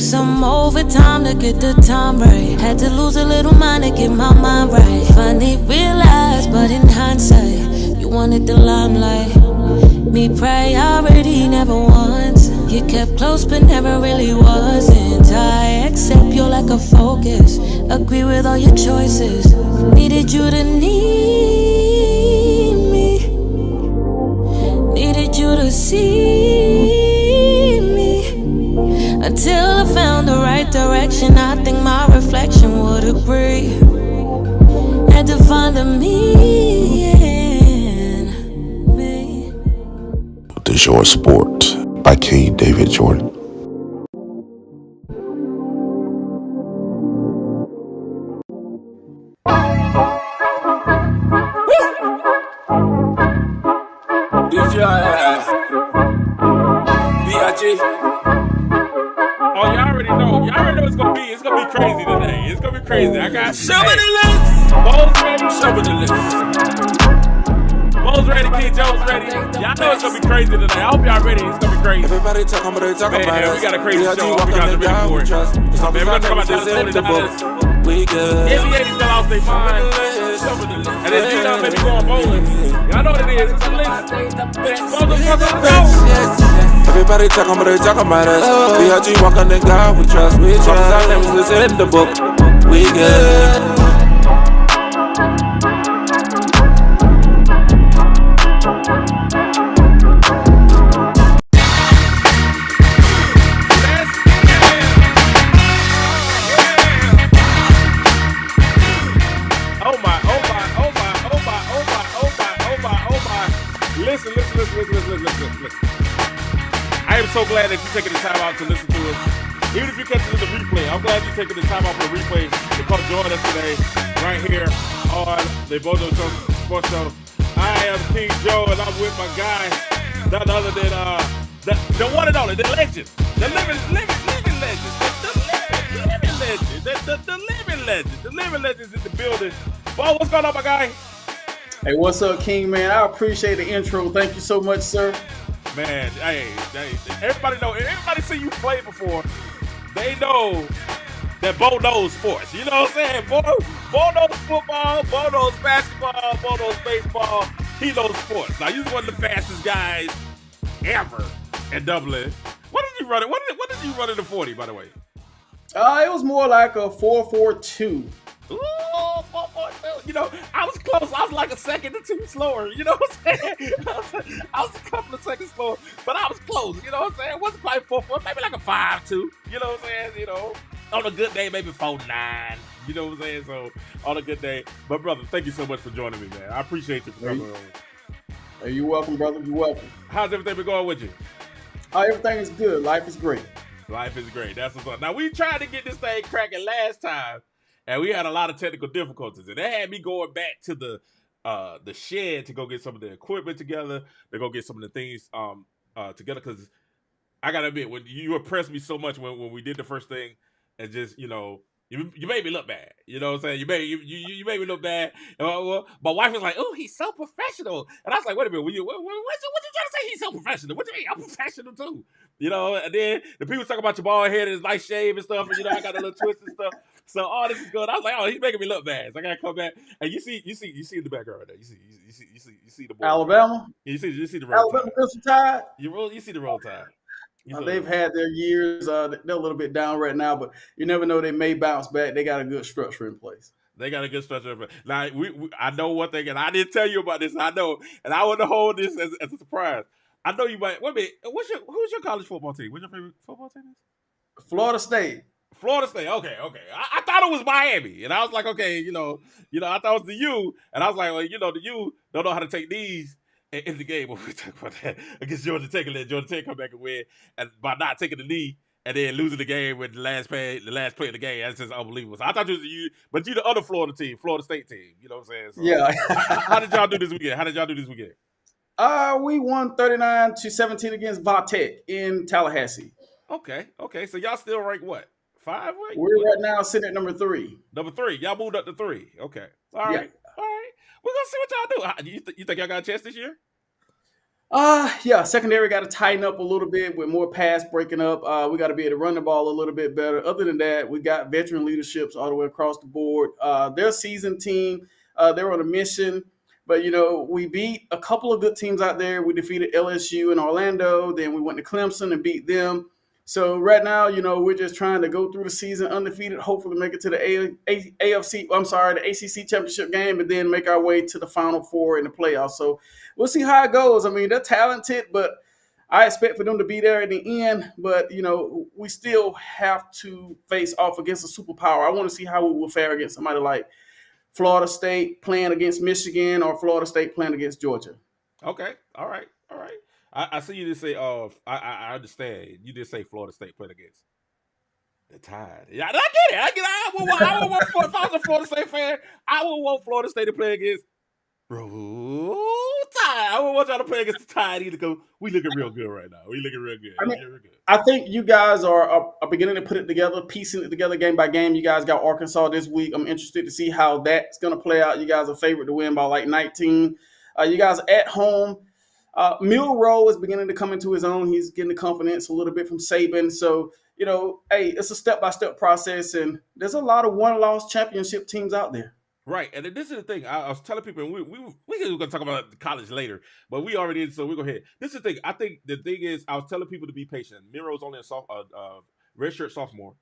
Took some overtime to get the time right. Had to lose a little mind to get my mind right. Finally realized, but in hindsight, you wanted the limelight. Me priority never once. You kept close but never really wasn't. I accept your lack of focus, agree with all your choices. Needed you to need me, needed you to see me. Until I found the right direction, I think my reflection would agree. Had to find a me in me. The Short Sport by K. David Jordan. Oh, y'all already know. Y'all already know it's gonna be crazy today. It's gonna be crazy. I got Show me the list. Bo's ready. Show me the list. Bo's ready. King Joe's ready. Y'all know it's gonna be crazy today. I hope y'all ready. It's gonna be crazy. Everybody talking about it, talking about it. We got a crazy show. We got the ready for it. Man, we're gonna talk about this $40. We good. NBA still off their mind. And then D-Dub may be going bowling. Y'all know what it is. It's a list. Everybody talking about it, talking about us. BOJO walking in God, we trust. We trust our names, listen in the book. We good. Listen. I am so glad that you're taking the time out to listen to us. Even if you catch it in the replay, I'm glad you're taking the time out for the replay to come join us today, right here on the BOJO Sports Show. I am King Joe, and I'm with my guy, none other than the one and only, the legend, the living legend, the living legend is in the building. Bo, what's going on, my guy? Hey, what's up, King, man? I appreciate the intro. Thank you so much, sir. Man, hey, everybody know. Everybody see you play before. They know that Bo knows sports. You know what I'm saying? Bo knows football. Bo knows basketball. Bo knows baseball. He knows sports. Now, you're one of the fastest guys ever in Dublin. What did you run? What did you run in the 40, by the way? It was more like a 4.42. Ooh, 4.2. You know, I was close. I was like a second or two slower. You know what I'm saying? I was a couple of seconds slower, but I was close. You know what I'm saying? It wasn't quite 4.4, maybe like a 5.2. You know what I'm saying? You know, on a good day, maybe 4.9. You know what I'm saying? So on a good day. But brother, thank you so much for joining me, man. I appreciate you for coming on. Hey, you're welcome, brother. You're welcome. How's everything been going with you? Everything is good. Life is great. Life is great. That's what's up. Now, we tried to get this thing cracking last time, and we had a lot of technical difficulties. And that had me going back to the shed to go get some of the equipment together, to go get some of the things together. Because I got to admit, when you impressed me so much when we did the first thing, and just, you know, you made me look bad. You know what I'm saying? You made me look bad. My wife was like, "Oh, he's so professional," and I was like, "Wait a minute, what you trying to say? He's so professional? What do you mean? I'm professional too." You know, and then the people talk about your bald head and his nice shave and stuff, and you know, I got a little twist and stuff. So all this is good. I was like, "Oh, he's making me look bad." So I gotta come back, and you see in the background right there. You see the board. Alabama. You see the roll Alabama Crimson Tide. You see the roll tide. They've had their years. They're a little bit down right now, but you never know. They may bounce back. They got a good structure in place. They got a good structure. Now, I know one thing, and I didn't tell you about this. I know, and I want to hold this as a surprise. I know you might. Wait a minute. Who's your college football team? What's your favorite football team? Florida State. Florida State. Okay. I thought it was Miami, and I was like, okay, you know, I thought it was the U, and I was like, well, you know, the U don't know how to take these in the game. When we talk about that against Georgia Tech, and let Georgia Tech come back and win, and by not taking the knee and then losing the game with the last play of the game, that's just unbelievable. So I thought it was you, but you the other Florida State team. You know what I'm saying? So, yeah. How did y'all do this weekend? We won 39-17 against Vatech in Tallahassee. Okay. So y'all still rank what? 5? We're right now sitting at number 3. Number 3. Y'all moved up to 3. Okay. All right. We're gonna see what y'all do. You think y'all got a chance this year? Yeah, secondary got to tighten up a little bit with more pass breaking up. We got to be able to run the ball a little bit better. Other than that, we got veteran leaderships all the way across the board. They're a seasoned team. They're on a mission. But, we beat a couple of good teams out there. We defeated LSU in Orlando. Then we went to Clemson and beat them. So right now, we're just trying to go through the season undefeated, hopefully make it to the the ACC championship game, and then make our way to the Final Four in the playoffs. So we'll see how it goes. I mean, they're talented, but I expect for them to be there at the end. But we still have to face off against a superpower. I want to see how we will fare against somebody like Florida State playing against Michigan or Florida State playing against Georgia. Okay. All right. I see you just say, I understand. You just say Florida State played against the Tide. Yeah, I get it. I would want if I was a Florida State fan, I would want Florida State to play against Roll Tide. I would want y'all to play against the Tide either, because we looking real good right now. We looking real good. I think you guys are beginning to put it together, piecing it together game by game. You guys got Arkansas this week. I'm interested to see how that's going to play out. You guys are favored to win by like 19. You guys are at home. Milroe is beginning to come into his own. He's getting the confidence a little bit from Saban. So, hey, it's a step-by-step process, and there's a lot of one-loss championship teams out there. Right, and this is the thing. I was telling people, and we were going to talk about college later, but we already did, so we're going to hit. This is the thing. I think the thing is, I was telling people to be patient. Miro's only a redshirt sophomore.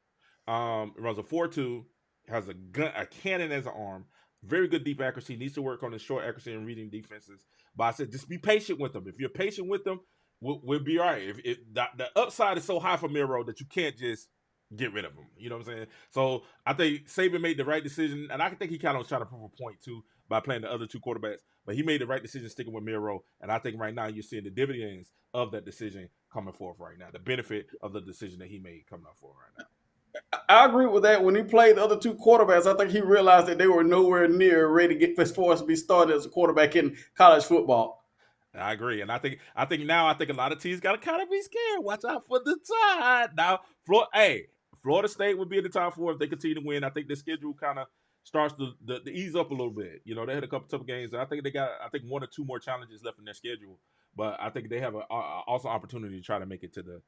Runs a 4.2, has a cannon as an arm. Very good deep accuracy. Needs to work on his short accuracy and reading defenses. But I said, just be patient with them. If you're patient with them, we'll be all right. If the upside is so high for Miro that you can't just get rid of him. You know what I'm saying? So I think Saban made the right decision, and I think he kind of was trying to prove a point too by playing the other two quarterbacks. But he made the right decision sticking with Miro, and I think right now you're seeing the dividends of that decision coming forth right now. The benefit of the decision that he made coming up forth right now. I agree with that. When he played the other two quarterbacks, I think he realized that they were nowhere near ready to get as far as to be started as a quarterback in college football. I agree, and I think now a lot of teams got to kind of be scared. Watch out for the Tide. Now, Florida State would be in the top four if they continue to win. I think the schedule kind of starts to ease up a little bit. They had a couple tough games. I think they got one or two more challenges left in their schedule, but I think they have also opportunity to try to make it to the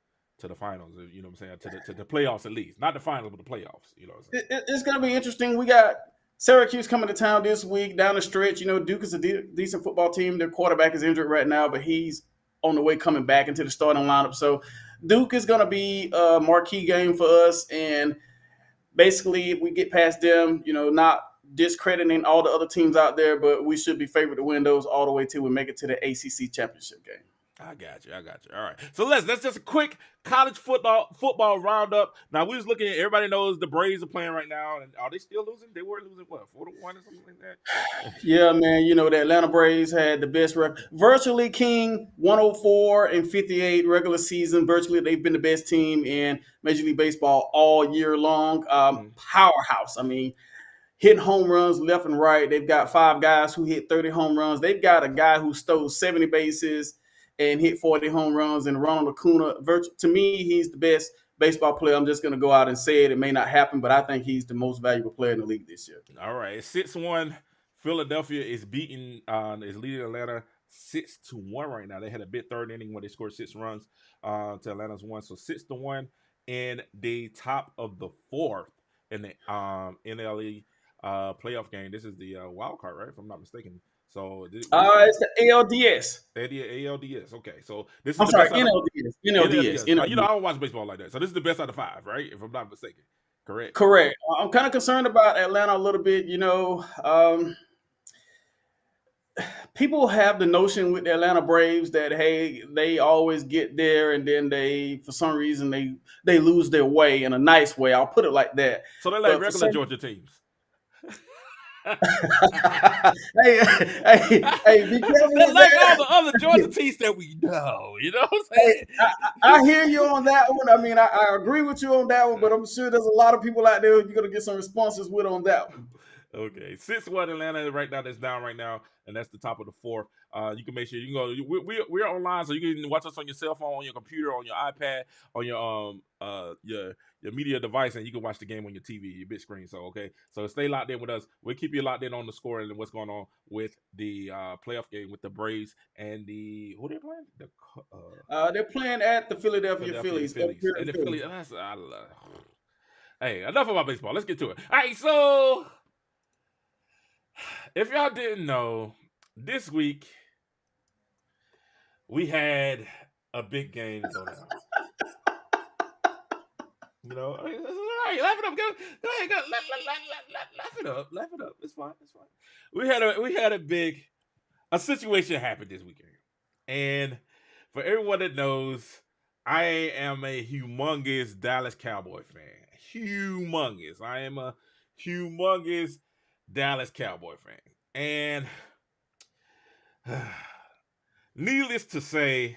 finals. You know what I'm saying? To the playoffs at least, not the finals, but the playoffs. You know what I'm saying? It's going to be interesting. We got Syracuse coming to town this week down the stretch. Duke is a decent football team. Their quarterback is injured right now, but he's on the way coming back into the starting lineup. So Duke is going to be a marquee game for us. And basically, if we get past them, not discrediting all the other teams out there, but we should be favored to win those all the way till we make it to the ACC championship game. I got you. All right. So that's just a quick college football roundup. Now we was looking at, everybody knows the Braves are playing right now, and are they still losing? They were losing 4-1 or something like that. Yeah, man. The Atlanta Braves had the best record. Virtually King 104-58 regular season. Virtually they've been the best team in Major League Baseball all year long. Powerhouse. I mean, hitting home runs left and right. They've got 5 guys who hit 30 home runs. They've got a guy who stole 70 bases and hit 40 home runs, and Ronald Acuna. To me, he's the best baseball player. I'm just going to go out and say it. It may not happen, but I think he's the most valuable player in the league this year. All right. 6-1. Philadelphia is leading Atlanta 6-1 right now. They had a big third inning where they scored 6 runs to Atlanta's 1. So 6-1 in the top of the 4th in the NLE playoff game. This is the wild card, right? If I'm not mistaken. So it's the ALDS. ALDS. Okay, so this is NLDS. I don't watch baseball like that. So this is the best out of 5, right? If I'm not mistaken. Correct. I'm kind of concerned about Atlanta a little bit. People have the notion with the Atlanta Braves that, hey, they always get there and then for some reason they lose their way in a nice way. I'll put it like that. So they're like regular Georgia teams. hey, be careful. They're like all the other Georgia teams that we know. You know what I'm saying? I hear you on that one. I mean, I agree with you on that one, but I'm sure there's a lot of people out there you're going to get some responses with on that one. Okay, 6-1 Atlanta right now. That's down right now, and that's the top of the fourth. You can make sure you can go. We're online, so you can watch us on your cell phone, on your computer, on your iPad, on your media device, and you can watch the game on your TV, your big screen. So so stay locked in with us. We'll keep you locked in on the score and what's going on with the playoff game with the Braves and who they playing? They're playing at the Philadelphia Phillies. And the Phillies. Hey, enough about baseball. Let's get to it. All right, so if y'all didn't know, this week we had a big game go down. You know, it's all right. Laugh it up. Go ahead. Go. Laugh it up. Laugh it up. It's fine. It's fine. We had a situation happen this weekend, and for everyone that knows, I am a humongous Dallas Cowboy fan. Humongous. I am a humongous Dallas Cowboy fan. And needless to say,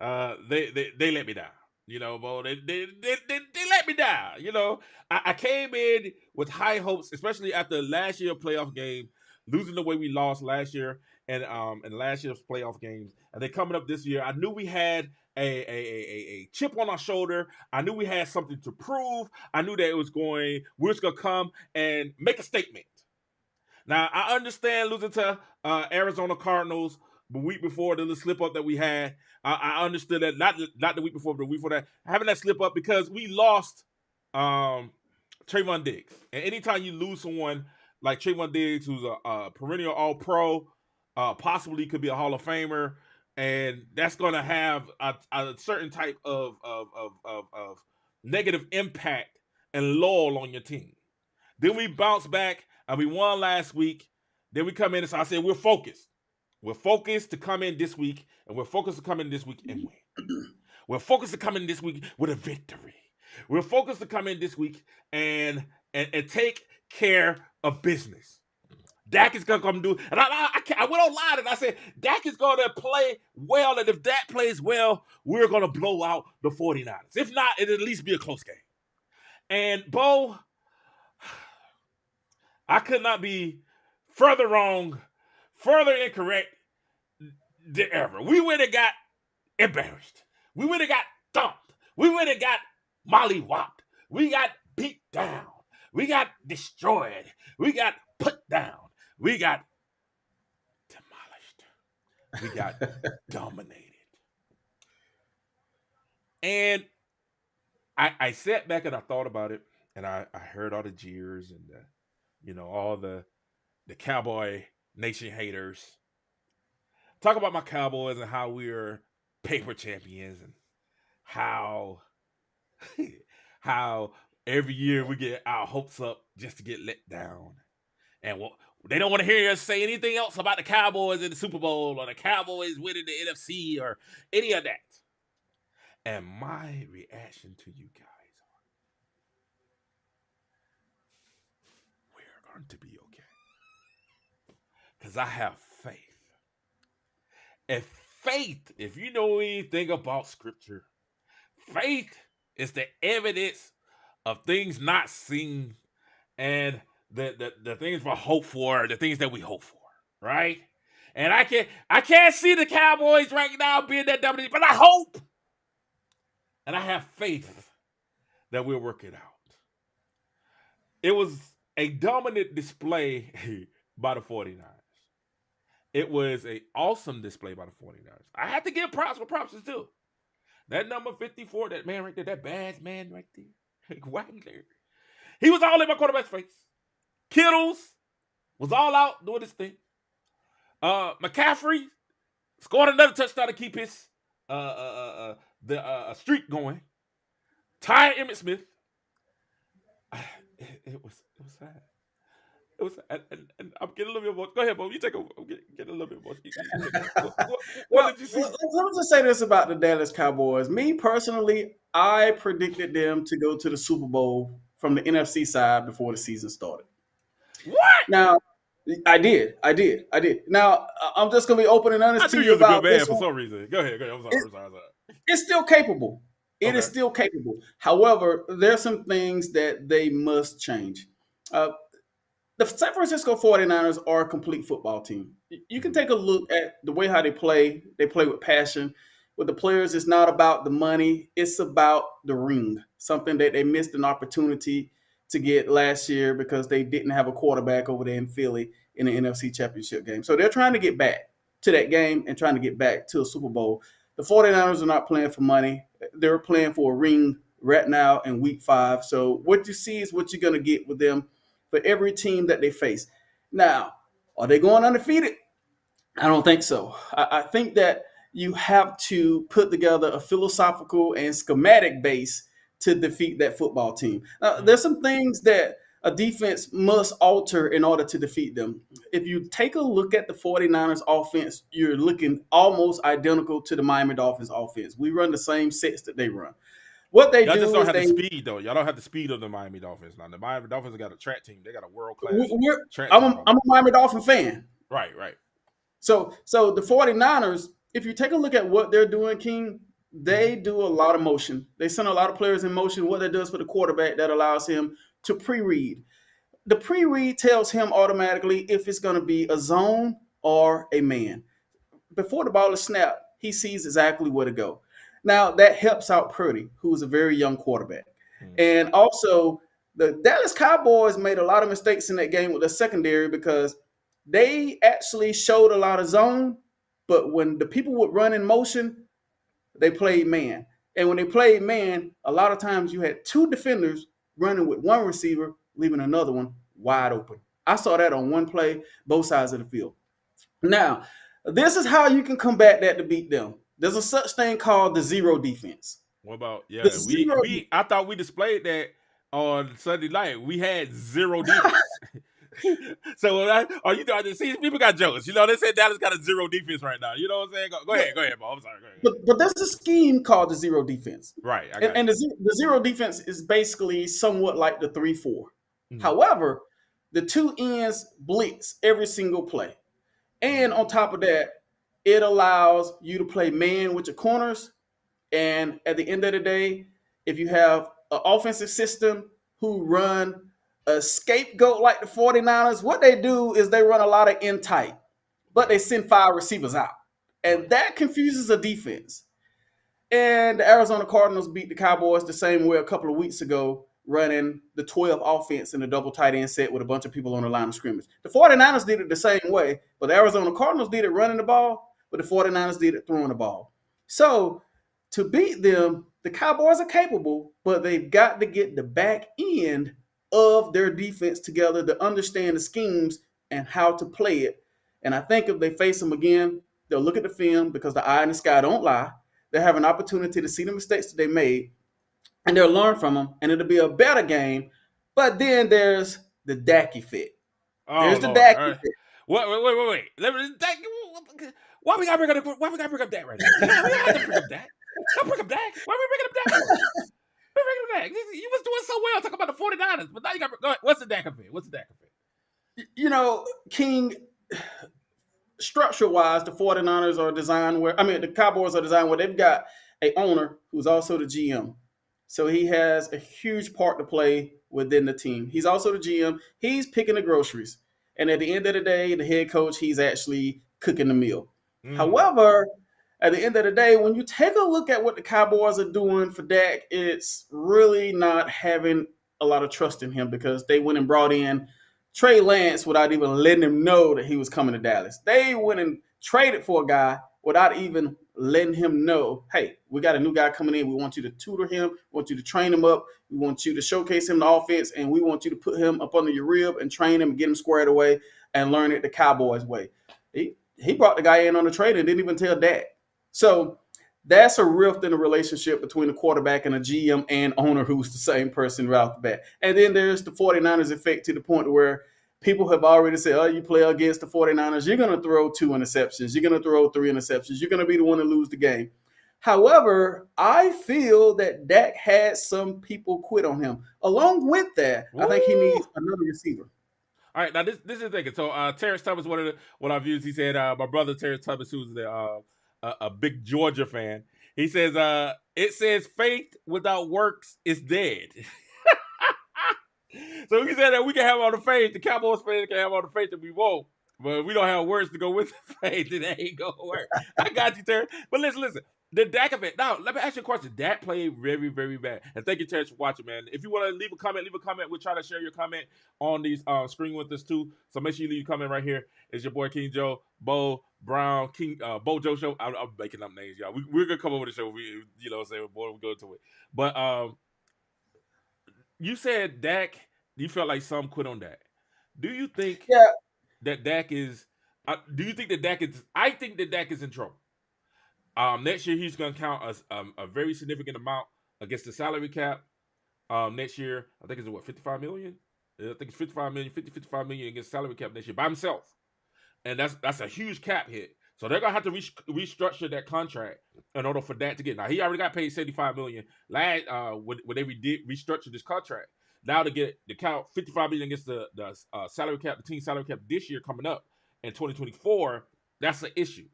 they let me down. You know, Bo, they let me down. You know, I came in with high hopes, especially after last year's playoff game, losing the way we lost last year and last year's playoff games. And then coming up this year, I knew we had a chip on our shoulder. I knew we had something to prove. I knew that we were just gonna come and make a statement. Now I understand losing to Arizona Cardinals the week before, the little slip up that we had. I understood that not the week before, but the week before that, having that slip up because we lost Trayvon Diggs. And anytime you lose someone like Trayvon Diggs, who's a perennial All-Pro, possibly could be a Hall of Famer, and that's going to have a certain type of negative impact and lull on your team. Then we bounced back and we won last week. Then we come in and so I said we're focused. We're focused to come in this week, and we're focused to come in this week and win. We're focused to come in this week with a victory. We're focused to come in this week and take care of business. Dak is going to come do, and I went online and I said, Dak is going to play well, and if Dak plays well, we're going to blow out the 49ers. If not, it'll at least be a close game. And, Bo, I could not be further wrong, further incorrect than ever. We went and got embarrassed. We went and got dumped. We went and got mollywopped. We got beat down. We got destroyed. We got put down. We got demolished. We got dominated. And I sat back and I thought about it, and I heard all the jeers and all the Cowboy Nation haters talk about my Cowboys and how we're paper champions and how every year we get our hopes up just to get let down. And they don't want to hear us say anything else about the Cowboys in the Super Bowl or the Cowboys winning the NFC or any of that. And my reaction to you guys are, we're going to be okay. Because I have faith. And faith, if you know anything about Scripture, faith is the evidence of things not seen and the things we hope for, the things that we hope for, right? And I can't see the Cowboys right now being that dominant, but I hope. And I have faith that we'll work it out. It was a dominant display by the 49ers. It was an awesome display by the 49ers. I have to give props where props is due. That number 54, that man right there, that bad man right there, Wagner, he was all in my quarterback's face. Kittles was all out doing his thing. McCaffrey scored another touchdown to keep his streak going. Ty Emmitt Smith. It was sad. It was, and I'm getting a little bit more. Go ahead, Bo. You take over. I'm getting a little bit more. What did you see? Let me just say this about the Dallas Cowboys. Me personally, I predicted them to go to the Super Bowl from the NFC side before the season started. What? Now, I did. Now, I'm just going to be open and honest to you about this. For some reason. Go ahead. I'm sorry. It's still capable. It is still capable. However, there's some things that they must change. the San Francisco 49ers are a complete football team. You can take a look at the way how they play. They play with passion. With the players, it's not about the money. It's about the ring, something that they missed an opportunity to get last year because they didn't have a quarterback over there in Philly in the NFC Championship game. So they're trying to get back to that game and trying to get back to a Super Bowl. The 49ers are not playing for money. They're playing for a ring right now in week 5. So what you see is what you're going to get with them for every team that they face. Now, are they going undefeated? I don't think so. I think that you have to put together a philosophical and schematic base to defeat that football team. Now, there's some things that a defense must alter in order to defeat them. If you take a look at the 49ers offense, you're looking almost identical to the Miami Dolphins offense. We run the same sets that they run. What they Y'all do just don't is have they the speed, though. Y'all don't have the speed of the Miami Dolphins. Now, the Miami Dolphins got a track team. They got a world-class track I'm team. I'm a Miami Dolphin fan. Right. So the 49ers, if you take a look at what they're doing, King, they do a lot of motion. They send a lot of players in motion. What that does for the quarterback, that allows him to pre-read. The pre-read tells him automatically if it's going to be a zone or a man. Before the ball is snapped, he sees exactly where to go. Now, that helps out Purdy, who is a very young quarterback. And also, the Dallas Cowboys made a lot of mistakes in that game with the secondary because they actually showed a lot of zone, but when the people would run in motion, they played man. And when they played man, a lot of times you had 2 defenders running with 1 receiver, leaving another one wide open. I saw that on one play, both sides of the field. Now, this is how you can combat that to beat them. There's a such thing called the zero defense. What about I thought we displayed that on Sunday night. We had zero defense. So you know, see, people got jealous. You know, they said Dallas got a zero defense right now. You know what I'm saying? Go ahead, Bo. I'm sorry. Go ahead. But there's a scheme called the zero defense. Right. And the zero defense is basically somewhat like the 3-4. Mm-hmm. However, the 2 ends blitz every single play. And on top of that, it allows you to play man with your corners. And at the end of the day, if you have an offensive system who run a scapegoat like the 49ers, what they do is they run a lot of in tight, but they send 5 receivers out. And that confuses a defense. And the Arizona Cardinals beat the Cowboys the same way a couple of weeks ago, running the 12 offense in a double tight end set with a bunch of people on the line of scrimmage. The 49ers did it the same way, but the Arizona Cardinals did it running the ball, but the 49ers did it throwing the ball. So to beat them, the Cowboys are capable, but they've got to get the back end of their defense together to understand the schemes and how to play it. And I think if they face them again, they'll look at the film because the eye in the sky don't lie. They'll have an opportunity to see the mistakes that they made, and they'll learn from them, and it'll be a better game. But then there's the Dak effect. There's the Dak effect. Wait. Why we gotta bring up Dak right now? We don't have to bring up Dak. Don't bring up Dak. Why are we bringing up Dak? You was doing so well talking about the 49ers, but now you got go ahead. What's the Dak effect? You know, King, structure-wise, the 49ers are designed where, the Cowboys are designed where they've got an owner who's also the GM. So he has a huge part to play within the team. He's also the GM. He's picking the groceries. And at the end of the day, the head coach, he's actually cooking the meal. However, at the end of the day, when you take a look at what the Cowboys are doing for Dak, it's really not having a lot of trust in him because they went and brought in Trey Lance without even letting him know that he was coming to Dallas. They went and traded for a guy without even letting him know, hey, we got a new guy coming in. We want you to tutor him. We want you to train him up. We want you to showcase him the offense, and we want you to put him up under your rib and train him and get him squared away and learn it the Cowboys way. He brought the guy in on the trade and didn't even tell Dak. So that's a rift in the relationship between the quarterback and a GM and owner who's the same person right off the bat. And then there's the 49ers effect to the point where people have already said, oh, you play against the 49ers, you're going to throw 2 interceptions. You're going to throw 3 interceptions. You're going to be the one to lose the game. However, I feel that Dak had some people quit on him. Along with that, I think he needs another receiver. All right, now this is the thing. So Terrence Thomas, one of our views, he said, my brother Terrence Thomas, who's a big Georgia fan, he says, it says faith without works is dead. So we said that we can have all the faith. The Cowboys fans can have all the faith that we want. But if we don't have words to go with the faith, then that ain't gonna work. I got you, Terry. But listen. The Dak event. Now, let me ask you a question. Dak played very, very bad. And thank you, Terry, for watching, man. If you want to leave a comment. We'll try to share your comment on these screen with us too. So make sure you leave a comment right here. It's your boy King Joe, Bo Brown, BOJO show. I'm making up names, y'all. We're gonna come over the show. Boy, we go to it. But you said Dak. You felt like some quit on Dak. Do you think that Dak is? Do you think that Dak is? I think that Dak is in trouble. Next year he's going to count a very significant amount against the salary cap. Next year, I think it's what, 55 million? I think it's 55 million, 55 million against salary cap next year by himself, and that's a huge cap hit. So they're gonna have to restructure that contract in order for that to get. Now he already got paid 75 million last when they restructured this contract. Now to get the count 55 million against the salary cap, the team salary cap this year coming up in 2024, that's an issue.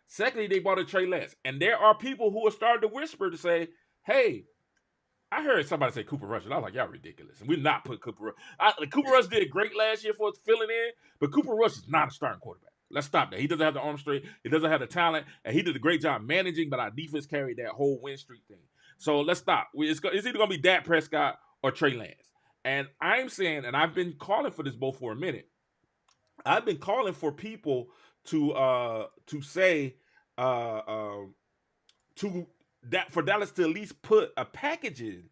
Secondly, they bought a Trey Lance. And there are people who are starting to whisper to say, hey, I heard somebody say Cooper Rush, and I was like, y'all ridiculous. And we're not putting Cooper Rush. Cooper Rush did great last year for filling in, but Cooper Rush is not a starting quarterback. Let's stop that. He doesn't have the arm strength. He doesn't have the talent. And he did a great job managing, but our defense carried that whole win streak thing. So let's stop. It's either going to be Dak Prescott or Trey Lance. And I'm saying, and I've been calling for this both for a minute. I've been calling for people to say for Dallas to at least put a package in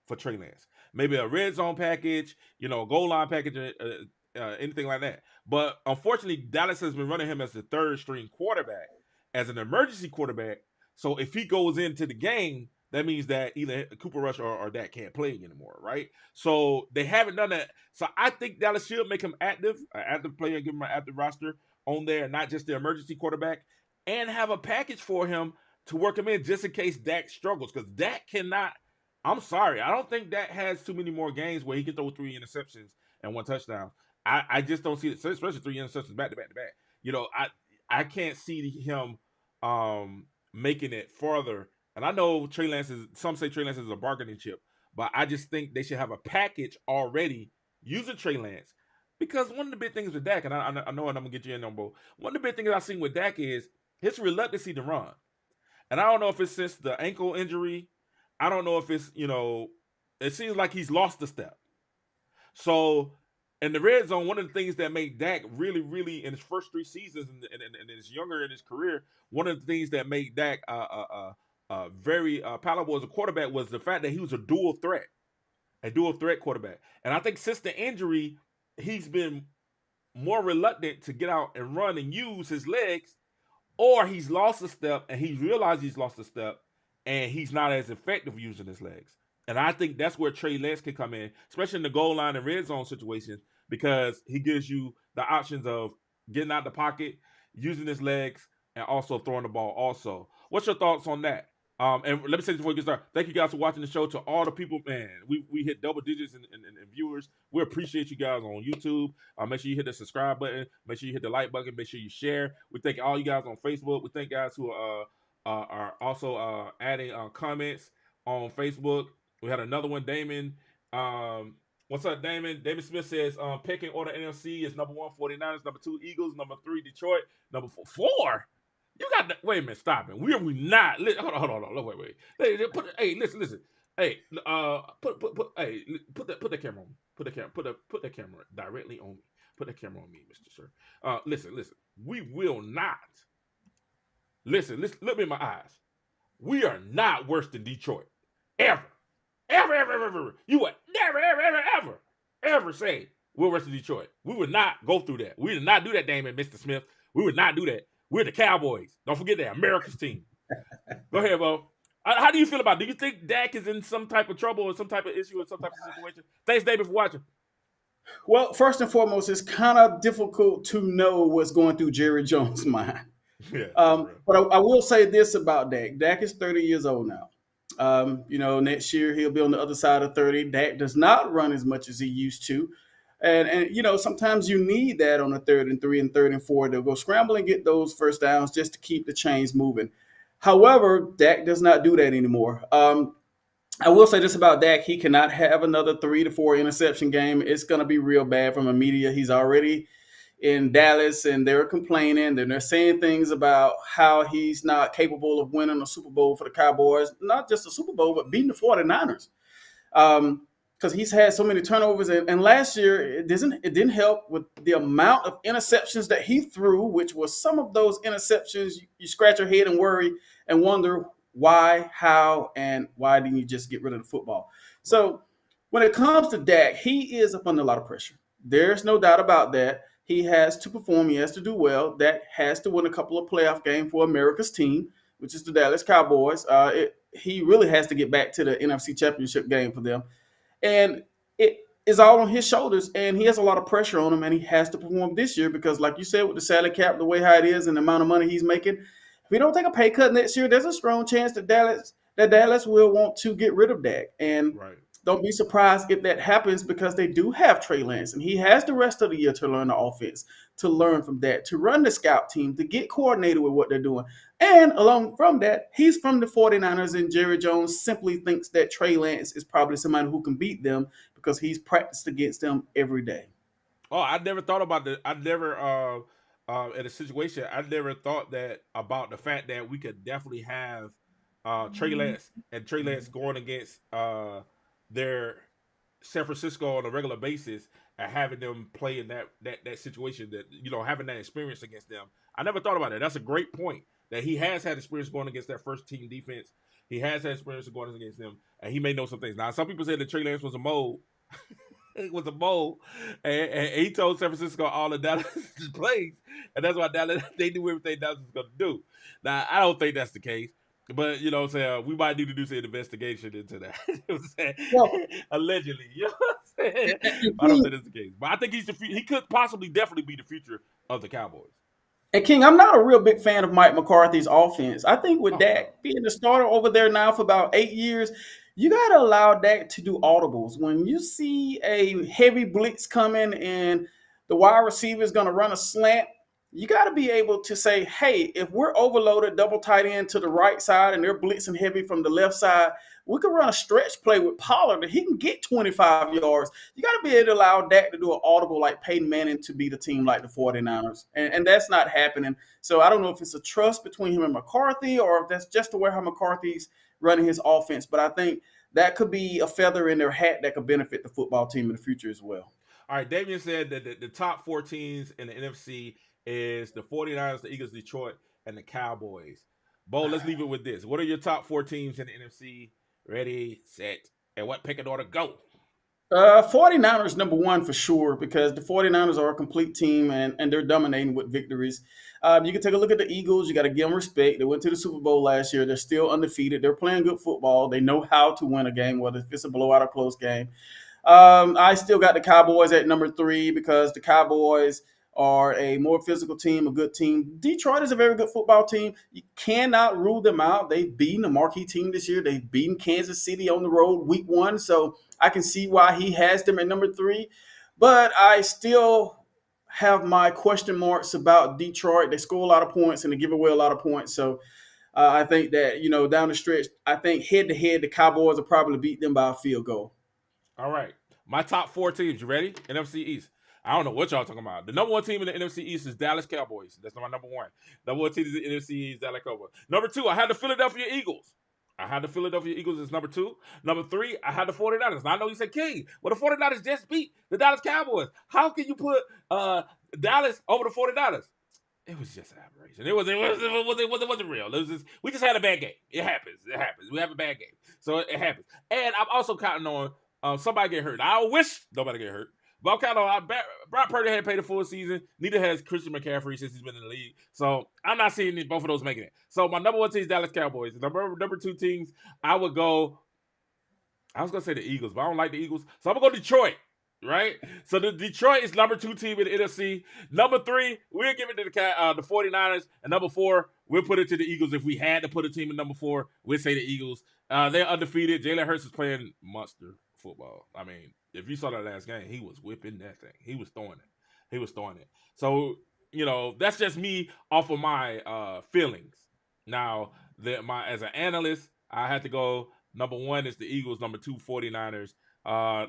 for Trey Lance, maybe a red zone package, goal line package, anything like that. But unfortunately, Dallas has been running him as the third string quarterback, as an emergency quarterback. So if he goes into the game, that means that either Cooper Rush or Dak can't play anymore, right? So they haven't done that. So I think Dallas should make him an active player, give him an active roster on there, not just the emergency quarterback, and have a package for him to work him in just in case Dak struggles. Because Dak cannot, I'm sorry, I don't think Dak has too many more games where he can throw 3 interceptions and 1 touchdown. I just don't see it, especially 3 interceptions back to back to back. I can't see him making it farther. And I know some say Trey Lance is a bargaining chip, but I just think they should have a package already using Trey Lance. Because one of the big things with Dak, and I know, and I'm going to get you in on both, one of the big things I've seen with Dak is his reluctancy to run. And I don't know if it's since the ankle injury. I don't know if it's, it seems like he's lost a step. So in the red zone, one of the things that made Dak really, really, in his first 3 seasons and his younger in his career, one of the things that made Dak very palatable as a quarterback was the fact that he was a dual threat quarterback. And I think since the injury, he's been more reluctant to get out and run and use his legs, or he's lost a step and he's realized he's lost a step and he's not as effective using his legs. And I think that's where Trey Lance can come in, especially in the goal line and red zone situations, because he gives you the options of getting out the pocket, using his legs, and also throwing the ball also. What's your thoughts on that? And let me say this before we get started. Thank you guys for watching the show. To all the people, man, we hit double digits in viewers. We appreciate you guys on YouTube. Make sure you hit the subscribe button. Make sure you hit the like button. Make sure you share. We thank all you guys on Facebook. We thank guys who are also adding comments on Facebook. We had another one, Damon. What's up, Damon? David Smith says, picking order NFC is number 1, 49ers, number 2, Eagles, number 3, Detroit, number 4. You got that? Wait a minute, stop it. We not. Hold on. Wait. Hey, listen. Hey, put the camera on me. Put the camera directly on me. Put the camera on me, Mr. Sir. Listen. We will not. Listen. Look me in my eyes. We are not worse than Detroit. Ever. You would never, ever say we're worse than Detroit. We would not go through that. We would not do that, Damon, Mr. Smith. We would not do that. We're the Cowboys. Don't forget that. America's team. Go ahead, Bo. How do you feel about it? Do you think Dak is in some type of trouble or some type of issue or some type of situation? Thanks, David, for watching. Well, first and foremost, it's kind of difficult to know what's going through Jerry Jones' mind. Yeah, but I will say this about Dak. Dak is 30 years old now. Next year he'll be on the other side of 30. Dak does not run as much as he used to. And sometimes you need that on a 3rd and 3 and 3rd and 4 to go scramble and get those first downs just to keep the chains moving. However, Dak does not do that anymore. I will say this about Dak: he cannot have another 3 to 4 interception game. It's going to be real bad from the media. He's already in Dallas, and they're complaining, and they're saying things about how he's not capable of winning a Super Bowl for the Cowboys. Not just a Super Bowl, but beating the 49ers. Because he's had so many turnovers, and last year it didn't help with the amount of interceptions that he threw, which was some of those interceptions you scratch your head and worry and wonder why, how, and why didn't you just get rid of the football? So when it comes to Dak, he is up under a lot of pressure. There's no doubt about that. He has to perform. He has to do well. Dak has to win a couple of playoff games for America's team, which is the Dallas Cowboys. He really has to get back to the NFC Championship game for them, and it is all on his shoulders. And he has a lot of pressure on him, and he has to perform this year because, like you said, with the salary cap, the way how it is, and the amount of money he's making, if we don't take a pay cut next year, there's a strong chance that Dallas will want to get rid of Dak. And Right. don't be surprised if that happens because they do have Trey Lance, and he has the rest of the year to learn the offense, to learn from that, to run the scout team, to get coordinated with what they're doing. And along from that, he's from the 49ers, and Jerry Jones simply thinks that Trey Lance is probably somebody who can beat them because he's practiced against them every day. Oh, I never thought about that. I never, in a situation, I never thought that about the fact that we could definitely have Trey Lance and Trey Lance going against their San Francisco on a regular basis and having them play in that situation, that having that experience against them. I never thought about it. That's a great point. That he has had experience going against that first team defense. He has had experience going against them, and he may know some things. Now, some people said that Trey Lance was a mole. It was a mole, and he told San Francisco all the Dallas plays, and that's why Dallas, they knew everything Dallas was going to do. Now, I don't think that's the case, but what I'm saying, we might need to do some investigation into that. You know what I'm saying? Well, Allegedly, you know what I'm saying? I don't think that's the case, but I think he could possibly definitely be the future of the Cowboys. And King, I'm not a real big fan of Mike McCarthy's offense. I think with Oh no, Dak being the starter over there now for about 8 years, you got to allow Dak to do audibles. When you see a heavy blitz coming and the wide receiver is going to run a slant, you got to be able to say, hey, if we're overloaded, double tight end to the right side and they're blitzing heavy from the left side, we can run a stretch play with Pollard and he can get 25 yards. You got to be able to allow Dak to do an audible like Peyton Manning to beat a team like the 49ers. And that's not happening. So I don't know if it's a trust between him and McCarthy or if that's just the way how McCarthy's running his offense. But I think that could be a feather in their hat that could benefit the football team in the future as well. All right, Damian said that the top four teams in the NFC is the 49ers, the Eagles, Detroit, and the Cowboys. Bo, let's leave it with this. What are your top four teams in the NFC? Ready, set, and what pick in order? Go. 49ers number one for sure because the 49ers are a complete team and they're dominating with victories. You can take a look at the Eagles. You got to give them respect. They went to the Super Bowl last year. They're still undefeated. They're playing good football. They know how to win a game, whether it's a blowout or close game. I still got the Cowboys at number three because the Cowboys are a more physical team, a good team. Detroit is a very good football team. You cannot rule them out. They've beaten a marquee team this year. They've beaten Kansas City on the road week one. So I can see why he has them at number three. But I still have my question marks about Detroit. They score a lot of points and they give away a lot of points. So I think that, down the stretch, I think head to head, the Cowboys will probably beat them by a field goal. All right. My top four teams. You ready? NFC East. I don't know what y'all talking about. The number one team in the NFC East is Dallas Cowboys. That's my number one. Number one team is the NFC East, Dallas Cowboys. Number two, I had the Philadelphia Eagles. I had the Philadelphia Eagles as number two. Number three, I had the 49ers. Now, I know you said King, but the 49ers just beat the Dallas Cowboys. How can you put Dallas over the 49ers? It was just an aberration. It wasn't real. We just had a bad game. It happens. We have a bad game. So it happens. And I'm also counting on somebody get hurt. I wish nobody get hurt. But I'm counting on Brock Purdy had played a full season. Neither has Christian McCaffrey since he's been in the league. So I'm not seeing both of those making it. So my number one team is Dallas Cowboys. Number two teams, I was going to say the Eagles, but I don't like the Eagles. So I'm going to go Detroit. Right? So the Detroit is number two team in the NFC. Number three, we'll give it to the 49ers. And number four, we'll put it to the Eagles. If we had to put a team in number four, we'd say the Eagles. They're undefeated. Jalen Hurts is playing monster football. I mean, if you saw that last game, he was whipping that thing. He was throwing it. So, that's just me off of my feelings. Now, as an analyst, I had to go Number 1 is the Eagles. Number 2, 49ers.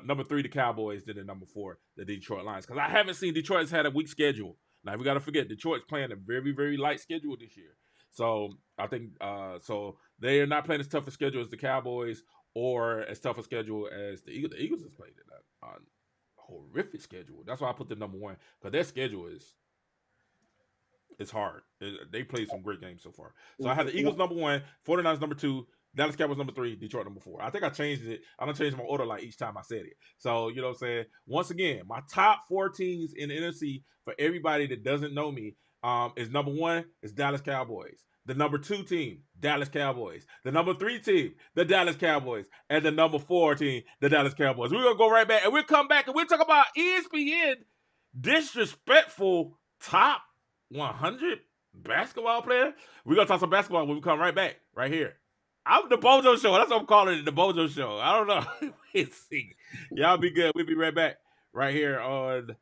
Number 3, the Cowboys. Then the number 4, the Detroit Lions. Because I haven't seen Detroit's had a weak schedule. Now, we got to forget, Detroit's playing a very, very light schedule this year. So, I think so they are not playing as tough a schedule as the Cowboys or as tough a schedule as the Eagles. The Eagles has played a horrific schedule. That's why I put the number 1. Because their schedule it's hard. They played some great games so far. So I have the Eagles number 1, 49ers number 2, Dallas Cowboys number 3, Detroit number 4. I think I changed it. I don't change my order like each time I said it. So, you know what I'm saying? Once again, my top 4 teams in the NFC for everybody that doesn't know me is number 1 is Dallas Cowboys. The number 2 team, Dallas Cowboys. The number 3 team, the Dallas Cowboys. And the number 4 team, the Dallas Cowboys. We're going to go right back and we'll come back and we'll talk about ESPN disrespectful top 100 basketball player. We're going to talk some basketball when we come right back, right here. I'm the BOJO Show. That's what I'm calling it, the BOJO Show. I don't know. Y'all be good. We'll be right back right here on...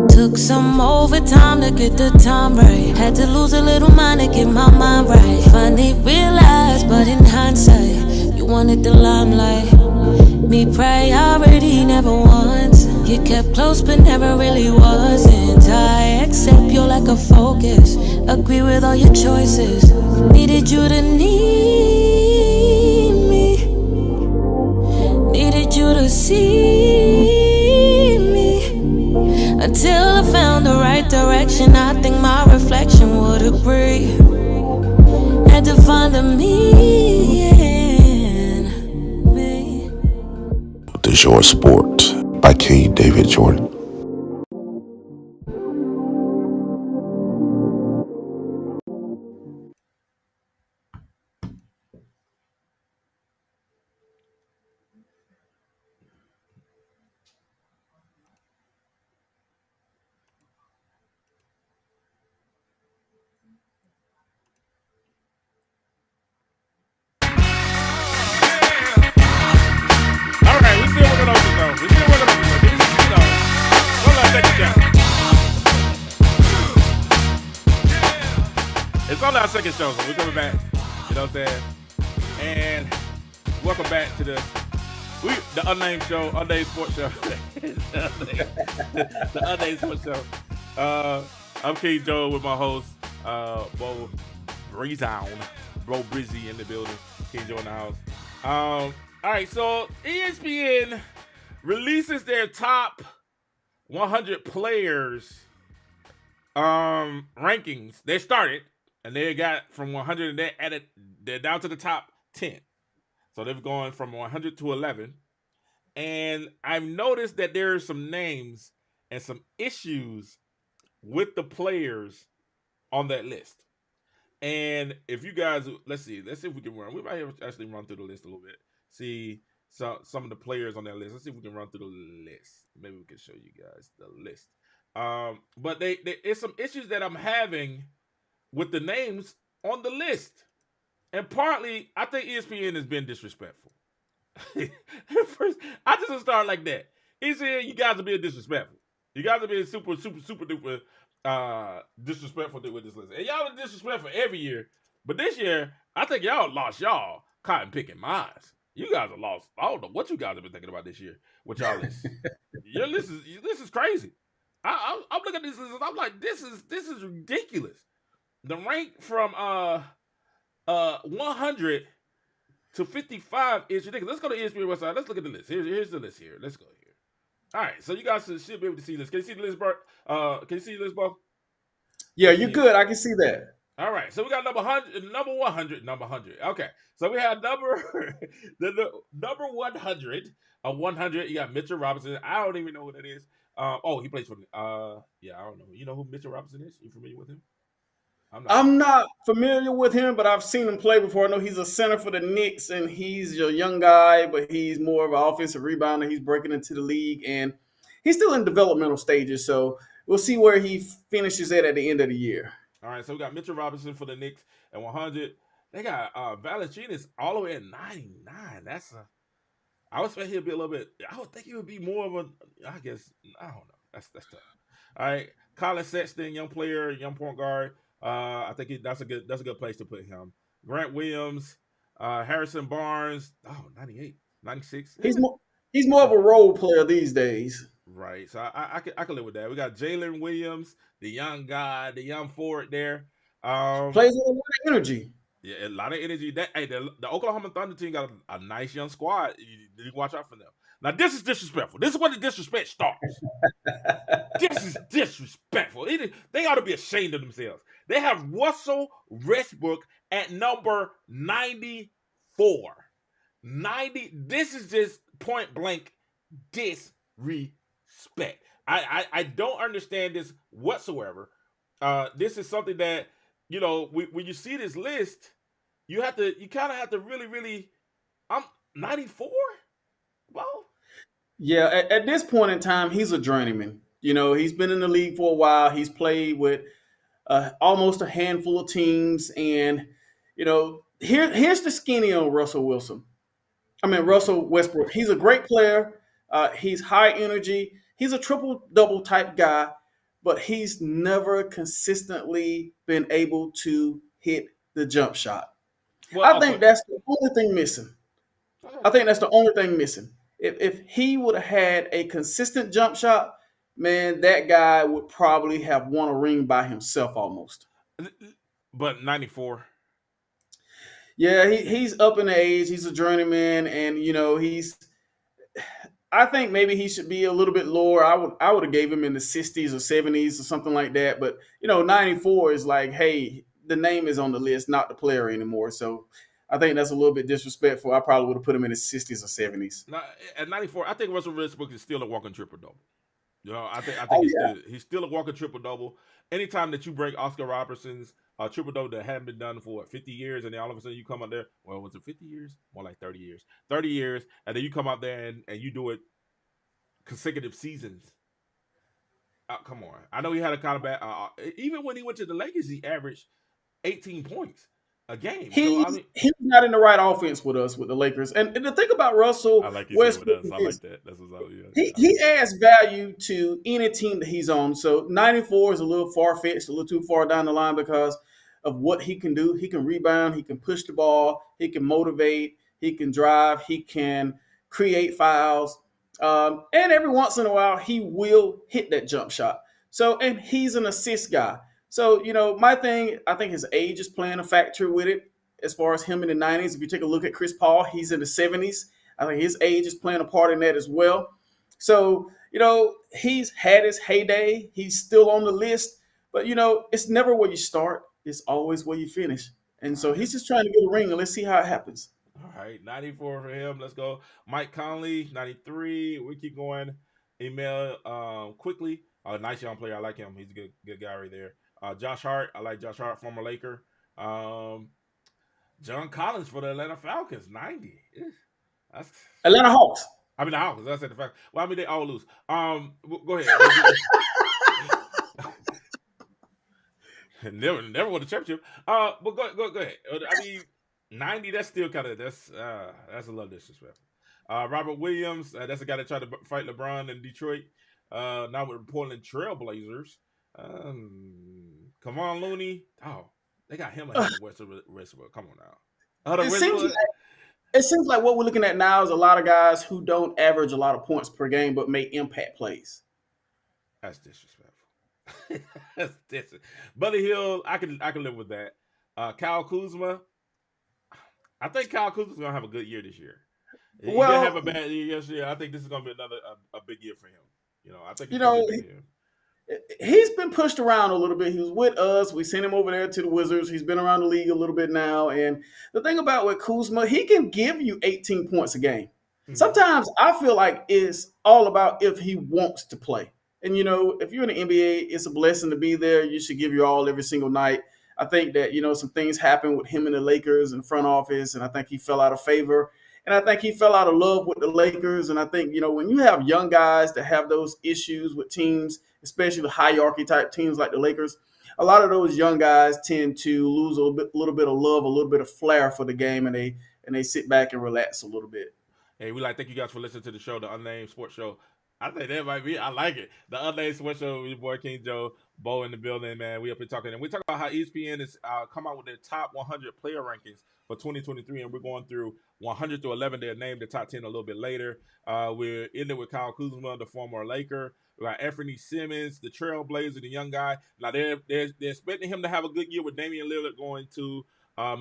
Took some overtime to get the time right. Had to lose a little mind to get my mind right. Finally realized, but in hindsight, you wanted the limelight. Me priority never once. You kept close but never really wasn't. I accept your lack of focus. Agree with all your choices. Needed you to need me. Needed you to see me. Until I found the right direction, I think my reflection would agree. Had to find the me in me. The Joy Sport by K. David Jordan. It's on our second show, so we're coming back. You know what I'm saying? And welcome back to the unnamed show, unnamed sports show. the unnamed sports show. I'm King Joe with my host, Bo Breezown. Bro Brizzy in the building. King Joe in the house. All right, so ESPN releases their top 100 players rankings. They started. And they got from 100 and they're down to the top 10. So they've gone from 100 to 11. And I've noticed that there are some names and some issues with the players on that list. And if you guys, let's see if we can run. We might actually run through the list a little bit. See some of the players on that list. Let's see if we can run through the list. Maybe we can show you guys the list. But it's some issues that I'm having with the names on the list. And partly, I think ESPN has been disrespectful. First, I just start like that. He said, you guys are being disrespectful. You guys are being super duper disrespectful with this list. And y'all are disrespectful every year. But this year, I think y'all lost y'all cotton picking minds. You guys are lost. I don't know what you guys have been thinking about this year with y'all list. Your list is crazy. I'm looking at this list and I'm like, this is ridiculous. The rank from 100 to 55 is ridiculous. Let's go to ESPN website. Let's look at the list. Here's the list here. Let's go here. All right, so you guys should be able to see this. Can you see the list, Bart? Can you see the list, Bo? Yeah, you're good. I can see that. All right, so we got number 100. Okay, so we have number 100 of 100. You got Mitchell Robinson. I don't even know who that is. He plays for. I don't know. You know who Mitchell Robinson is? You familiar with him? I'm not familiar with him, but I've seen him play before. I know he's a center for the Knicks, and he's a young guy, but he's more of an offensive rebounder. He's breaking into the league, and he's still in developmental stages. So we'll see where he finishes at the end of the year. All right, so we got Mitchell Robinson for the Knicks at 100. They got Valanciunas all the way at 99. I would expect he'd be a little bit. I would think he would be more of a. I guess I don't know. That's tough. All right, Colin Sexton, young player, young point guard. I think that's a good place to put him. Grant Williams, Harrison Barnes. Oh, 98, 96. He's more of a role player these days. Right. So I can live with that. We got Jalen Williams, the young guy, the young forward there. Um, Plays with a lot of energy. yeah, a lot of energy. That hey, the Oklahoma Thunder team got a nice young squad. You watch out for them. Now this is disrespectful. This is where the disrespect starts. This is disrespectful. They ought to be ashamed of themselves. They have Russell Westbrook at number 94. 90. This is just point blank disrespect. I don't understand this whatsoever. This is something that, when you see this list, you kind of have to really. I'm 94. Well, Yeah, at this point in time, he's a journeyman. He's been in the league for a while. He's played with almost a handful of teams, and here's the skinny on Russell Westbrook. He's a great player. He's high energy. He's a triple double type guy, but he's never consistently been able to hit the jump shot. well, I okay. think that's the only thing missing. If he would have had a consistent jump shot, man, that guy would probably have won a ring by himself almost. But 94. Yeah, he's up in age. He's a journeyman, and I think maybe he should be a little bit lower. I would have gave him in the 60s or 70s or something like that. But 94 is like, hey, the name is on the list, not the player anymore. So I think that's a little bit disrespectful. I probably would have put him in the 60s or 70s. Now, at 94, I think Russell Westbrook is still a walking triple double. I think Oh he's still a walking triple double. Anytime that you break Oscar Robertson's triple double that hadn't been done for 50 years, and then all of a sudden you come out there, well, was it 50 years? More like 30 years. 30 years, and then you come out there and you do it consecutive seasons. Come on. I know he had a kind of bad. Even when he went to the Lakers, he averaged 18 points a game. So I mean, He's not in the right offense with us with the Lakers. And the thing about Russell I like you said Westbrook with us. I like that. That's what's up. he adds value to any team that he's on. So 94 is a little far fetched, a little too far down the line because of what he can do. He can rebound, he can push the ball, he can motivate, he can drive, he can create fouls. And every once in a while, he will hit that jump shot. So, and he's an assist guy. So, my thing, I think his age is playing a factor with it as far as him in the 90s. If you take a look at Chris Paul, he's in the 70s. I think his age is playing a part in that as well. So, he's had his heyday. He's still on the list. But, it's never where you start. It's always where you finish. And so he's just trying to get a ring, and let's see how it happens. All right, 94 for him. Let's go. Mike Conley, 93. We keep going. Email quickly. Nice young player. I like him. He's a good guy right there. Josh Hart. I like Josh Hart, former Laker. John Collins for the Atlanta Falcons, 90. That's Atlanta Hawks. I mean the Hawks. That's the fact. Well, I mean they all lose. Go ahead. never won the championship. But go ahead. I mean, 90. That's still kind of that's a little disrespectful. Robert Williams. That's the guy that tried to fight LeBron in Detroit. Now with the Portland Trailblazers. Kevon Looney. Oh, they got him ahead of Westbrook. Come on now. It seems like what we're looking at now is a lot of guys who don't average a lot of points per game but make impact plays. That's disrespectful. That's disrespectful. Buddy Hield, I can live with that. Kyle Kuzma. I think Kyle Kuzma's gonna have a good year this year. He didn't have a bad year yesterday. I think this is gonna be another a big year for him. I think he's been pushed around a little bit. He was with us. We sent him over there to the Wizards. He's been around the league a little bit now. And the thing about with Kuzma, he can give you 18 points a game. Mm-hmm. Sometimes I feel like it's all about if he wants to play. And, if you're in the NBA, it's a blessing to be there. You should give your all every single night. I think that, some things happened with him and the Lakers in front office, and I think he fell out of favor. And I think he fell out of love with the Lakers. And I think, when you have young guys that have those issues with teams, especially the hierarchy type teams like the Lakers, a lot of those young guys tend to lose a little bit of love, a little bit of flair for the game, and they sit back and relax a little bit. Hey, we thank you guys for listening to the show, the Unnamed Sports Show. I think that might be. I like it. The Unnamed Sports Show with your boy King Joe, Bo in the building, man. We up here talking, and we talk about how ESPN is come out with their top 100 player rankings for 2023, and we're going through 100 to 11. They'll name the top 10 a little bit later. We're ending with Kyle Kuzma, the former Laker. We got Anthony Simmons, the Trailblazer, the young guy. Now they're expecting him to have a good year with Damian Lillard going to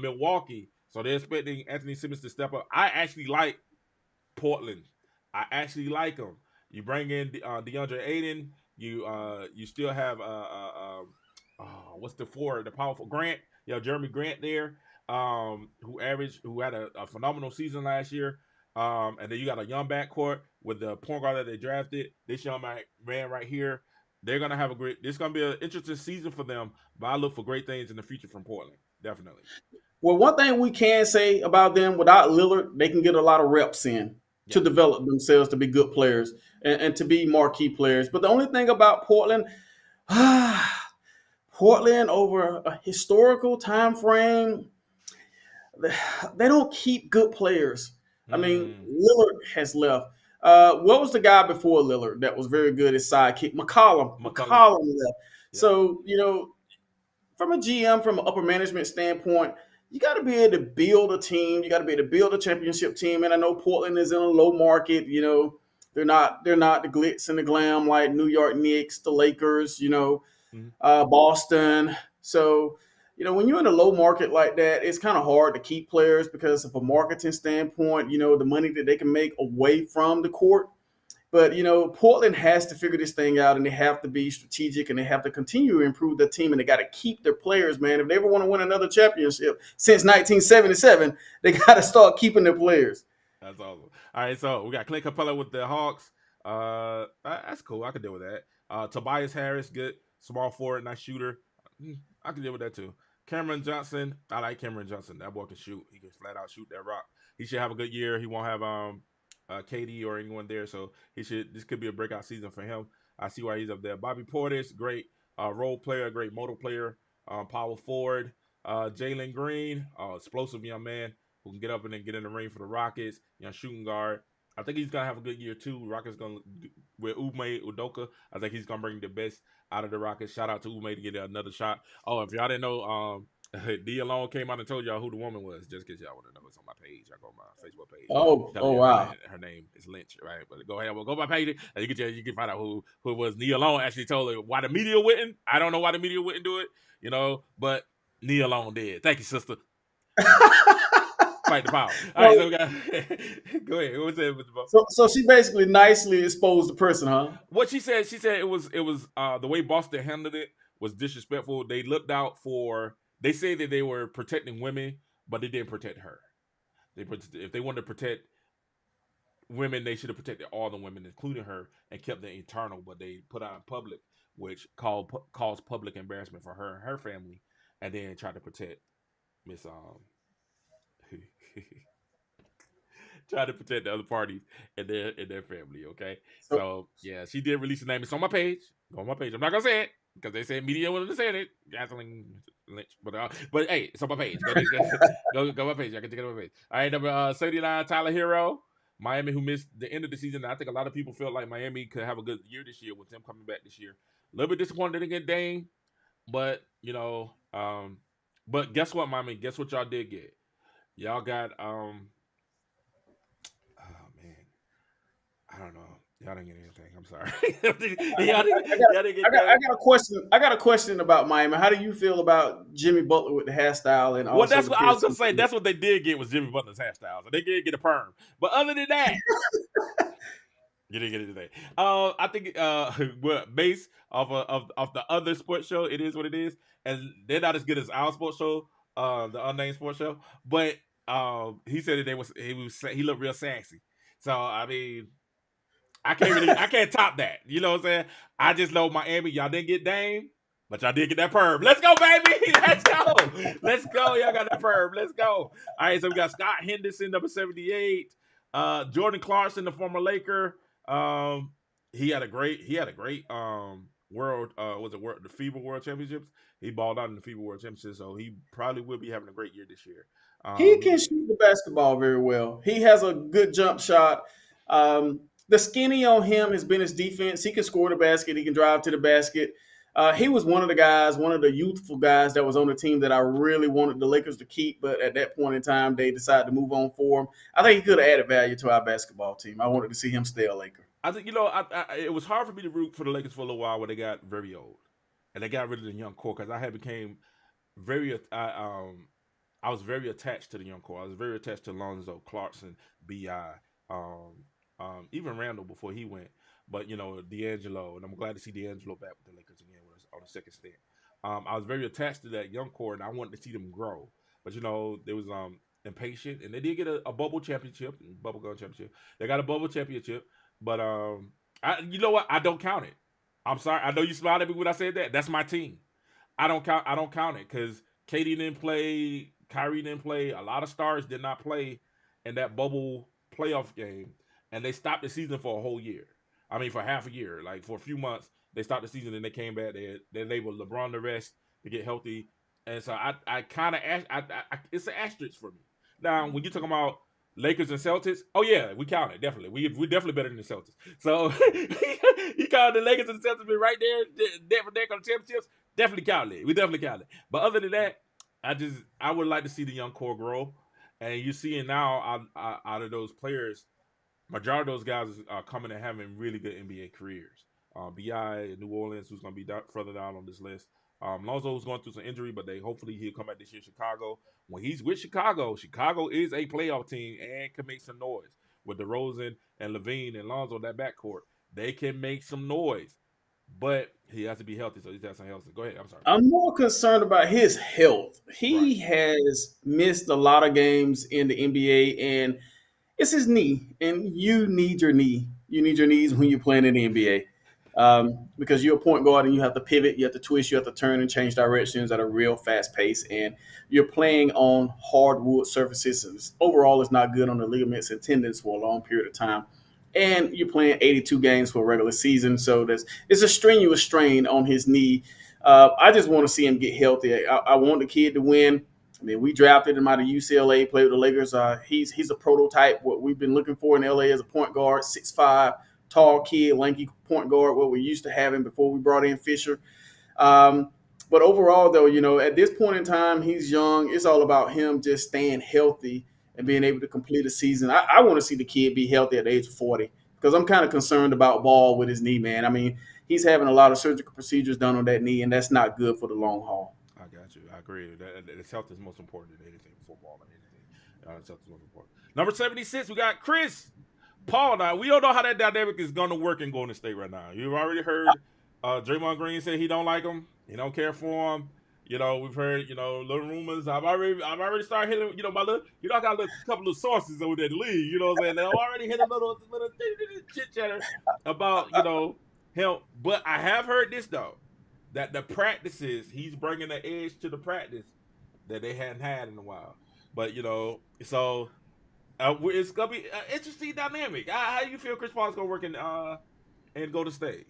Milwaukee, so they're expecting Anthony Simmons to step up. I actually like Portland. I actually like them. You bring in DeAndre Ayton. You still have what's the forward, the powerful Grant? Jeremy Grant there, who had a phenomenal season last year. And then you got a young backcourt with the point guard that they drafted. This young man right here. They're gonna have a great. This is gonna be an interesting season for them. But I look for great things in the future from Portland. Definitely. Well, one thing we can say about them, without Lillard, they can get a lot of reps in to Yeah. develop themselves to be good players and to be marquee players. But the only thing about Portland, Portland over a historical time frame, they don't keep good players. I mean, Mm. Lillard has left. What was the guy before Lillard that was very good? His sidekick, McCollum. McCollum. McCollum left. Yeah. So from a GM, from an upper management standpoint, you got to be able to build a team. You got to be able to build a championship team. And I know Portland is in a low market. They're not the glitz and the glam like New York Knicks, the Lakers. Mhm. Boston. So when you're in a low market like that, it's kind of hard to keep players because of a marketing standpoint. The money that they can make away from the court. But Portland has to figure this thing out, and they have to be strategic, and they have to continue to improve their team, and they got to keep their players, man. If they ever want to win another championship since 1977, they got to start keeping their players. That's awesome. All right, so we got Clint Capella with the Hawks. That's cool. I can deal with that. Tobias Harris, good small forward, nice shooter. I can deal with that too. Cameron Johnson, I like Cameron Johnson. That boy can shoot. He can flat out shoot that rock. He should have a good year. He won't have KD or anyone there, so this could be a breakout season for him. I see why he's up there. Bobby Portis, great role player, great motor player, power forward. Jalen Green, explosive young man who can get up and then get in the ring for the Rockets. Shooting guard. I think he's gonna have a good year too. Rockets gonna with Ume Udoka. I think he's gonna bring the best out of the Rockets. Shout out to Ume to get another shot. Oh, if y'all didn't know, DEION came out and told y'all who the woman was. Just in case y'all want to know, it's on my page. I go on my Facebook page. Wow. Her name is Lynch, right? But go ahead, go my page, and you can find out who it was. DEION actually told her why the media wouldn't. I don't know why the media wouldn't do it, but DEION did. Thank you, sister. Fight the power. All right, so we got. Go ahead. What was it, Mr. Bo? So she basically nicely exposed the person, huh? What she said it was the way Boston handled it was disrespectful. They looked out for. They say that they were protecting women, but they didn't protect her. If they wanted to protect women, they should have protected all the women, including her, and kept the internal. But they put out in public, which caused public embarrassment for her and her family, and then tried to protect Miss try to protect the other parties and their family. Okay, so yeah, she did release the name. It's on my page. Go on my page. I'm not gonna say it because they said media wouldn't have said it. Gasoline Lynch, but hey, it's on my page. Go my page. I can take it on my page. All right, number 79, Tyler Hero, Miami, who missed the end of the season. I think a lot of people felt like Miami could have a good year this year with them coming back this year. A little bit disappointed to get Dame, but but guess what, Miami? Guess what y'all did get? Y'all got oh man, I don't know. Y'all didn't get anything. I'm sorry. I got a question. I got a question about Miami. How do you feel about Jimmy Butler with the hairstyle and well, that's what I was gonna say. That's what they did get was Jimmy Butler's hairstyle. So they did get a perm. But other than that, you didn't get it today. I think based off of the other sports show, it is what it is, and they're not as good as our sports show, the unnamed sports show. But he said that he looked real sassy. So I mean, I can't top that. You know what I'm saying? I just know Miami, y'all didn't get Dame, but y'all did get that perm. Let's go, baby. Let's go. Let's go. Y'all got that perm. Let's go. All right, so we got Scott Henderson, number 78. Jordan Clarkson, the former Laker. He had a great world the FIBA World Championships. He balled out in the FIBA World Championships, so he probably will be having a great year this year. He can shoot the basketball very well. He has a good jump shot. The skinny on him has been his defense. He can score the basket. He can drive to the basket. He was one of the guys, one of the youthful guys that was on the team that I really wanted the Lakers to keep. But at that point in time, they decided to move on for him. I think he could have added value to our basketball team. I wanted to see him stay a Laker. I think it was hard for me to root for the Lakers for a little while when they got very old, and they got rid of the young core because I had became very I was very attached to the young core. I was very attached to Lonzo, Clarkson, Bi, even Randall before he went. But D'Angelo, and I'm glad to see D'Angelo back with the Lakers again on a second stint. I was very attached to that young core, and I wanted to see them grow. But there was impatient, and they did get a bubble championship, bubble gun championship. They got a bubble championship, but you know what? I don't count it. I'm sorry. I know you smiled at me when I said that. That's my team. I don't count it because Katie didn't play, Kyrie didn't play, a lot of stars did not play in that bubble playoff game, and they stopped the season for a whole year. I mean, for half a year, like for a few months, they stopped the season and they came back. They labeled LeBron to rest to get healthy, and so I kind of it's an asterisk for me. Now, when you're talking about Lakers and Celtics, oh yeah, we count it definitely. We definitely better than the Celtics. So you count the Lakers and the Celtics been right there, neck for neck on the championships. Definitely count it. We definitely count it. But other than that, I would like to see the young core grow, and you're seeing now out of those players, majority of those guys are coming and having really good NBA careers. Bi in New Orleans, who's going to be further down on this list. Lonzo was going through some injury, but hopefully he'll come back this year in Chicago. When he's with Chicago is a playoff team and can make some noise. With DeRozan and Levine and Lonzo in that backcourt, they can make some noise. But he has to be healthy, so he has some health. Go ahead. I'm sorry. I'm more concerned about his health. He Right. has missed a lot of games in the NBA, and it's his knee. And you need your knee. You need your knees when you're playing in the NBA. Because you're a point guard and you have to pivot, you have to twist, you have to turn and change directions at a real fast pace. And you're playing on hardwood surfaces. Overall, it's not good on the ligaments and tendons for a long period of time. And you're playing 82 games for a regular season. So it's a strenuous strain on his knee. I just want to see him get healthy. I want the kid to win. I mean, we drafted him out of UCLA, played with the Lakers. He's a prototype, what we've been looking for in LA as a point guard, 6'5", tall kid, lanky point guard, what we used to have him before we brought in Fisher. But overall, though, at this point in time, he's young. It's all about him just staying healthy and being able to complete a season. I want to see the kid be healthy at the age of 40 because I'm kind of concerned about Ball with his knee, man. I mean, he's having a lot of surgical procedures done on that knee, and that's not good for the long haul. I got you. I agree. His health is most important than anything, football and anything. His health is most important. Number 76, we got Chris Paul. Now, we don't know how that dynamic is going to work in Golden State right now. You've already heard Draymond Green say he don't like him. He don't care for him. We've heard, little rumors. I've already started hitting, my little, I got a couple of sources over there in the league, you know what I'm saying? I've already hit a little chit chatter about, him. But I have heard this, though, that the practices, he's bringing the edge to the practice that they hadn't had in a while. But, so it's going to be an interesting dynamic. How do you feel Chris Paul's going to work in Golden State?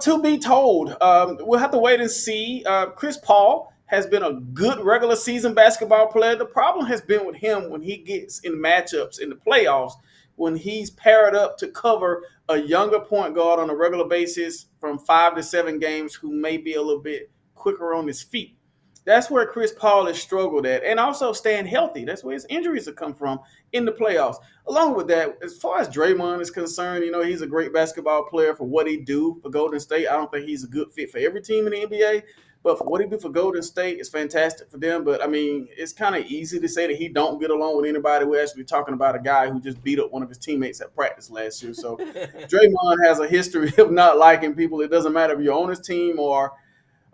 To be told, we'll have to wait and see. Chris Paul has been a good regular season basketball player. The problem has been with him when he gets in matchups in the playoffs, when he's paired up to cover a younger point guard on a regular basis from 5 to 7 games who may be a little bit quicker on his feet. That's where Chris Paul has struggled at, and also staying healthy. That's where his injuries have come from in the playoffs. Along with that, as far as Draymond is concerned, he's a great basketball player for what he do for Golden State. I don't think he's a good fit for every team in the NBA, but for what he do for Golden State, it's fantastic for them. But, I mean, it's kind of easy to say that he don't get along with anybody. We're actually talking about a guy who just beat up one of his teammates at practice last year. So Draymond has a history of not liking people. It doesn't matter if you're on his team or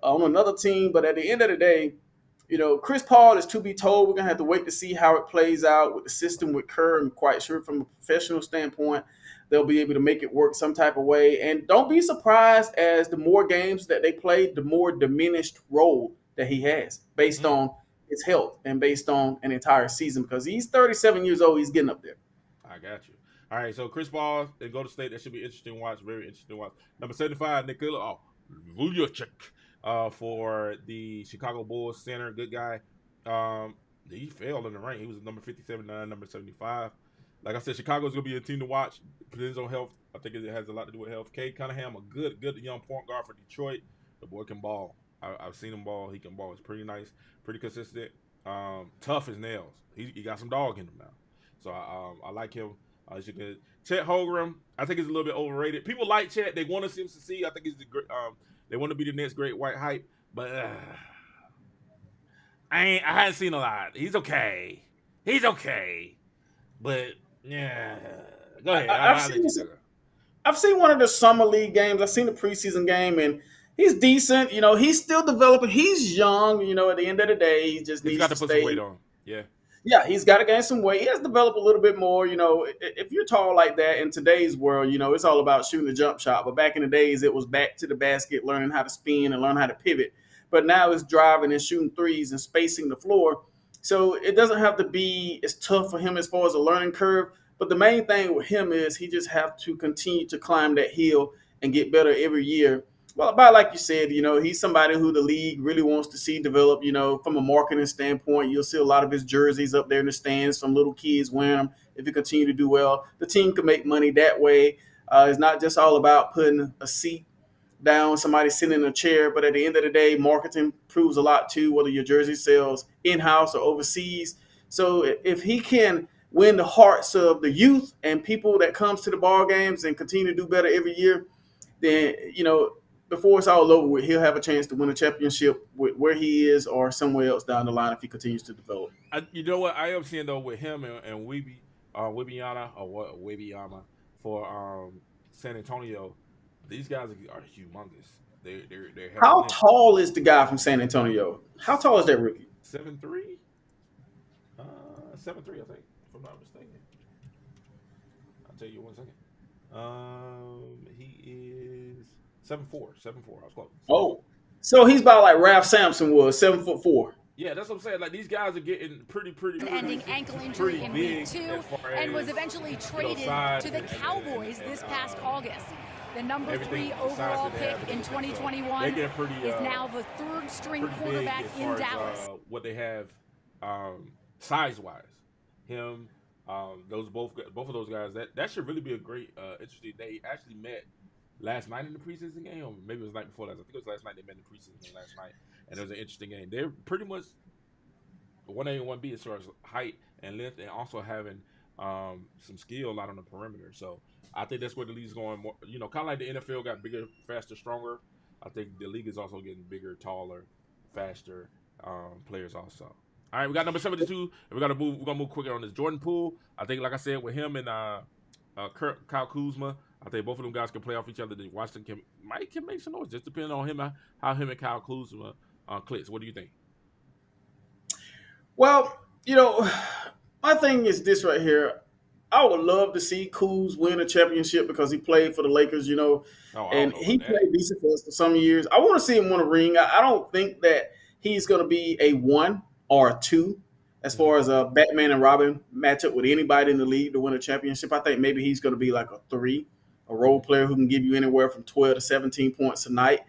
on another team. But at the end of the day, Chris Paul is to be told. We're going to have to wait to see how it plays out with the system with Kerr. I'm quite sure from a professional standpoint, they'll be able to make it work some type of way. And don't be surprised as the more games that they play, the more diminished role that he has based on his health and based on an entire season, because he's 37 years old. He's getting up there. I got you. All right, so Chris Paul and Golden State, that should be interesting watch. Very interesting watch. Number 75, Nikola Vujovic. For the Chicago Bulls center, good guy. He failed in the rank. He was number 57, number 75. Like I said, Chicago's gonna be a team to watch. Depends on health. I think it has a lot to do with health. Cade Cunningham, a good young point guard for Detroit. The boy can ball. I've seen him ball. He can ball. It's pretty nice, pretty consistent. Tough as nails. He got some dog in him now. So I like him. Chet Holmgren, I think he's a little bit overrated. People like Chet. They want to see him succeed. I think he's they want to be the next great white hype. But I hadn't seen a lot. He's okay. But yeah, go ahead. I've seen one of the summer league games. I've seen the preseason game, and he's decent. You know, he's still developing. He's young. You know, at the end of the day, he just needs got to put stay. some weight on. Yeah. Yeah, he's got to gain some weight. He has developed a little bit more. You know, if you're tall like that in today's world, you know, it's all about shooting the jump shot. But back in the days, it was back to the basket, learning how to spin and learn how to pivot. But now it's driving and shooting threes and spacing the floor. So it doesn't have to be as tough for him as far as a learning curve. But the main thing with him is he just have to continue to climb that hill and get better every year. Well, about like you said, you know, he's somebody who the league really wants to see develop. You know, from a marketing standpoint, you'll see a lot of his jerseys up there in the stands. Some little kids wearing them. If he continue to do well, the team can make money that way. It's not just all about putting a seat down, somebody sitting in a chair. But at the end of the day, marketing proves a lot too, whether your jersey sells in-house or overseas. So if he can win the hearts of the youth and people that comes to the ball games and continue to do better every year, then, you know, before it's all over with, he'll have a chance to win a championship with where he is or somewhere else down the line if he continues to develop. You know what I am seeing though with him and Wibiyama for San Antonio, these guys are humongous. They're How tall is the guy from San Antonio? How tall is that rookie? 7'3", 7'3", I think, if I'm not mistaken. I'll tell you 1 second. He is 7'4". I was close. Oh, so he's about like Ralph Sampson was, 7'4". Yeah, that's what I'm saying. Like these guys are getting pretty ending ankle injury in week 2 and was eventually traded to the Cowboys this past August. The number 3 overall pick in 2021 is now the third-string quarterback in Dallas. What they have size-wise, him, both of those guys, that should really be a great, interesting. They actually met last night in the preseason game, or maybe it was the night before last. I think it was last night they met in the preseason game last night, and it was an interesting game. They're pretty much 1A and 1B as far as height and length, and also having some skill out on the perimeter. So I think that's where the league's going. More, you know, kind of like the NFL got bigger, faster, stronger. I think the league is also getting bigger, taller, faster players also. All right, we got number 72, and we're gonna move quicker on this. Jordan Poole, I think, like I said, with him and Kyle Kuzma, I think both of them guys can play off each other. Washington can make some noise, just depending on him, how him and Kyle Kuzma clicks. What do you think? Well, you know, my thing is this right here. I would love to see Kuz win a championship because he played for the Lakers, you know, and he played decent for us for some years. I want to see him win a ring. I don't think that he's going to be a 1 or a 2 as far as a Batman and Robin matchup with anybody in the league to win a championship. I think maybe he's going to be like a 3, a role player who can give you anywhere from 12 to 17 points a night.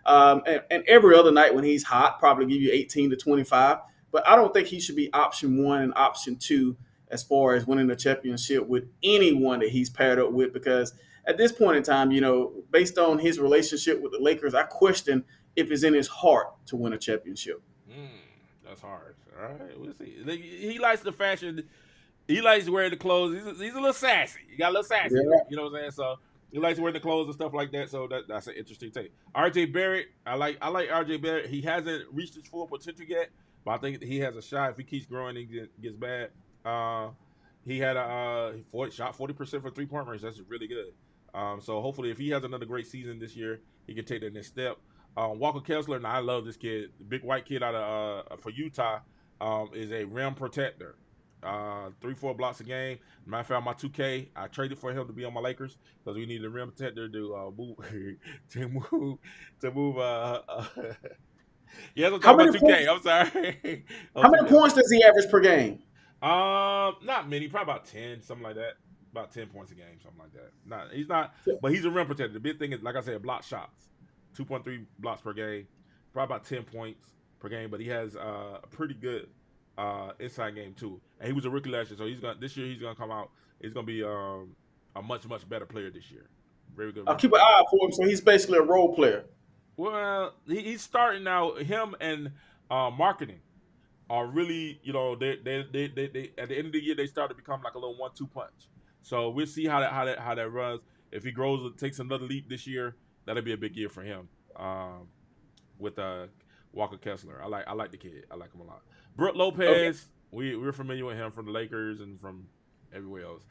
And every other night when he's hot, probably give you 18 to 25. But I don't think he should be option 1 and option 2 as far as winning a championship with anyone that he's paired up with, because at this point in time, you know, based on his relationship with the Lakers, I question if it's in his heart to win a championship. That's hard. All right, we'll see. He likes the fashion. He likes wearing the clothes. He's a little sassy. He got a little sassy. Yeah. You know what I'm saying? So he likes wearing the clothes and stuff like that. So that's an interesting take. RJ Barrett, I like RJ Barrett. He hasn't reached his full potential yet, but I think he has a shot. If he keeps growing and gets bad, he had shot 40% for 3-point range. That's really good. So hopefully, if he has another great season this year, he can take that next step. Walker Kessler, and I love this kid, the big white kid out of for Utah, is a rim protector. 3-4 blocks a game. Matter of fact, my 2K, I traded for him to be on my Lakers because we needed a rim protector to move. Yeah, I'm talking about 2K. I'm sorry. How many points does he average per game? Not many. Probably about 10, something like that. About 10 points a game, something like that. He's not, but he's a rim protector. The big thing is, like I said, block shots. 2.3 blocks per game. Probably about 10 points per game, but he has a pretty good inside game too. and he was a rookie last year. So this year he's gonna come out. He's gonna be a much better player this year. Very good. I'll keep an eye out for him. So he's basically a role player. Well, he's starting now. Him and marketing are really, they at the end of the year they start to become like a little 1-2 punch. So we'll see how that runs. If he grows and takes another leap this year, that'll be a big year for him. With Walker Kessler, I like the kid. I like him a lot. Brook Lopez, we're familiar with him from the Lakers and from everywhere else.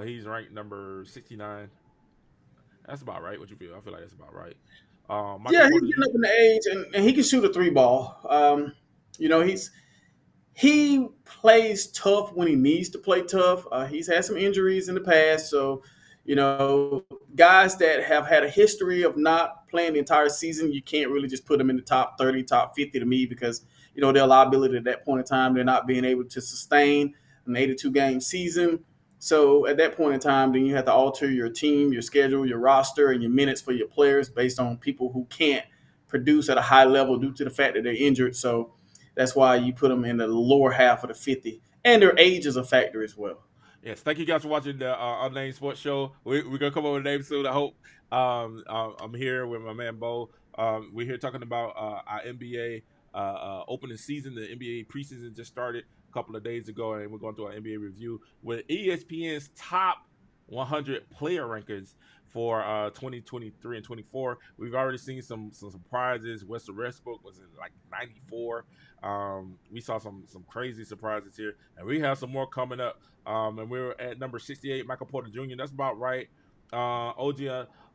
He's ranked number 69. That's about right. What you feel? I feel like that's about right. He's getting up in the age, and he can shoot a 3-ball. He plays tough when he needs to play tough. He's had some injuries in the past, so guys that have had a history of not playing the entire season, you can't really just put them in the top 30, top 50 to me because their liability at that point in time, they're not being able to sustain an 82-game season. So at that point in time, then you have to alter your team, your schedule, your roster, and your minutes for your players based on people who can't produce at a high level due to the fact that they're injured. So that's why you put them in the lower half of the 50. And their age is a factor as well. Yes, thank you guys for watching the Unnamed Sports Show. We're going to come up with a name soon, I hope. I'm here with my man, Bo. We're here talking about our NBA opening season. The NBA preseason just started a couple of days ago, and we're going through our NBA review with ESPN's top 100 player rankings for 2023 and 24. We've already seen some surprises. Russell Westbrook was in like 94. We saw some crazy surprises here, and we have some more coming up. And we're at number 68, Michael Porter Jr. That's about right. OG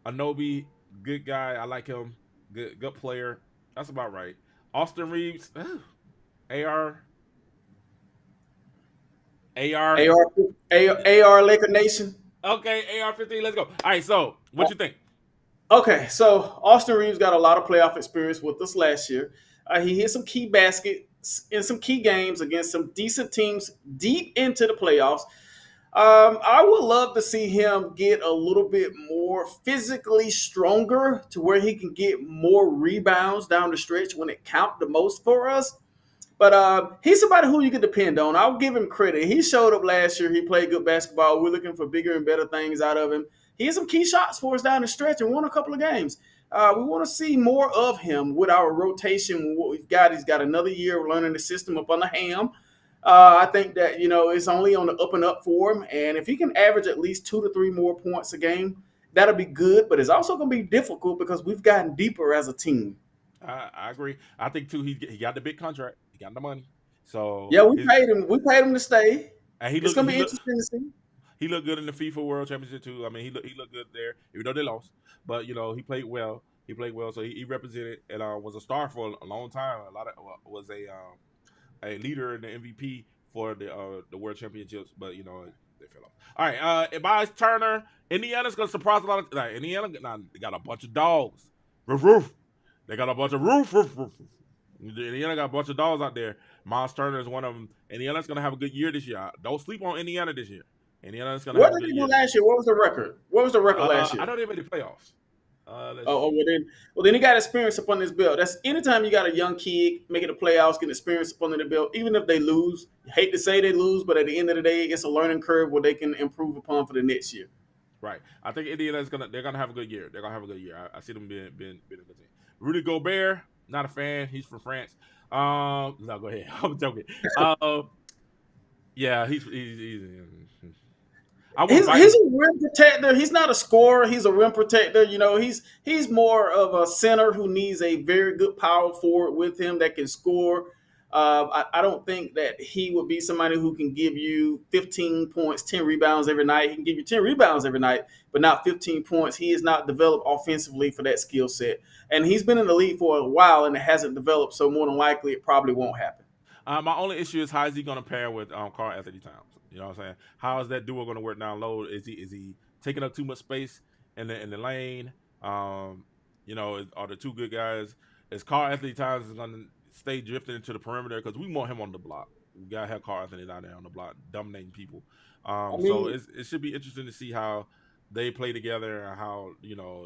Anunoby, good guy. I like him. Good player. That's about right. Austin Reeves, AR Laker Nation. Okay, AR 15. Let's go. All right. So, what you think? Okay, so Austin Reeves got a lot of playoff experience with us last year. He hit some key baskets in some key games against some decent teams deep into the playoffs. I would love to see him get a little bit more physically stronger to where he can get more rebounds down the stretch when it counts the most for us. But he's somebody who you can depend on. I'll give him credit. He showed up last year. He played good basketball. We're looking for bigger and better things out of him. He had some key shots for us down the stretch and won a couple of games. We want to see more of him with our rotation. What we've got, he's got another year of learning the system up on the ham. I think that, it's only on the up and up for him. And if he can average at least 2 to 3 more points a game, that'll be good. But it's also going to be difficult because we've gotten deeper as a team. I agree. I think, too, he got the big contract. He got the money. So yeah, we paid him. We paid him to stay. And it's going to be interesting to see. He looked good in the FIFA World Championship, too. I mean, he looked good there, even though they lost. But, he played well. He played well. So he represented and was a star for a long time. Was a leader in the MVP for the World Championships. But, they fell off. All right, Miles Turner. Indiana's going to surprise a lot of – Indiana they got a bunch of dogs. Roof, roof. They got a bunch of roof. Indiana got a bunch of dogs out there. Miles Turner is one of them. Indiana's going to have a good year this year. Don't sleep on Indiana this year. Indiana's going to have a good year. What did they do last year? What was the record? What was the record last year? I know they made the playoffs. Then he got experience up on his belt. That's anytime you got a young kid making the playoffs, getting experience up under the belt, even if they lose. You hate to say they lose, but at the end of the day, it's a learning curve where they can improve upon for the next year. Right. I think Indiana's they're gonna have a good year. They're gonna have a good year. I see them being a good team. Rudy Gobert, not a fan. He's from France. No, go ahead. I'm joking. Yeah, he's a rim protector. He's not a scorer. He's a rim protector. He's more of a center who needs a very good power forward with him that can score. I don't think that he would be somebody who can give you 15 points, 10 rebounds every night. He can give you 10 rebounds every night, but not 15 points. He is not developed offensively for that skill set. And he's been in the league for a while, and it hasn't developed, so more than likely it probably won't happen. My only issue is how is he going to pair with Karl Anthony Towns? You know what I'm saying? How is that duo going to work down low? Is he taking up too much space in the lane? Are the two good guys? Is Karl Anthony Towns going to stay drifting into the perimeter? Because we want him on the block. We got to have Karl Anthony down there on the block, dominating people. So it should be interesting to see how they play together and how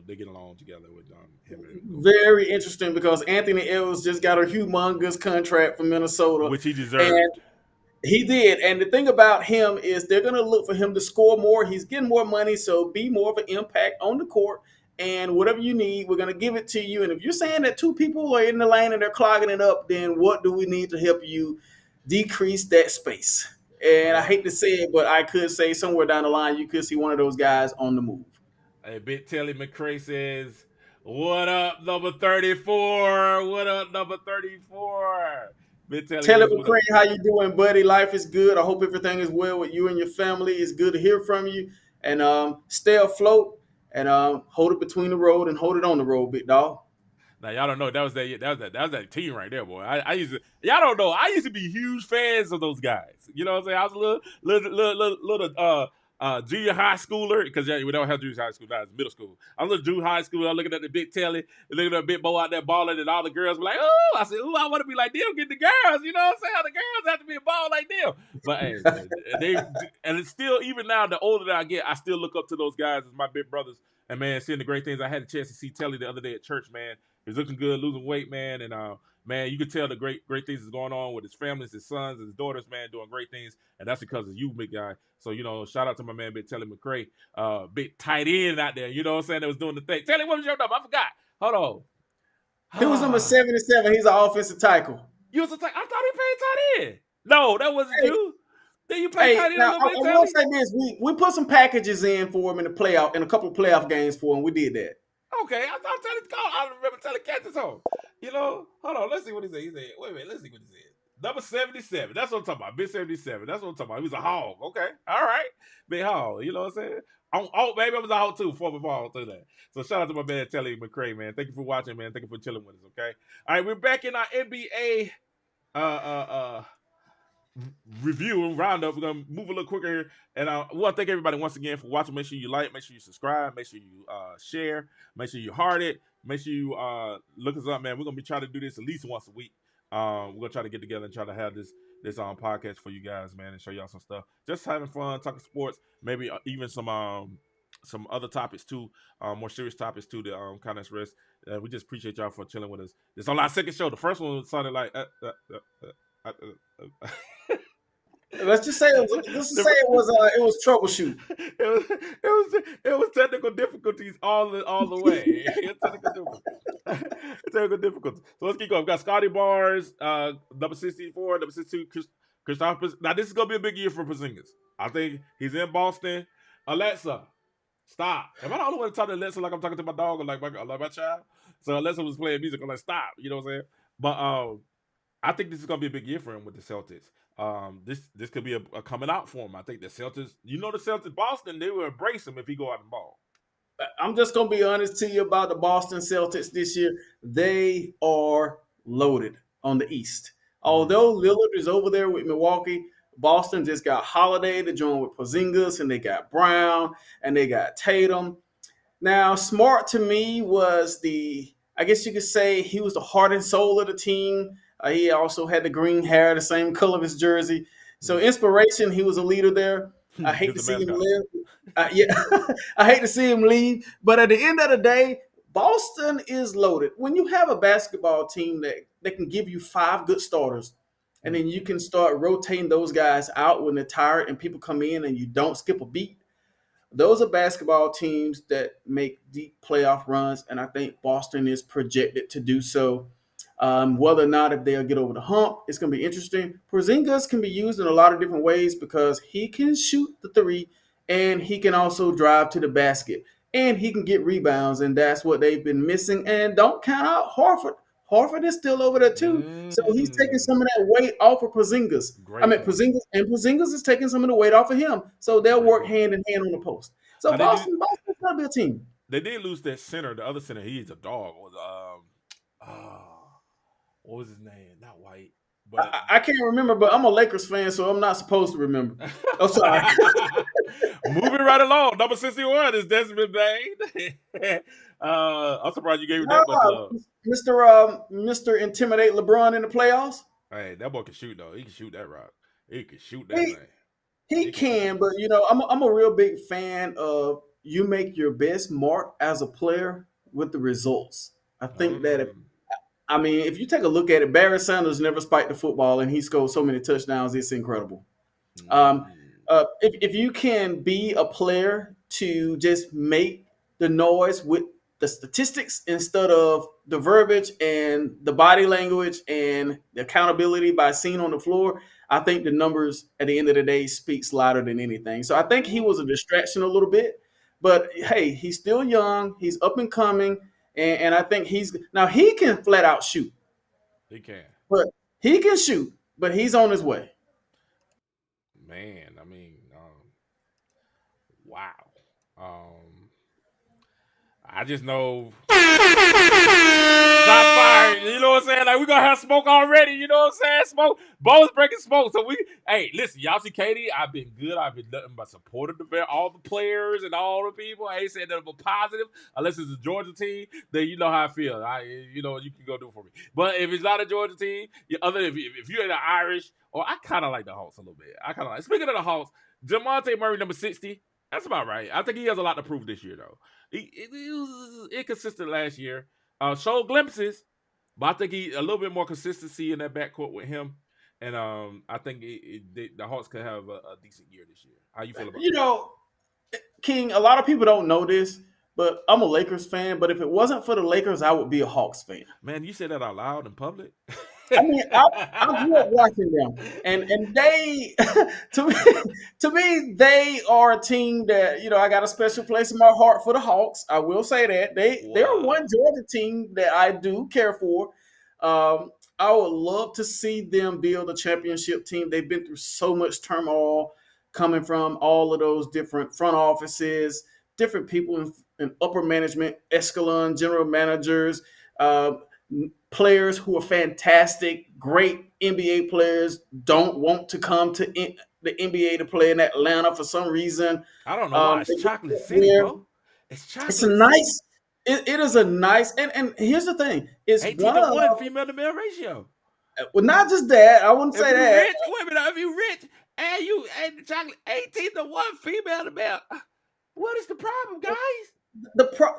they get along together with him. Very interesting because Anthony Edwards just got a humongous contract from Minnesota, which he deserved. He did. And the thing about him is they're going to look for him to score more. He's getting more money, so be more of an impact on the court. And whatever you need, we're going to give it to you. And if you're saying that two people are in the lane and they're clogging it up, then what do we need to help you decrease that space? And I hate to say it, but I could say somewhere down the line, you could see one of those guys on the move. Hey, Big Telly McCray says, "What up, number 34? What up, number 34?" Big Telly Taylor says, "What McCray, up?" how you doing, buddy? Life is good. I hope everything is well with you and your family. It's good to hear from you. And stay afloat and hold it between the road and hold it on the road, big dog. Now y'all don't know that was that team right there, boy. I used to y'all don't know. I used to be huge fans of those guys. You know what I'm saying? I was a little junior high schooler because we don't have junior high school now. It's middle school. I was a junior high school. I'm looking at the Big Telly, looking at Big Bo out there balling, and all the girls were like, "Oh!" I said, "Oh, I want to be like them, get the girls." You know what I'm saying? The girls have to be a ball like them. But hey, and it's still even now. The older that I get, I still look up to those guys as my big brothers. And man, seeing the great things. I had a chance to see Telly the other day at church, man. He's looking good, losing weight, man, and man, you could tell the great things is going on with his families, his sons, his daughters, man, doing great things, and that's because of you, big guy. So shout out to my man, Big Telly McCray, big tight end out there. You know what I'm saying? That was doing the thing. Telly, what was your number? I forgot. Hold on. He was number 77. He's an offensive tackle. You was a I thought he played tight end. No, that wasn't you. Then you play tight end now, a little bit. I will say this: we put some packages in for him in a couple of playoff games for him. We did that. Okay, I thought I remember Telly catch his home. Hold on, let's see what he said. He said, wait a minute, let's see what he said. Number 77. That's what I'm talking about. Big 77. That's what I'm talking about. He was a hog. Okay. All right. Big hog. You know what I'm saying? Oh, maybe I was a hog too before we fall through that. So shout out to my man Telly McCray, man. Thank you for watching, man. Thank you for chilling with us, okay? All right, we're back in our NBA review and roundup. We're gonna move a little quicker here, and I want to thank everybody once again for watching. Make sure you like, make sure you subscribe, make sure you share, make sure you heart it, make sure you look us up, man. We're gonna be trying to do this at least once a week. We're gonna try to get together and try to have this podcast for you guys, man, and show y'all some stuff. Just having fun, talking sports, maybe even some other topics too, more serious topics too to kind of express. We just appreciate y'all for chilling with us. It's on our second show. The first one sounded like. Let's just say it was troubleshoot. It was technical difficulties all the way. Technical difficulties. So let's keep going. We got Scotty Barnes, number 64, number 62, Christopher. Now this is gonna be a big year for Porzingis. I think he's in Boston. Alexa, stop. Am I the only one to talk to Alexa like I'm talking to my dog or like my child? So Alexa was playing music. I'm like, stop. You know what I'm saying? But I think this is gonna be a big year for him with the Celtics. This could be a coming out for him. I think the Celtics, the Celtics, Boston, they will embrace him if he go out and ball. I'm just gonna be honest to you about the Boston Celtics this year. They are loaded on the East. Although Lillard is over there with Milwaukee, Boston just got Holiday to join with Porzingis, and they got Brown, and they got Tatum. Now, Smart to me was I guess you could say he was the heart and soul of the team. He also had the green hair, the same color of his jersey. So inspiration, he was a leader there. I hate to see him leave. I hate to see him leave. But at the end of the day, Boston is loaded. When you have a basketball team that can give you 5 good starters, and then you can start rotating those guys out when they're tired and people come in and you don't skip a beat, those are basketball teams that make deep playoff runs, and I think Boston is projected to do so. Whether or not if they'll get over the hump, it's going to be interesting. Porzingis can be used in a lot of different ways because he can shoot the three, and he can also drive to the basket, and he can get rebounds, and that's what they've been missing. And don't count out Horford. Horford is still over there too, so he's taking some of that weight off of Porzingis. Porzingis is taking some of the weight off of him, so they'll work hand in hand on the post. So Boston's got to be a team. They did lose that center. The other center, he's a dog. What was his name? Not White. But I can't remember, but I'm a Lakers fan, so I'm not supposed to remember. Oh, sorry. Moving right along. Number 61 is Desmond Bain. I'm surprised you gave him that much love. Mr. Intimidate LeBron in the playoffs. Hey, that boy can shoot, though. He can shoot that rock. He can shoot that thing. He can, but, I'm a real big fan of you make your best mark as a player with the results. I think that I mean, if you take a look at it, Barry Sanders never spiked the football, and he scored so many touchdowns. It's incredible. If you can be a player to just make the noise with the statistics instead of the verbiage and the body language and the accountability by seeing on the floor, I think the numbers at the end of the day speaks louder than anything. So I think he was a distraction a little bit, but hey, he's still young, he's up and coming, and I think he can flat out shoot. He can. But he can shoot, but he's on his way. Man, I mean, wow. I just know shots fired. You know what I'm saying? Like, we gonna have smoke already. You know what I'm saying? Smoke. Bo's breaking smoke. So hey, listen, y'all see Katie? I've been good. I've been nothing but supportive of all the players and all the people. I ain't saying nothing but positive. Unless it's a Georgia team, then you know how I feel. You can go do it for me. But if it's not a Georgia team, if you're in the Irish, or I kind of like the Hawks a little bit. I kind of like. Speaking of the Hawks, Jamonte Murray, number 60. That's about right. I think he has a lot to prove this year, though. He was inconsistent last year. Showed glimpses, but I think he a little bit more consistency in that backcourt with him. And I think the Hawks could have a decent year this year. How you feel about that? King, a lot of people don't know this, but I'm a Lakers fan. But if it wasn't for the Lakers, I would be a Hawks fan. Man, you said that out loud in public? I mean, I grew up watching them, and they, to me, they are a team that I got a special place in my heart for the Hawks. I will say that they're one Georgia team that I do care for. I would love to see them build a championship team. They've been through so much turmoil, coming from all of those different front offices, different people in upper management, echelon, general managers. Players who are fantastic, great NBA players, don't want to come to the NBA to play in Atlanta for some reason. I don't know why. It's Chocolate City, bro. It's Chocolate City. It is a nice, and here's the thing. It's 18-1 female to male ratio. Well, not just that. I wouldn't say that. Rich, wait a minute, if you rich and you and chocolate 18-1 female to male, what is the problem, guys?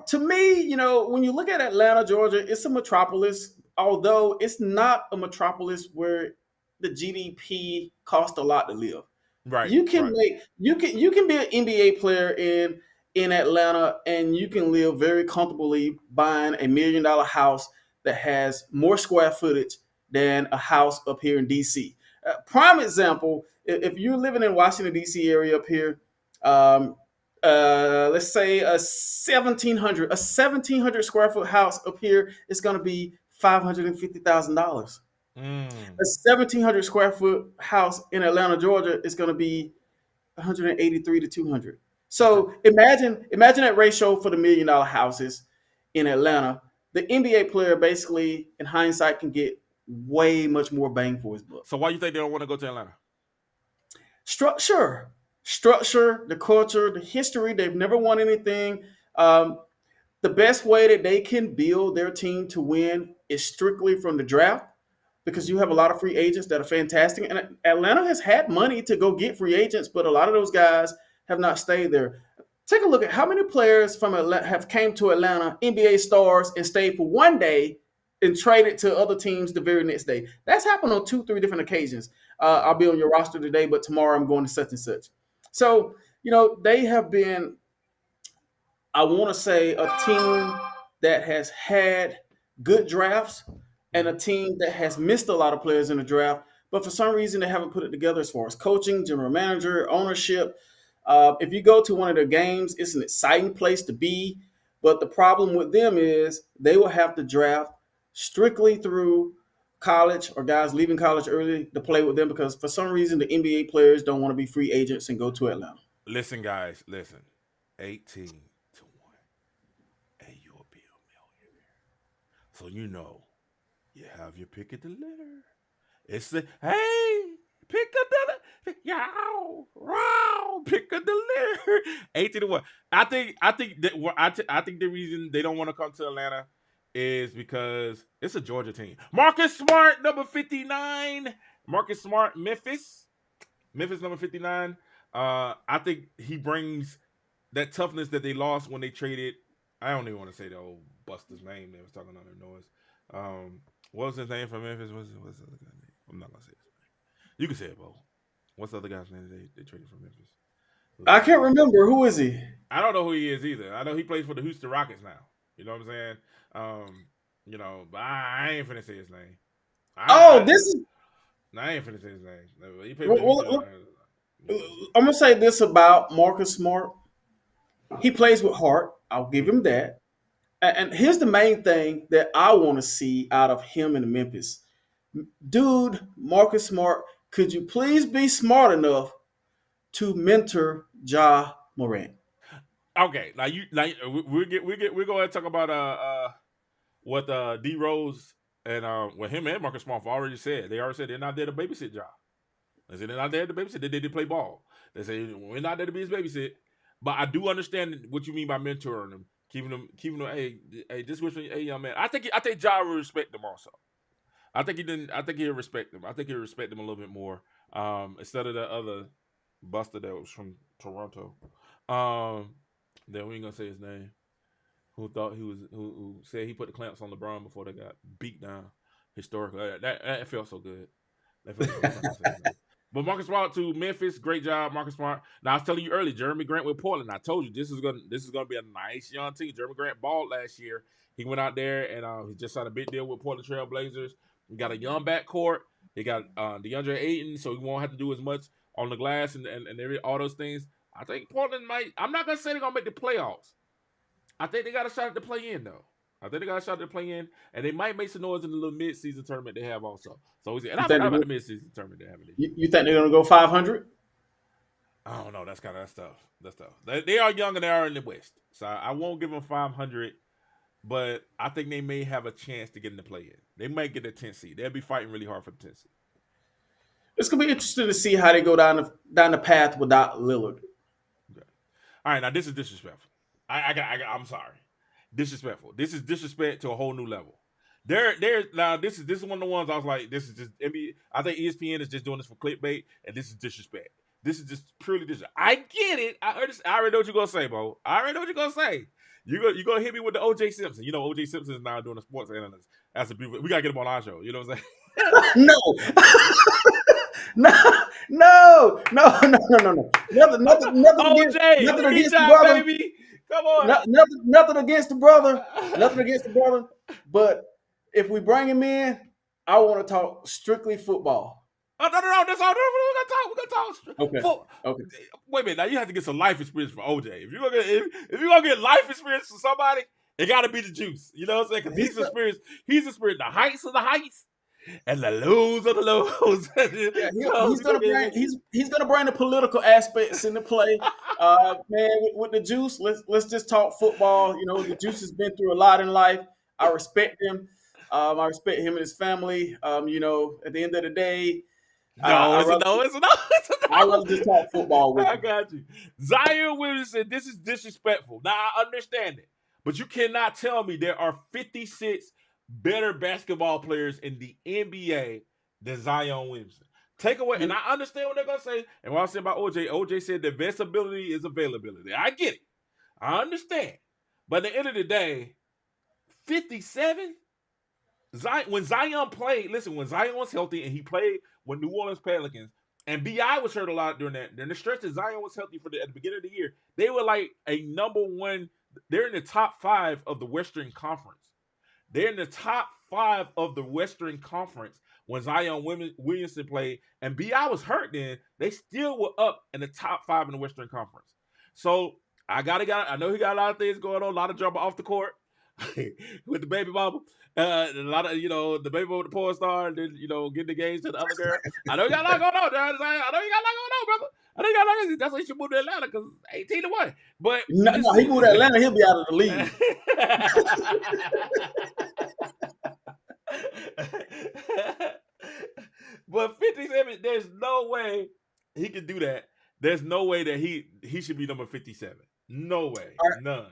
To me, when you look at Atlanta, Georgia, it's a metropolis. Although it's not a metropolis where the GDP costs a lot to live. Right. You can be an NBA player in Atlanta, and you can live very comfortably buying $1 million house that has more square footage than a house up here in DC. Prime example: if you're living in Washington DC area up here, let's say a 1,700 square foot house up here is going to be $550,000. A 1,700 square foot house in Atlanta, Georgia is going to be 183 to 200. So imagine that ratio for the $1 million houses in Atlanta. The NBA player basically, in hindsight, can get way much more bang for his buck. So why you think they don't want to go to Atlanta? Structure, the culture, the history. They've never won anything. The best way that they can build their team to win is strictly from the draft, because you have a lot of free agents that are fantastic. And Atlanta has had money to go get free agents, but a lot of those guys have not stayed there. Take a look at how many players from Atlanta have came to Atlanta, NBA stars, and stayed for one day and traded to other teams the very next day. That's happened on 2-3 different occasions. I'll be on your roster today, but tomorrow I'm going to such and such. So, they have been, I want to say, a team that has had good drafts and a team that has missed a lot of players in the draft, but for some reason they haven't put it together as far as coaching, general manager, ownership. If you go to one of their games, it's an exciting place to be, but the problem with them is they will have to draft strictly through college or guys leaving college early to play with them, because for some reason the NBA players don't want to be free agents and go to Atlanta. Listen, guys, 18-1, and you'll be a millionaire. So you have your pick of the litter. It's hey, pick of the pick of the litter. 18-1. I think the reason they don't want to come to Atlanta is because it's a Georgia team. Marcus Smart, number 59. Marcus Smart, Memphis number 59. I think he brings that toughness that they lost when they traded. I don't even want to say the old Buster's name. They was talking on their noise. What's his name from Memphis? What's the other guy's name? I'm not gonna say his name. You can say it, Bo. What's the other guy's name they traded from Memphis? I can't remember. Who is he? I don't know who he is either. I know he plays for the Houston Rockets now. You know what I'm saying? But I ain't finna say his name. I ain't finna say his name. He played for I'm gonna say this about Marcus Smart. He plays with heart. I'll give him that. And here's the main thing that I want to see out of him in Memphis. Dude, Marcus Smart, could you please be smart enough to mentor Ja Morant? Okay, we're going to talk about what D Rose and what him and Marcus Smart already said. They already said they're not there to babysit Ja. They said they're not there to babysit. They did to play ball. They say we're not there to be his babysit. But I do understand what you mean by mentoring them, keeping them. Hey, this was hey young man. I think Ja will respect them also. I think he'll respect them. I think he'll respect them a little bit more. Instead of the other buster that was from Toronto. Then we ain't gonna say his name. Who said he put the clamps on LeBron before they got beat down historically. That felt so good. That felt so good. But Marcus Smart to Memphis, great job, Marcus Smart. Now I was telling you earlier, Jeremy Grant with Portland. I told you this is gonna be a nice young team. Jeremy Grant balled last year. He went out there and he just signed a big deal with Portland Trail Blazers. We got a young backcourt. He got DeAndre Ayton, so he won't have to do as much on the glass and all those things. I think Portland might. I'm not gonna say they're gonna make the playoffs. I think they got a shot at the play in though. I think they got a shot at the play in, and they might make some noise in the little mid-season tournament they have also. So and I forgot about the mid-season tournament they have. You think they're gonna go 500? I don't know. That's tough. That's tough. They are young and they are in the West, so I won't give them 500. But I think they may have a chance to get in the play in. They might get a 10th seed. They'll be fighting really hard for the 10th seed. It's gonna be interesting to see how they go down the path without Lillard. Okay. All right, now this is disrespectful. I'm sorry, disrespectful. This is disrespect to a whole new level. Now this is one of the ones I was like, this is just I think ESPN is just doing this for clickbait, and this is disrespect. This is just purely disrespect. I get it. I already know what you're gonna say, Bo. I already know what you're gonna say. You're gonna hit me with the OJ Simpson. You know, OJ Simpson is now doing a sports analyst. That's a beautiful. We gotta get him on our show. You know what I'm No. saying? No. Nothing against the brother. Baby. Come on. Nothing against the brother. Nothing against the brother. But if we bring him in, I want to talk strictly football. Oh, no. That's all. We're gonna talk. Okay. Wait a minute. Now you have to get some life experience for OJ. If you're gonna get life experience for somebody, it got to be the juice. You know what I'm saying? Because he's experienced the heights of the heights and the lows of the lows. Yeah, he's gonna bring the political aspects into play. Man, with the juice, let's just talk football. You know, the juice has been through a lot in life. I respect him. I respect him and his family. You know, at the end of the day, it's a no. I rather just talk football with him. I got you. Zion Williamson, this is disrespectful. Now I understand it, but you cannot tell me there are 56 better basketball players in the NBA than Zion Williamson. Take away, and I understand what they're gonna say. And what I said about OJ said the best ability is availability. I get it. I understand. But at the end of the day, 57. When Zion played, when Zion was healthy and he played with New Orleans Pelicans, and B.I. was hurt a lot during the stretch that Zion was healthy at the beginning of the year, they were like a number one. They're in the top 5 of the Western Conference. They're in the top 5 of the Western Conference when Zion Williamson played, and B.I. was hurt then. They still were up in the top 5 in the Western Conference. So I know he got a lot of things going on, a lot of drama off the court with the baby mama. A lot of, the baby with the porn star, and then, getting engaged to the other girl. I know you got a lot going on, brother. I know you got a lot going on. That's why you should move to Atlanta, because 18-1. But no, he moved to Atlanta, he'll be out of the league. But 57, there's no way he can do that. There's no way that he should be number 57. No way. Right. None.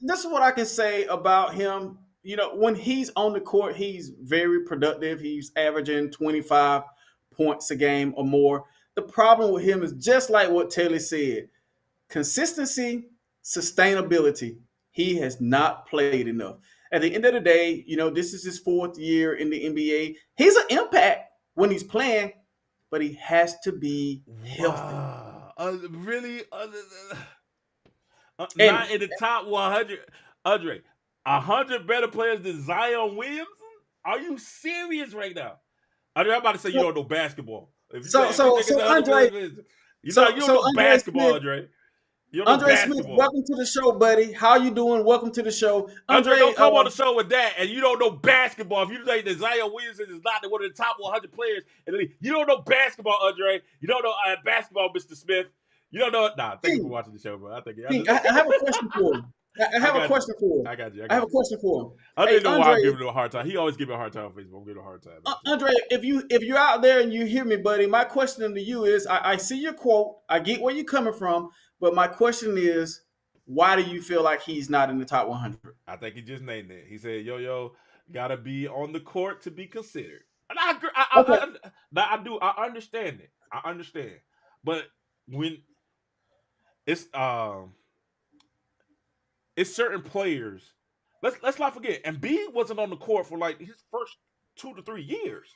This is what I can say about him. You know, when he's on the court, he's very productive. He's averaging 25 points a game or more. The problem with him is just like what Taylor said. Consistency, sustainability. He has not played enough. At the end of the day, this is his 4th year in the NBA. He's an impact when he's playing, but he has to be healthy. Really? And Not in the top 100. Andre, 100 better players than Zion Williamson? Are you serious right now? Andre, I'm about to say you don't know basketball. So Andre, you don't know Andre basketball, Smith, Andre. You don't know Andre basketball. Smith, welcome to the show, buddy. How you doing? Welcome to the show. Andre, don't come on the show with that, and you don't know basketball. If you think that Zion Williamson is not one of the top 100 players in the league, you don't know basketball, Andre. You don't know basketball, Mr. Smith. You don't know it. Nah, thank you for watching the show, bro. I have a question for him. I have a question for him. I got you. I have a question for him. I didn't know why I'm giving him a hard time. He always gives me a hard time on Facebook. I'm giving him a hard time. Andre, if you're out there and you hear me, buddy, my question to you is: I see your quote. I get where you're coming from, but my question is, why do you feel like he's not in the top 100? I think he just named it. He said, "Yo, gotta be on the court to be considered." And I agree. I understand it. I understand, but when it's certain players. Let's not forget. Embiid wasn't on the court for like his first 2 to 3 years,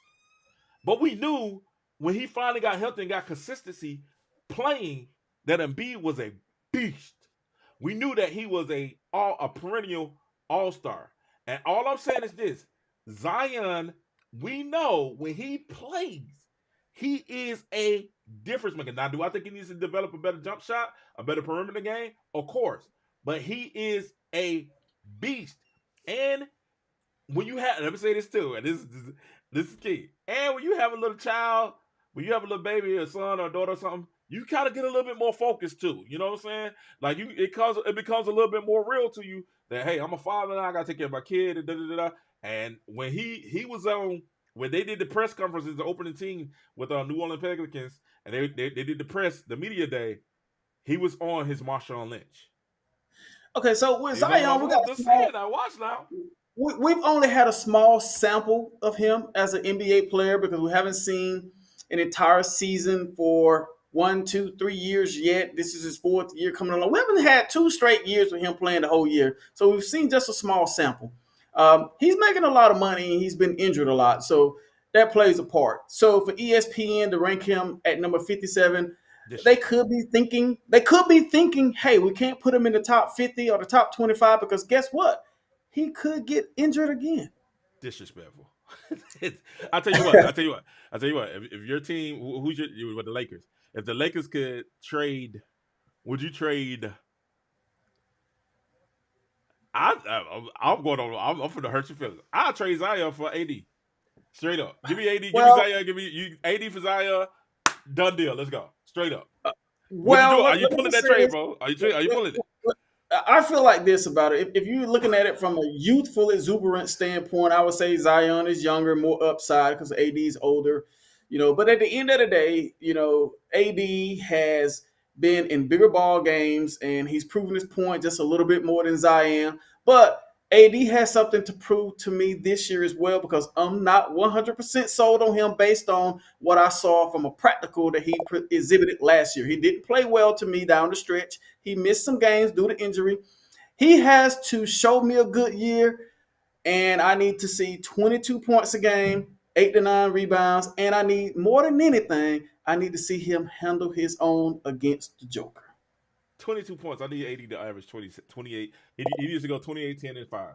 but we knew when he finally got healthy and got consistency playing that Embiid was a beast. We knew that he was a perennial all-star. And all I'm saying is this: Zion, we know when he plays, he is a difference maker. Now, do I think he needs to develop a better jump shot, a better perimeter game? Of course. But he is a beast. And when you have, let me say this too, and this is key. And when you have a little child, when you have a little baby, a son or a daughter or something, you kind of get a little bit more focused too. You know what I'm saying? Like it becomes a little bit more real to you that, hey, I'm a father now, I gotta take care of my kid, and da-da-da-da. And when he was on, when they did the press conferences, the opening team with New Orleans Pelicans, and they did the media day, he was on his Marshawn Lynch. Okay, so with Zion, we've only had a small sample of him as an NBA player because we haven't seen an entire season for 1, 2, 3 years yet. This is his 4th year coming along. We haven't had 2 straight years with him playing the whole year, so we've seen just a small sample. He's making a lot of money, and he's been injured a lot, so that plays a part. So for ESPN to rank him at number 57, they could be thinking, hey, we can't put him in the top 50 or the top 25 because guess what? He could get injured again. Disrespectful. I'll tell you what. If your team, who's with the Lakers? If the Lakers could trade, would you trade? I'm going on. I'm finna hurt your feelings. I'll trade Zion for AD. Straight up. Give me AD. Give me Zion. Give me AD for Zion. Done deal. Let's go. Straight up. Are you pulling that trade, bro? Are you pulling it? I feel like this about it. If you're looking at it from a youthful, exuberant standpoint, I would say Zion is younger, more upside because AD is older. But at the end of the day, AD has been in bigger ball games and he's proven his point just a little bit more than Zion. But AD has something to prove to me this year as well because I'm not 100% sold on him based on what I saw from a practical that he exhibited last year. He didn't play well to me down the stretch. He missed some games due to injury. He has to show me a good year, and I need to see 22 points a game, 8 to 9 rebounds, and I need, more than anything, I need to see him handle his own against the Joker. 22 points. I need AD to average 28. He needs to go 28, 10, and 5.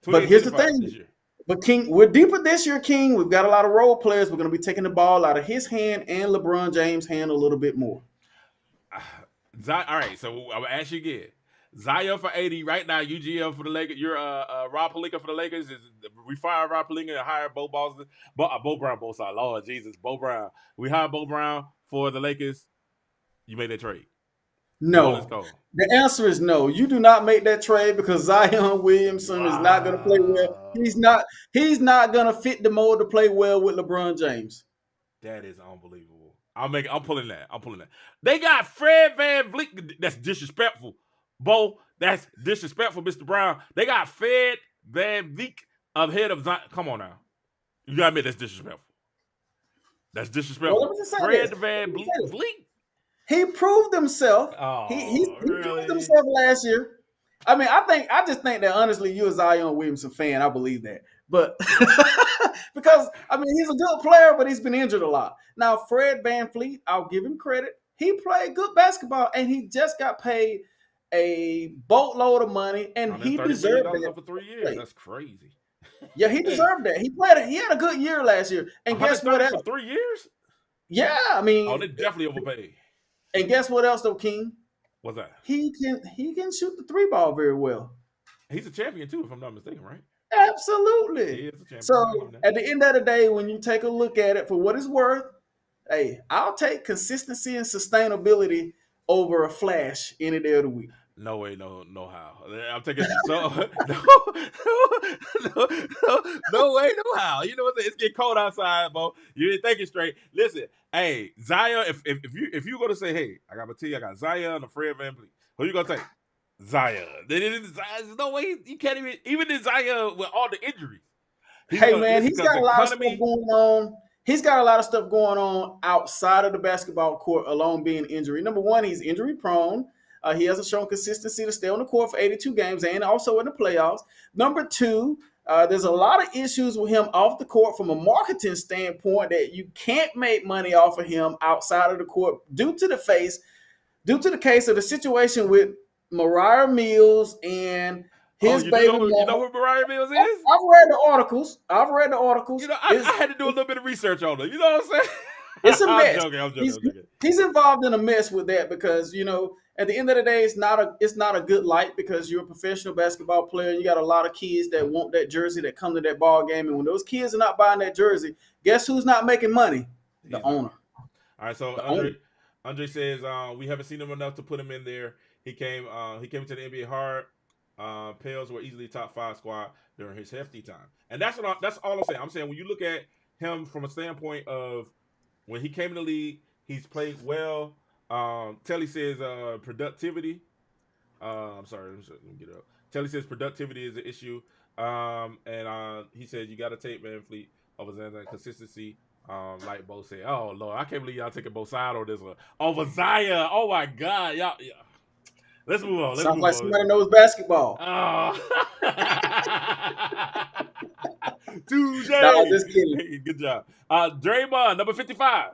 But here's the thing. But King, we're deeper this year, King. We've got a lot of role players. We're going to be taking the ball out of his hand and LeBron James' hand a little bit more. All right, so I'm going to ask you again. Zion for 80 right now, UGL for the Lakers. You're Rob Pelinka for the Lakers. We fired Rob Pelinka and hired Bo Brown, both sides. Lord Jesus, Bo Brown. We hired Bo Brown for the Lakers. You made that trade. No. The answer is no. You do not make that trade because Zion Williamson is not going to play well. He's not going to fit the mold to play well with LeBron James. That is unbelievable. I'm pulling that. They got Fred VanVleet. That's disrespectful. Bo, that's disrespectful, Mr. Brown. They got Fred VanVleet ahead of Zion. Come on now. You got to admit that's disrespectful. That's disrespectful. Well, Fred VanVleet. He proved himself. He proved himself last year. I mean, I just think that honestly, you're a Zion Williamson fan. I believe that, but because I mean, he's a good player, but he's been injured a lot. Now, Fred VanVleet, I'll give him credit. He played good basketball, and he just got paid a boatload of money, and he deserved it for 3 years. That's crazy. Yeah, he deserved that. He played. He had a good year last year, and guess what else? For 3 years? Yeah, I mean, they definitely overpaid. And guess what else, though, King? What's that? He can shoot the 3 ball very well. He's a champion too, if I'm not mistaken, right? Absolutely. He is a champion. So at the end of the day, when you take a look at it for what it's worth, hey, I'll take consistency and sustainability over a flash any day of the week. No way, no how. I'm taking no way, no how. You know what? It's getting cold outside, Bo. You didn't think it straight. Listen, hey, Zion. If you gonna say, hey, I got I got Zion or Fred VanVleet, who you gonna take? Zion. There's no way you can't even in Zion with all the injuries. He's got a lot of stuff going on. He's got a lot of stuff going on outside of the basketball court, alone being injury. Number one, he's injury prone. He hasn't shown consistency to stay on the court for 82 games and also in the playoffs. Number two, there's a lot of issues with him off the court from a marketing standpoint that you can't make money off of him outside of the court due to the case of the situation with Mariah Mills and his baby mama. You know who Mariah Mills is? I've read the articles. You know, I had to do a little bit of research on her. You know what I'm saying? It's a mess. I'm joking. He's involved in a mess with that because, you know, at the end of the day, it's not a good light because you're a professional basketball player. You got a lot of kids that want that jersey that come to that ball game. And when those kids are not buying that jersey, guess who's not making money? The owner. All right, so Andre says we haven't seen him enough to put him in there. He came to the NBA hard. Pels were easily top 5 squad during his hefty time. And that's all I'm saying. I'm saying when you look at him from a standpoint of when he came in the league, he's played well. Telly says productivity. I'm sorry, let me get it up. Telly says productivity is an issue. And he says you got to take VanVleet over Zion consistency. Like Bo said, oh Lord, I can't believe y'all taking both sides on this one. Over Zion, oh my God, y'all. Yeah. Let's move on. Sounds like somebody knows basketball. Oh. Touche. No, just kidding. Good job. Draymond, number 55,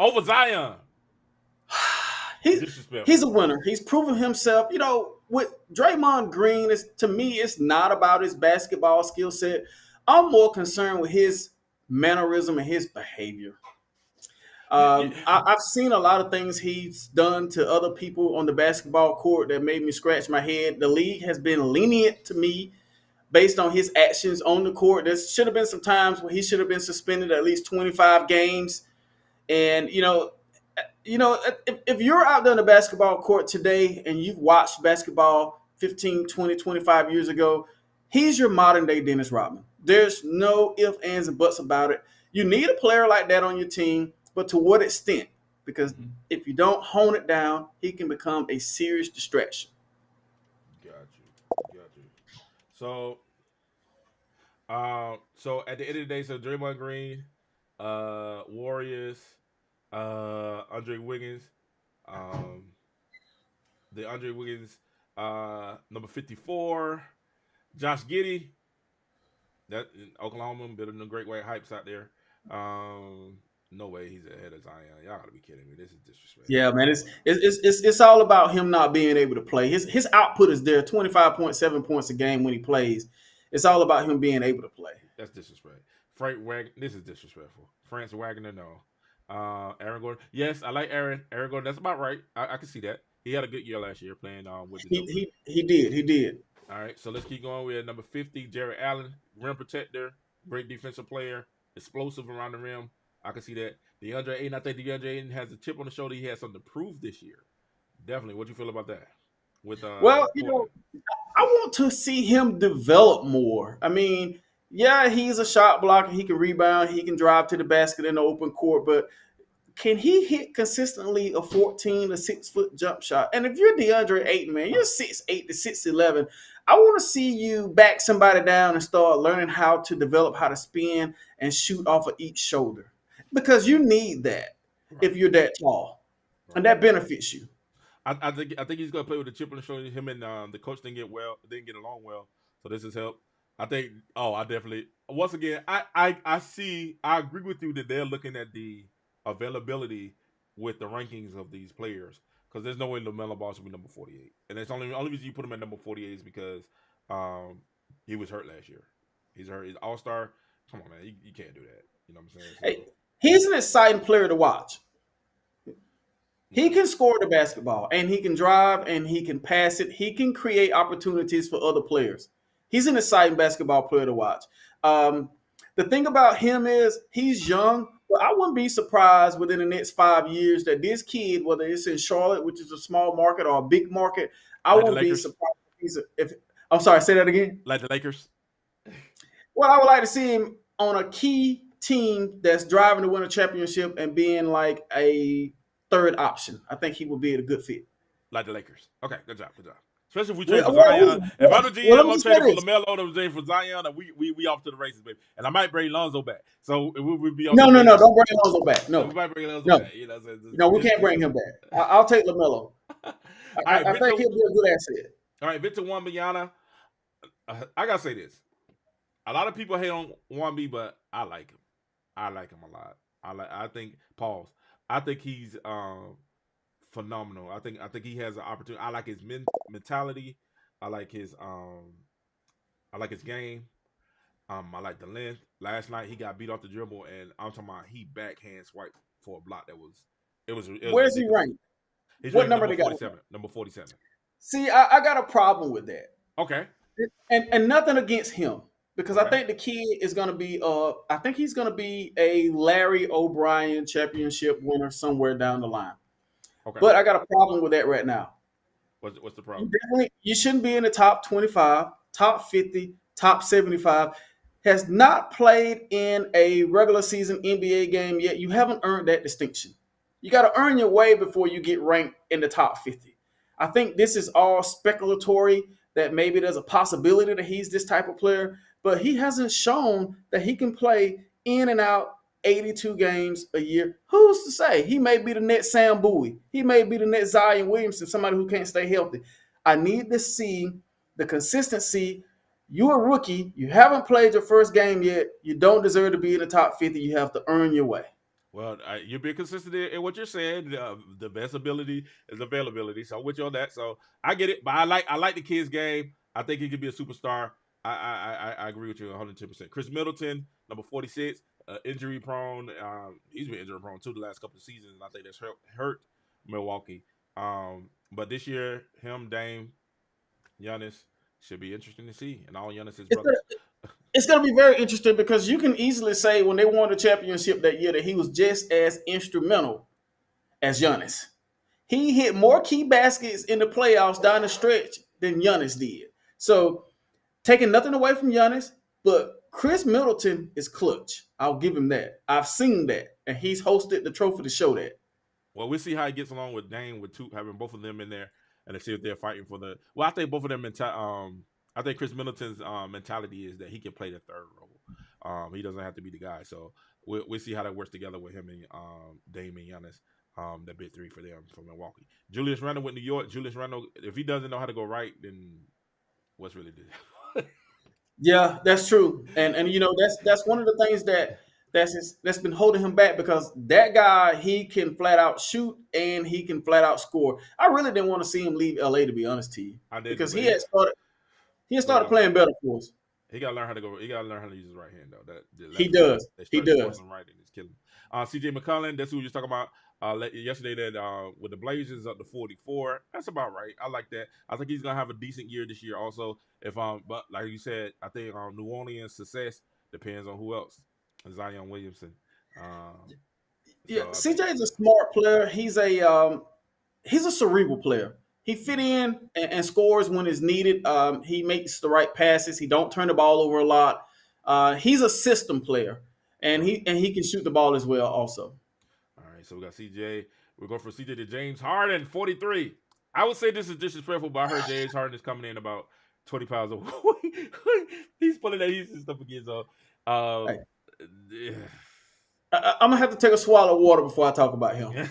over Zion. He's a winner. He's proven himself. You know, with Draymond Green, to me, it's not about his basketball skill set. I'm more concerned with his mannerism and his behavior. I've seen a lot of things he's done to other people on the basketball court that made me scratch my head. The league has been lenient to me based on his actions on the court. There should have been some times where he should have been suspended at least 25 games. And, you know, if you're out there on the basketball court today and you've watched basketball 15, 20, 25 years ago, he's your modern day Dennis Rodman. There's no ifs, ands, and buts about it. You need a player like that on your team, but to what extent? Because if you don't hone it down, he can become a serious distraction. Got you. So at the end of the day, so Draymond Green, Warriors, Andre Wiggins, number 54, Josh Giddey, that in Oklahoma, better than the Great White Hypes out there. No way he's ahead of Zion. Y'all gotta be kidding me. This is disrespectful. Yeah, man. It's all about him not being able to play. His output is there, 25.7 points a game when he plays. It's all about him being able to play. That's disrespect. This is disrespectful. France Wagner, no. Aaron Gordon. Yes, I like Aaron. Aaron Gordon, that's about right. I can see that. He had a good year last year playing with the He did. All right, so let's keep going. We have number 50, Jared Allen, rim protector, great defensive player, explosive around the rim. I can see that. DeAndre Ayton, I think DeAndre Ayton has a chip on the shoulder. He has something to prove this year. Definitely. What do you feel about that? Well, you know, I want to see him develop more. I mean, yeah, he's a shot blocker. He can rebound. He can drive to the basket in the open court. But can he hit consistently a 14 to 6 foot jump shot? And if you're DeAndre Ayton, man, you're 6'8 to 6'11. I want to see you back somebody down and start learning how to develop how to spin and shoot off of each shoulder. Because you need that if you're that tall. And that benefits you. I think he's gonna play with a chip on his shoulder. Him and the coach didn't get along well, so this has helped. I think. Oh, I definitely. Once again, I agree with you that they're looking at the availability with the rankings of these players because there's no way LaMelo Ball should be number 48, and it's only reason you put him at number 48 is because he was hurt last year. He's hurt. He's All-Star. Come on, man, you can't do that. You know what I'm saying? So, hey, he's an exciting player to watch. He can score the basketball, and he can drive, and he can pass it. He can create opportunities for other players. He's an exciting basketball player to watch. The thing about him is he's young, but I wouldn't be surprised within the next 5 years that this kid, whether it's in Charlotte, which is a small market, or a big market, I like won't be surprised if I'm sorry, say that again. Like the Lakers. Well, I would like to see him on a key team that's driving to win a championship and being like a third option. I think he would be a good fit. Like the Lakers. Okay, good job. Especially if we trade for Zion. If I'm the GM, I'm trading for LaMelo, I'm trading for Zion, and we off to the races, baby. And I might bring Lonzo back. So we'll be off. No, don't bring Lonzo back. No. We might bring Lonzo back. You know, no, we can't bring him back. I'll take LaMelo. I think he'll be a good asset. All right, Victor Wembanyama. I got to say this. A lot of people hate on Wemby, but I like him. I like him a lot. I think he's phenomenal. I think he has an opportunity. I like his mentality. I like his game. I like the length. Last night he got beat off the dribble, and I'm talking about he backhand swiped for a block that was. Where's he ranked? What number they got? 47. Number 47. See, I got a problem with that. Okay. And nothing against him. Because I think the kid is going to be I think he's going to be a Larry O'Brien championship winner somewhere down the line. Okay. But I got a problem with that right now. What's the problem? You shouldn't be in the top 25, top 50, top 75. Has not played in a regular season NBA game yet. You haven't earned that distinction. You got to earn your way before you get ranked in the top 50. I think this is all speculatory that maybe there's a possibility that he's this type of player. But he hasn't shown that he can play in and out 82 games a year. Who's to say? He may be the next Sam Bowie. He may be the next Zion Williamson, somebody who can't stay healthy. I need to see the consistency. You're a rookie. You haven't played your first game yet. You don't deserve to be in the top 50. You have to earn your way. Well, you're being consistent in what you're saying. The best ability is availability. So I'm with you on that. So I get it. But I like the kid's game. I think he could be a superstar. I agree with you 110%. Chris Middleton, number 46, injury prone. He's been injury prone too the last couple of seasons, and I think that's hurt Milwaukee. But this year, him, Dame, Giannis should be interesting to see, and all Giannis's brothers. It's going to be very interesting because you can easily say when they won the championship that year that he was just as instrumental as Giannis. He hit more key baskets in the playoffs down the stretch than Giannis did. So, taking nothing away from Giannis, but Chris Middleton is clutch. I'll give him that. I've seen that, and he's hosted the trophy to show that. Well, we'll see how he gets along with Dame, with having both of them in there, and to see if they're fighting for the. Well, I think both of them. I think Chris Middleton's mentality is that he can play the third role. He doesn't have to be the guy. So we'll see how that works together with him and Dame and Giannis. The big three for them from Milwaukee. Julius Randle with New York. Julius Randle, if he doesn't know how to go right, then what's really the Yeah, that's true, and you know that's one of the things that's been holding him back because that guy, he can flat out shoot and he can flat out score. I really didn't want to see him leave LA, to be honest to you, because he had started playing better for us. He got to learn how to go. He got to learn how to use his right hand though. He does. He does. Right, and it's killing him. CJ McCollum, that's who we were talking about yesterday. That with the Blazers up to 44. That's about right. I like that. I think he's gonna have a decent year this year. Also, but like you said, I think New Orleans' success depends on who else. Zion Williamson. CJ is a smart player. He's a cerebral player. He fit in and scores when it's needed. He makes the right passes. He don't turn the ball over a lot. He's a system player, and he can shoot the ball as well. Also. All right, so we got CJ. We're going from CJ to James Harden, 43. I would say this is disrespectful, but I heard James Harden is coming in about 20 pounds over. He's pulling that Houston stuff again. So, I'm gonna have to take a swallow of water before I talk about him.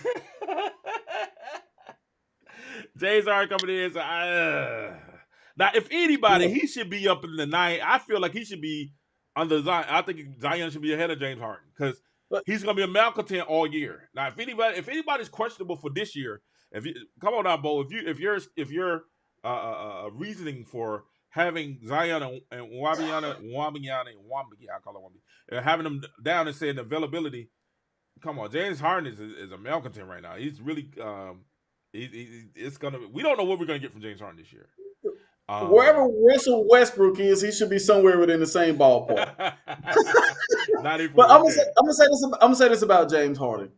James Harden coming in. So now, if anybody, he should be up in the 9. I feel like he should be under Zion. I think Zion should be ahead of James Harden because he's going to be a malcontent all year. Now, if anybody's questionable for this year, come on now, Bo. If your reasoning for having Zion and Wambiana, I call it Wambi, having them down and saying availability. Come on, James Harden is a malcontent right now. He's really it's gonna. We don't know what we're gonna get from James Harden this year. Wherever Russell Westbrook is, he should be somewhere within the same ballpark. But I'm gonna say this about James Harden.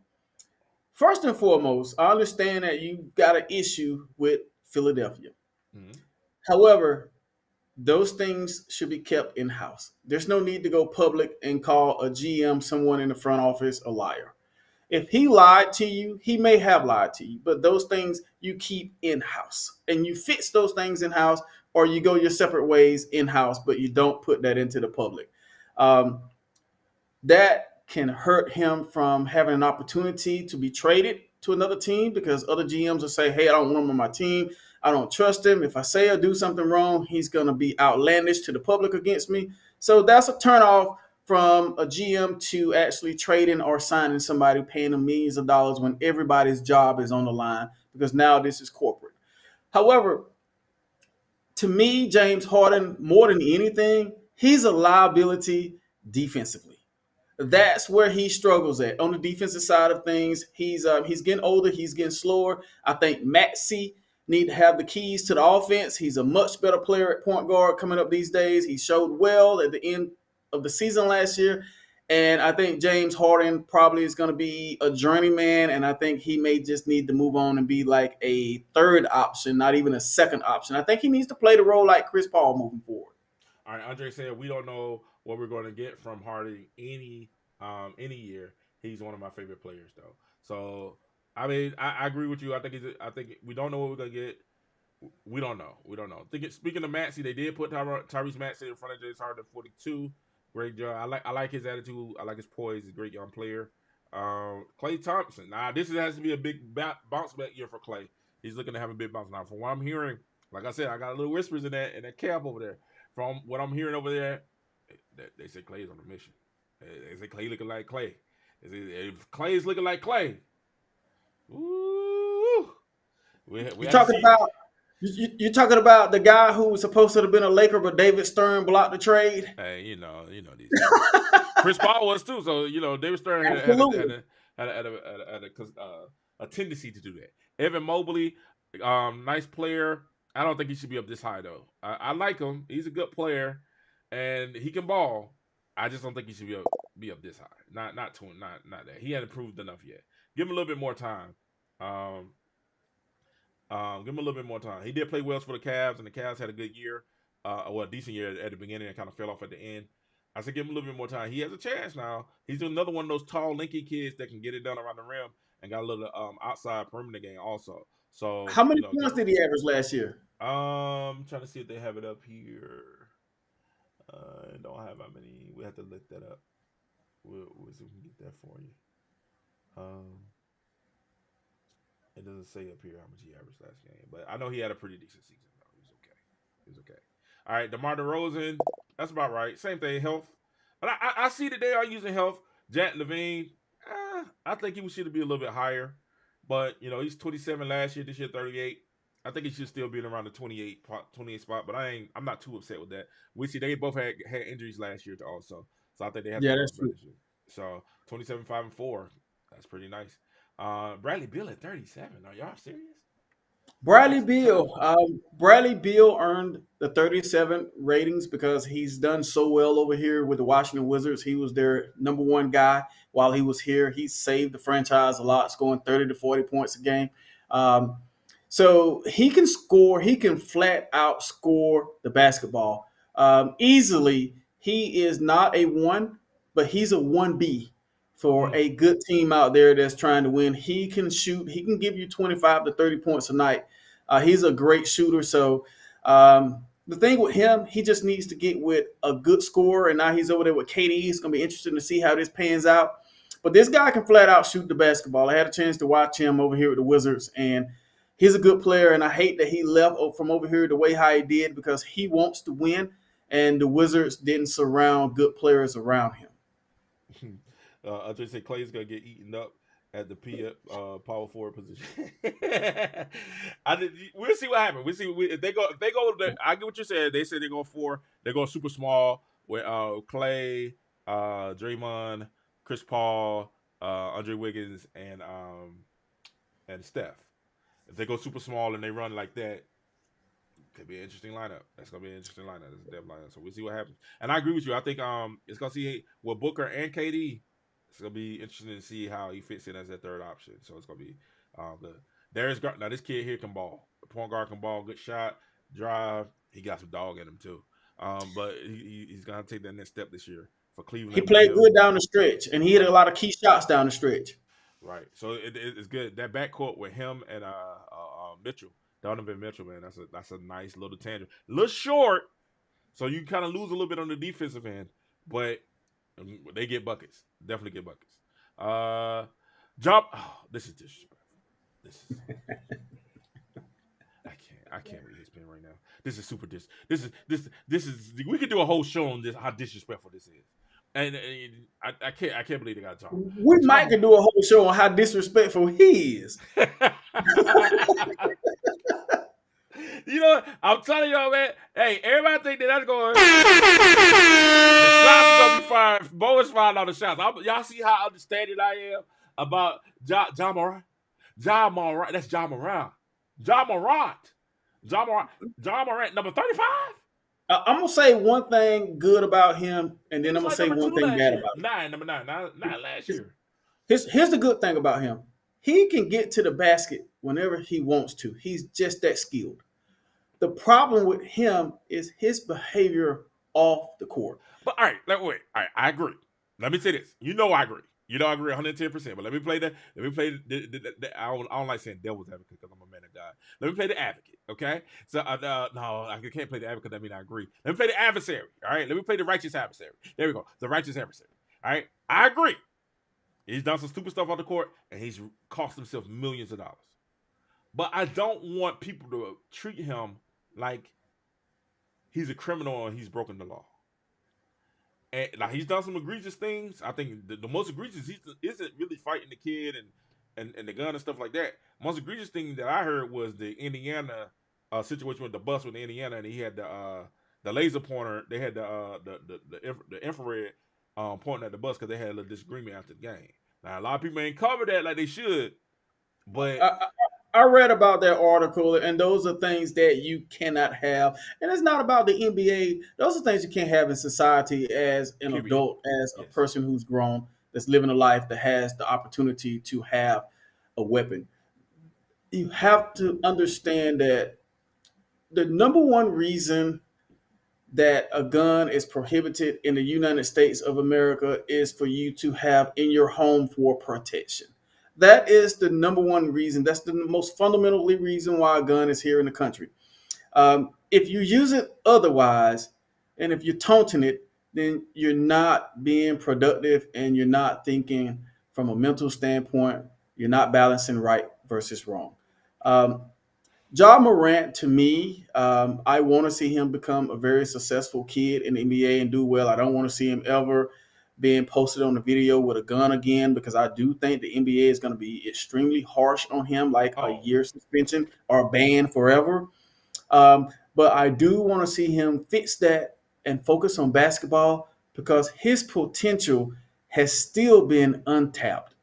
First and foremost, I understand that you got an issue with Philadelphia. Mm-hmm. However, those things should be kept in-house. There's no need to go public and call a GM, someone in the front office, a liar. If he lied to you, he may have lied to you, but those things you keep in-house. And you fix those things in-house, or you go your separate ways in-house, but you don't put that into the public. That can hurt him from having an opportunity to be traded to another team because other GMs will say, hey, I don't want him on my team. I don't trust him. If I say or do something wrong, he's going to be outlandish to the public against me. So that's a turnoff from a GM to actually trading or signing somebody, paying them millions of dollars when everybody's job is on the line because now this is corporate. However, to me, James Harden, more than anything, he's a liability defensively. That's where he struggles at on the defensive side of things. He's getting older. He's getting slower. I think Maxey need to have the keys to the offense. He's a much better player at point guard coming up these days. He showed well at the end of the season last year. And I think James Harden probably is going to be a journeyman. And I think he may just need to move on and be like a third option, not even a second option. I think he needs to play the role like Chris Paul moving forward. All right, Andre said we don't know what we're going to get from Harden any year. He's one of my favorite players, though. So I mean, I agree with you. I think we don't know what we're going to get. We don't know. Speaking of Maxey, they did put Tyrese Maxey in front of James Harden at 42. Great job. I like his attitude. I like his poise. He's a great young player. Klay Thompson. Now this has to be a big bounce back year for Klay. He's looking to have a big bounce. Now, from what I'm hearing, like I said, I got a little whispers in that camp over there. From what I'm hearing over there, they say Klay is on a mission. They say Klay looking like Klay. If Klay is looking like Klay, ooh, you're talking about the guy who was supposed to have been a Laker, but David Stern blocked the trade. Hey, you know these. Chris Paul was too, so David Stern had a tendency to do that. Evan Mobley, nice player. I don't think he should be up this high though. I like him. He's a good player, and he can ball. I just don't think he should be up this high. Not that. He hasn't proved enough yet. Give him a little bit more time. Give him a little bit more time. He did play well for the Cavs, and the Cavs had a good year, a decent year at the beginning, and kind of fell off at the end. I said give him a little bit more time. He has a chance now. He's another one of those tall, lanky kids that can get it done around the rim and got a little outside perimeter game also. So how many points did he average last year? I'm trying to see if they have it up here. I don't have how many. We have to look that up. We'll see if we can get that for you. It doesn't say up here how much he averaged last game, but I know he had a pretty decent season. No, he was okay. All right, DeMar DeRozan, that's about right. Same thing, health. But I see that they are using health. Jack Levine, I think he should be a little bit higher, but he's 27 last year. This year 38. I think he should still be around the 28 spot, but I'm not too upset with that. We see they both had injuries last year also, so I think they have. Yeah, that's true. So 27, 5, and 4. That's pretty nice. Bradley Beal at 37. Are y'all serious? Bradley Beal earned the 37 ratings because he's done so well over here with the Washington Wizards. He was their number one guy while he was here. He saved the franchise a lot, scoring 30 to 40 points a game. So he can score. He can flat out score the basketball easily. He is not a 1, but he's a 1B. For a good team out there that's trying to win. He can shoot. He can give you 25 to 30 points a night. He's a great shooter. So the thing with him, he just needs to get with a good scorer. And now he's over there with KD. It's going to be interesting to see how this pans out. But this guy can flat out shoot the basketball. I had a chance to watch him over here with the Wizards. And He's a good player, and I hate that he left from over here the way how he did because he wants to win, and the Wizards didn't surround good players around him. Andre said Clay's gonna get eaten up at the power forward position. We'll see what happens. We'll see if they go. I get what you said. They said they're going 4. They're going super small with Clay, Draymond, Chris Paul, Andre Wiggins, and Steph. If they go super small and they run like that, could be an interesting lineup. That's gonna be an interesting lineup. That's a depth lineup. So we'll see what happens. And I agree with you. I think it's gonna see with Booker and KD. It's gonna be interesting to see how he fits in as that third option. So it's gonna be good. Now this kid here can ball. The point guard can ball. Good shot, drive. He got some dog in him too. But he's gonna take that next step this year for Cleveland. He played good down the stretch, and he hit a lot of key shots down the stretch. Right. So it's good. That backcourt with him and Mitchell. Donovan Mitchell, man, that's a nice little tangent. A little short, so you kind of lose a little bit on the defensive end, but they get buckets. Definitely get buckets. This is disrespectful. I can't read his pen right now. This is super This is. We could do a whole show on this. How disrespectful this is, and I can't believe they got John. We might could do a whole show on how disrespectful he is. You know, I'm telling y'all, man. Hey, everybody think that's going. The shots are gonna be fired. Bo is firing all the shots. Y'all see how understanding I am about John Morant? John Morant. That's John Morant. John Morant. John Morant. Number 35. I'm gonna say one thing good about him, and then I'm gonna say one thing bad about him. Number 9. Not last year. Here's the good thing about him. He can get to the basket whenever he wants to. He's just that skilled. The problem with him is his behavior off the court. But all right, wait. All right, I agree. Let me say this. I agree. I agree 110%. But let me play the I don't like saying devil's advocate because I'm a man of God. Let me play the advocate, okay? So no, I can't play the advocate. That means I agree. Let me play the adversary. All right, let me play the righteous adversary. There we go. The righteous adversary. All right, I agree. He's done some stupid stuff on the court, and he's cost himself millions of dollars. But I don't want people to treat him like he's a criminal and he's broken the law. And now he's done some egregious things. I think the most egregious isn't really fighting the kid and the gun and stuff like that. Most egregious thing that I heard was the Indiana situation with the bus with Indiana, and he had the laser pointer. They had the infrared pointing at the bus because they had a little disagreement after the game. Now a lot of people ain't covered that like they should, but I read about that article, and those are things that you cannot have. And it's not about the NBA. Those are things you can't have in society as an adult, as a person who's grown, that's living a life that has the opportunity to have a weapon. You have to understand that the number one reason that a gun is prohibited in the United States of America is for you to have in your home for protection. That is the number one reason. That's the most fundamentally reason why a gun is here in the country. If you use it otherwise, and if you're taunting it, then you're not being productive and you're not thinking from a mental standpoint. You're not balancing right versus wrong. Ja Morant, to me, I want to see him become a very successful kid in the NBA and do well. I don't want to see him ever being posted on the video with a gun again, because I do think the NBA is going to be extremely harsh on him, like a year suspension or ban forever. But I do want to see him fix that and focus on basketball, because his potential has still been untapped.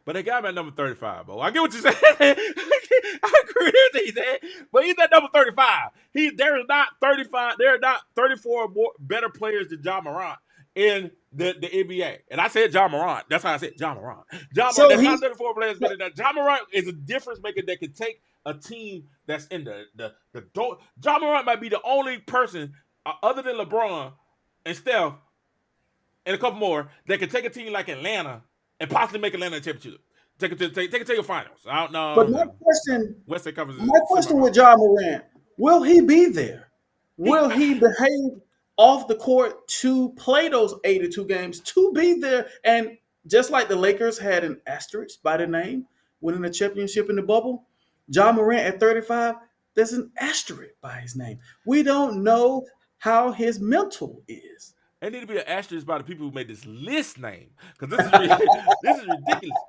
But they got him at number 35, Bo. I get what you're saying. I agree with everything he said. But he's at number 35. There are not 35. There are not 34 more better players than Ja Morant in the NBA. And I said Ja Morant. That's how I said Ja Morant. There's not 34 players better than that. Ja Morant is a difference maker that can take a team that's in the door. Ja Morant might be the only person other than LeBron and Steph and a couple more that can take a team like Atlanta and possibly make Atlanta a championship. Take it to finals. I don't know. But my question with Ja Morant, will he be there? Will he behave off the court to play those 82 games, to be there? And just like the Lakers had an asterisk by the name, winning a championship in the bubble, Ja Morant at 35, there's an asterisk by his name. We don't know how his mental is. There need to be an asterisk by the people who made this list name, because this is this is ridiculous.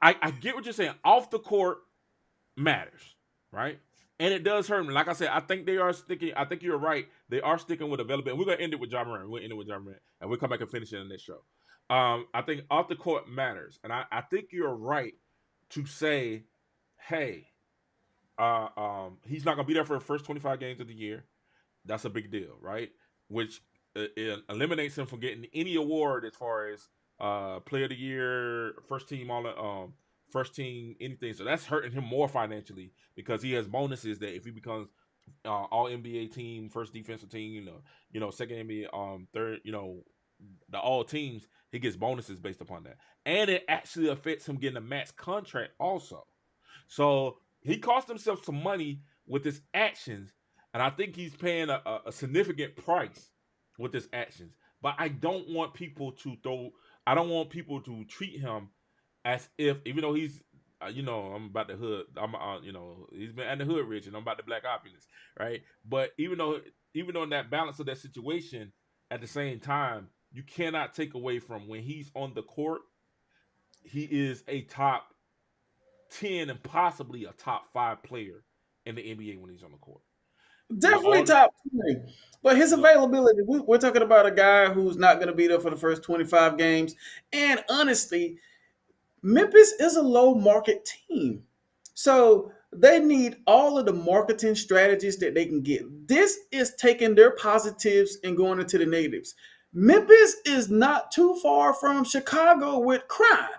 I get what you're saying. Off the court matters, right? And it does hurt me. Like I said, I think they are sticking. I think you're right. They are sticking with availability. And we're gonna end it with Ja Morant. We'll end it with Ja Morant, and we'll come back and finish it in the next show. I think off the court matters, and I think you're right to say, hey, he's not gonna be there for the first 25 games of the year. That's a big deal, right? Which it eliminates him from getting any award as far as player of the year, first team, anything. So that's hurting him more financially because he has bonuses that if he becomes all NBA team, first defensive team, second NBA, third, the all teams, he gets bonuses based upon that. And it actually affects him getting a max contract also. So he cost himself some money with his actions, and I think he's paying a significant price with his actions. But I don't want people to treat him as if, even though he's, I'm about the hood, he's been at the hood rich, and I'm about the black opulence, right? But even though in that balance of that situation, at the same time, you cannot take away from when he's on the court, he is a top 10 and possibly a top 5 player in the NBA when he's on the court. Definitely top 20. But his availability, we're talking about a guy who's not going to be there for the first 25 games. And honestly, Memphis is a low market team. So they need all of the marketing strategies that they can get. This is taking their positives and going into the negatives. Memphis is not too far from Chicago with crime.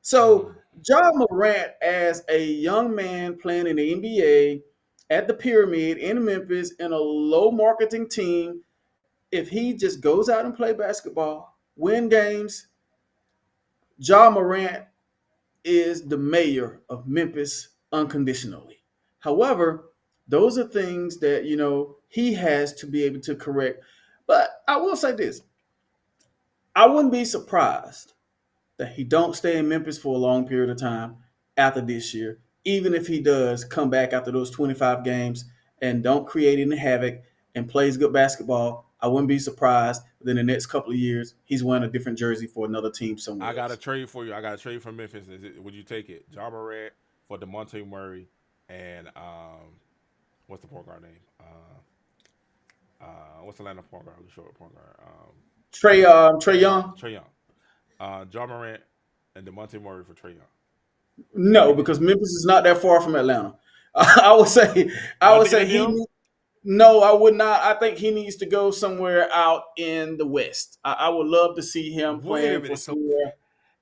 So Ja Morant, as a young man playing in the NBA at the Pyramid in Memphis in a low marketing team, if he just goes out and play basketball, win games, Ja Morant is the mayor of Memphis unconditionally. However, those are things that, he has to be able to correct. But I will say this. I wouldn't be surprised that he don't stay in Memphis for a long period of time after this year, even if he does come back after those 25 games and don't create any havoc and plays good basketball. I wouldn't be surprised that in the next couple of years he's wearing a different jersey for another team somewhere. I got a trade for you. I got a trade from Memphis. Would you take it? Ja Morant for DeMonte Murray and what's the point guard name? What's the Atlanta point guard? The short point guard. Trae Young. Trae Young. Ja Morant and DeMonte Murray for Trae Young. No, because Memphis is not that far from Atlanta. I would say no, I would not. I think he needs to go somewhere out in the West. I would love to see him playing for somewhere.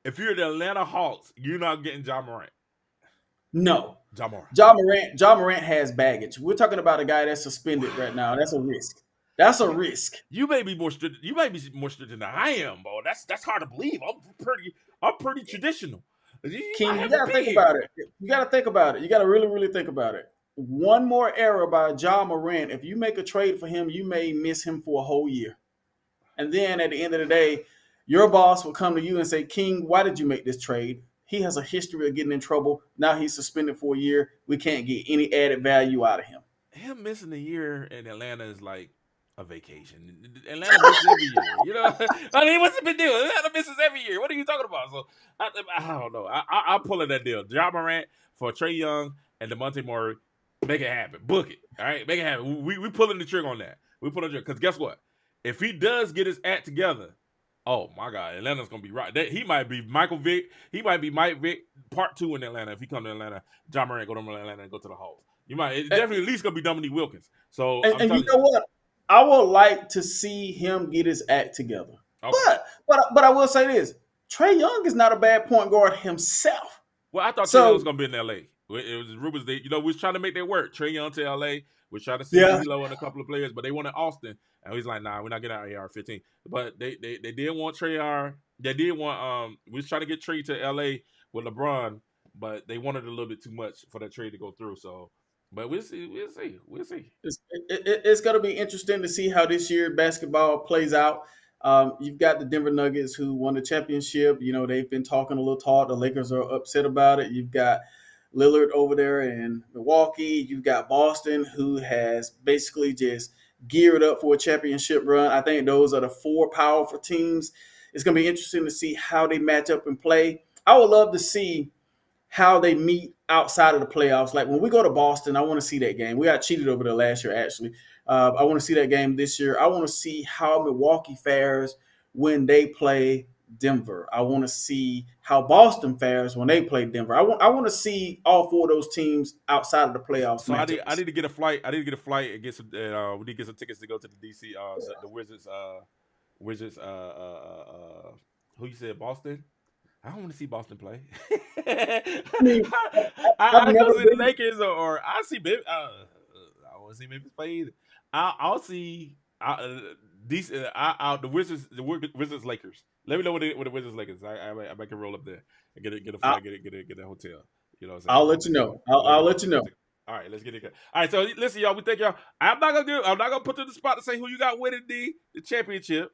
If you're the Atlanta Hawks, you're not getting Ja Morant. No. Ja Morant has baggage. We're talking about a guy that's suspended right now. That's a risk. That's a risk. You may be more strict. You may be more strict than I am, bro. That's hard to believe. I'm pretty traditional. King, you gotta think about it. You gotta think about it. You gotta really, really think about it. One more error by Ja Morant. If you make a trade for him, you may miss him for a whole year. And then at the end of the day, your boss will come to you and say, King, why did you make this trade? He has a history of getting in trouble. Now he's suspended for a year. We can't get any added value out of him. Him missing a year in Atlanta is like a vacation. Atlanta misses every year. I mean, what's the big deal? Atlanta misses every year. What are you talking about? So I don't know. I'm pulling that deal. Ja Morant for Trae Young and DeMonte Murray. Make it happen. Book it. All right, make it happen. We pulling the trigger on that. We pulling the trigger because guess what? If he does get his act together, oh my God, Atlanta's gonna be right. He might be Michael Vick. He might be Mike Vick Part 2 in Atlanta. If he come to Atlanta, Ja Morant go to Atlanta and go to the Hawks. It's definitely at least gonna be Dominique Wilkins. So and you know what? I would like to see him get his act together. Okay. But I will say this: Trae Young is not a bad point guard himself. Well, I thought Trae Young was gonna be in LA. It was rumors that we was trying to make that work. Trae Young to LA. We're trying to see D'Lo and a couple of players, but they wanted Austin, and he's like, "Nah, we're not getting out of AR-15." But they did want Trae. They did want we was trying to get Trae to LA with LeBron, but they wanted a little bit too much for that trade to go through. So, but we'll see. It's going to be interesting to see how this year basketball plays out. You've got the Denver Nuggets who won the championship. They've been talking a little talk. The Lakers are upset about it. You've got Lillard over there in Milwaukee. You've got Boston, who has basically just geared up for a championship run. I think those are the four powerful teams. It's going to be interesting to see how they match up and play. I would love to see how they meet outside of the playoffs. Like when we go to Boston, I want to see that game. We got cheated over there last year, actually. I want to see that game this year. I want to see how Milwaukee fares when they play Denver. I want to see how Boston fares when they play Denver. I want to see all four of those teams outside of the playoffs. So I need to get a flight. I need to get a flight and get some. We need to get some tickets to go to the DC. The Wizards. Wizards. Who you said Boston? I don't want to see Boston play. I go see the Lakers or I see. I want to see Memphis play either. I'll see the Wizards. The Wizards Lakers. Let me know what the Wizards Lakers. I can roll up there and get a flight, get a hotel. You know what I'm saying? I'll let you know. I'll let you know. All right, let's get it. All right, so listen, y'all. We thank y'all. I'm not gonna put you in the spot to say who you got winning the championship.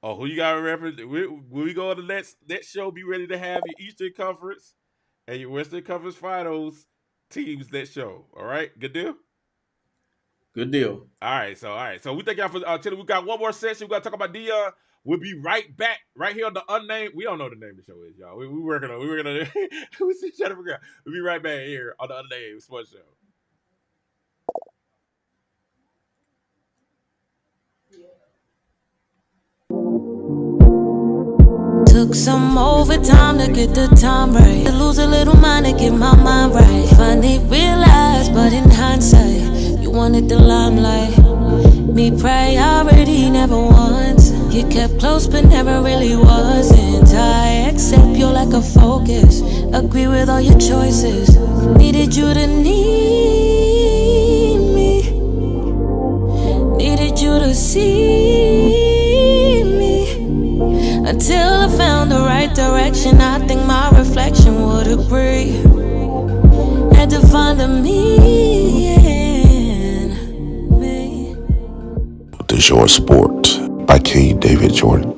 Oh, who you got reference? When we go to the next show, be ready to have your Eastern Conference and your Western Conference Finals teams next show. All right, good deal. Good deal. All right, so we thank y'all for tuning. We got one more session. We got to talk about DEION. We'll be right back, right here on the unnamed. We don't know the name of the show is, y'all. We working on. We still trying to figure out. We'll be right back here on the unnamed sports show. Took some overtime to get the time right. To lose a little mind to get my mind right. Finally realized, but in hindsight, you wanted the limelight. Me priority never once. You kept close but never really wasn't. I accept you like a focus. Agree with all your choices. Needed you to need me. Needed you to see me. Until I found the right direction, I think my reflection would agree. Had to find the me in me. DeJoy Sport by K. David Jordan.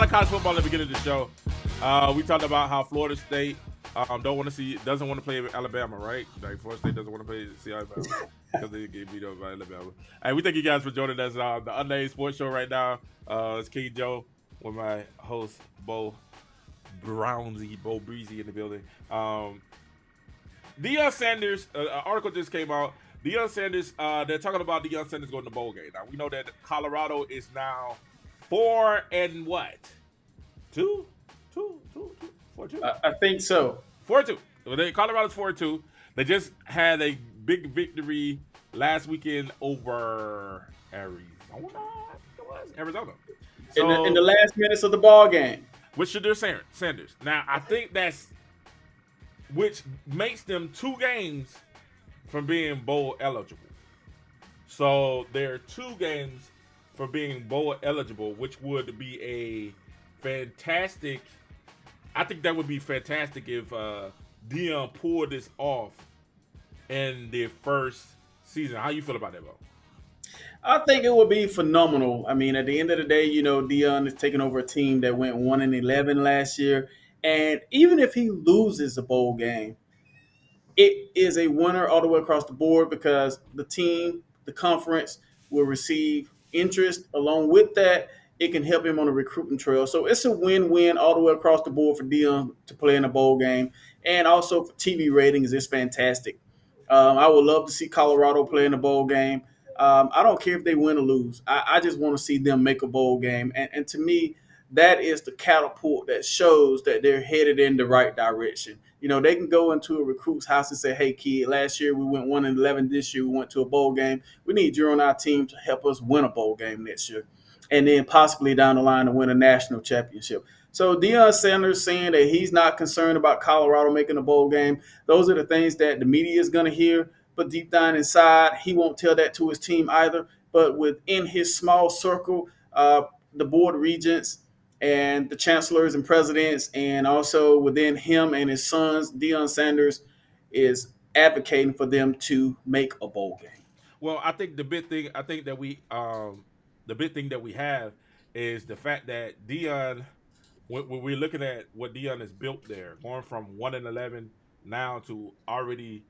College football at the beginning of the show. We talked about how Florida State doesn't want to play Alabama, right? Like Florida State doesn't want to play Alabama because they get beat up by Alabama. Hey, we thank you guys for joining us on the Unnamed Sports Show right now. It's King Joe with my host Bo Breezy in the building. Deion Sanders, an article just came out. Deion Sanders, they're talking about Deion Sanders going to the bowl game. Now we know that Colorado is now 4 and what? 2? 4-2? I think so. 4-2. Colorado's 4-2. They just had a big victory last weekend over Arizona. So, in the last minutes of the ball game. With Shedeur Sanders. Now, I think which makes them 2 games from being bowl eligible. So, there are 2 games for being bowl eligible, which would be a fantastic. I think that would be fantastic if Deion pulled this off in their first season. How you feel about that, Bo? I think it would be phenomenal. I mean, at the end of the day, Deion is taking over a team that went 1-11 last year, and even if he loses a bowl game, it is a winner all the way across the board because the team, the conference, will receive interest. Along with that, it can help him on the recruiting trail. So it's a win-win all the way across the board for Deion to play in a bowl game. And also for TV ratings, it's fantastic. I would love to see Colorado play in a bowl game. I don't care if they win or lose. I just want to see them make a bowl game. And to me, that is the catapult that shows that they're headed in the right direction. They can go into a recruit's house and say, hey, kid, last year we went 1-11. This year we went to a bowl game. We need you on our team to help us win a bowl game next year. and then possibly down the line to win a national championship. So Deion Sanders saying that he's not concerned about Colorado making a bowl game. Those are the things that the media is going to hear. But deep down inside, he won't tell that to his team either. But within his small circle, the board regents and the chancellors and presidents, and also within him and his sons, Deion Sanders is advocating for them to make a bowl game. Well, I think the big thing that we have is the fact that Deion, when we're looking at what Deion has built there, going from 1-11 now to already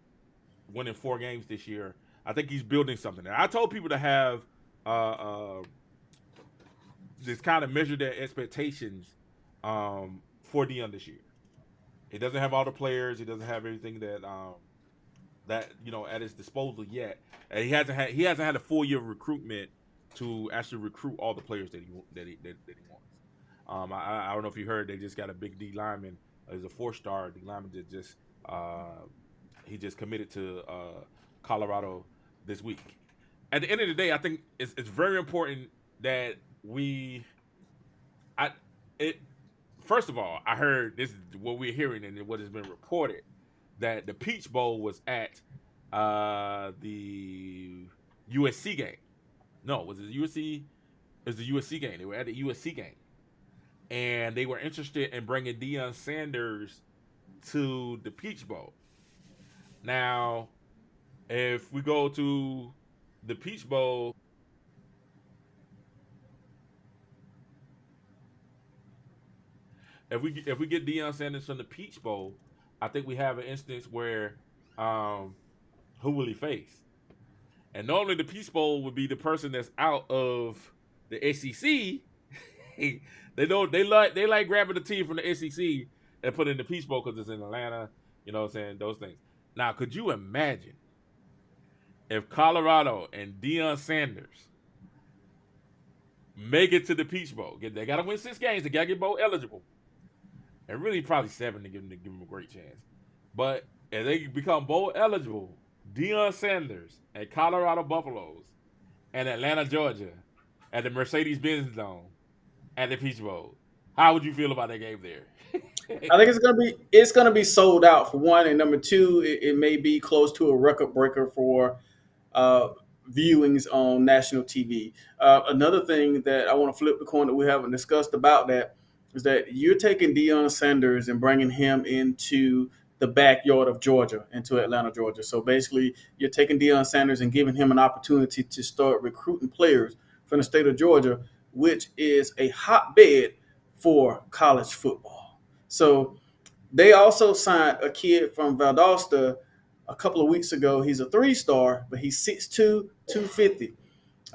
winning 4 games this year, I think he's building something there. I told people to have just kind of measure their expectations for Deion this year. He doesn't have all the players. He doesn't have everything that at his disposal yet. And he hasn't had a full year of recruitment to actually recruit all the players that he wants. I don't know if you heard, they just got a big D lineman. He's a 4-star D lineman that he just committed to Colorado this week. At the end of the day, I think it's very important that first of all, I heard, this is what we're hearing and what has been reported, that the Peach Bowl was at the USC game. No, was it the USC? It was the USC game. They were at the USC game. And they were interested in bringing Deion Sanders to the Peach Bowl. Now, if we go to the Peach Bowl, if we get Deion Sanders from the Peach Bowl, I think we have an instance where who will he face? And normally the Peach Bowl would be the person that's out of the SEC. they like grabbing the team from the SEC and put in the Peach Bowl because it's in Atlanta. You know what I'm saying? Those things. Now, could you imagine if Colorado and Deion Sanders make it to the Peach Bowl? They got to win 6 games. They got to get bowl eligible. And really probably 7 to give them a great chance. But if they become bowl eligible, Deion Sanders and Colorado Buffaloes and Atlanta, Georgia at the Mercedes-Benz Dome at the Peach Bowl, how would you feel about that game there? I think it's gonna be sold out for one, and number two, it may be close to a record breaker for viewings on national TV. Another thing that I want to flip the coin that we haven't discussed about that is that you're taking Deion Sanders and bringing him into the backyard of Georgia, into Atlanta, Georgia. So basically, you're taking Deion Sanders and giving him an opportunity to start recruiting players from the state of Georgia, which is a hotbed for college football. So they also signed a kid from Valdosta a couple of weeks ago. He's a 3-star, but he's 6'2", 250.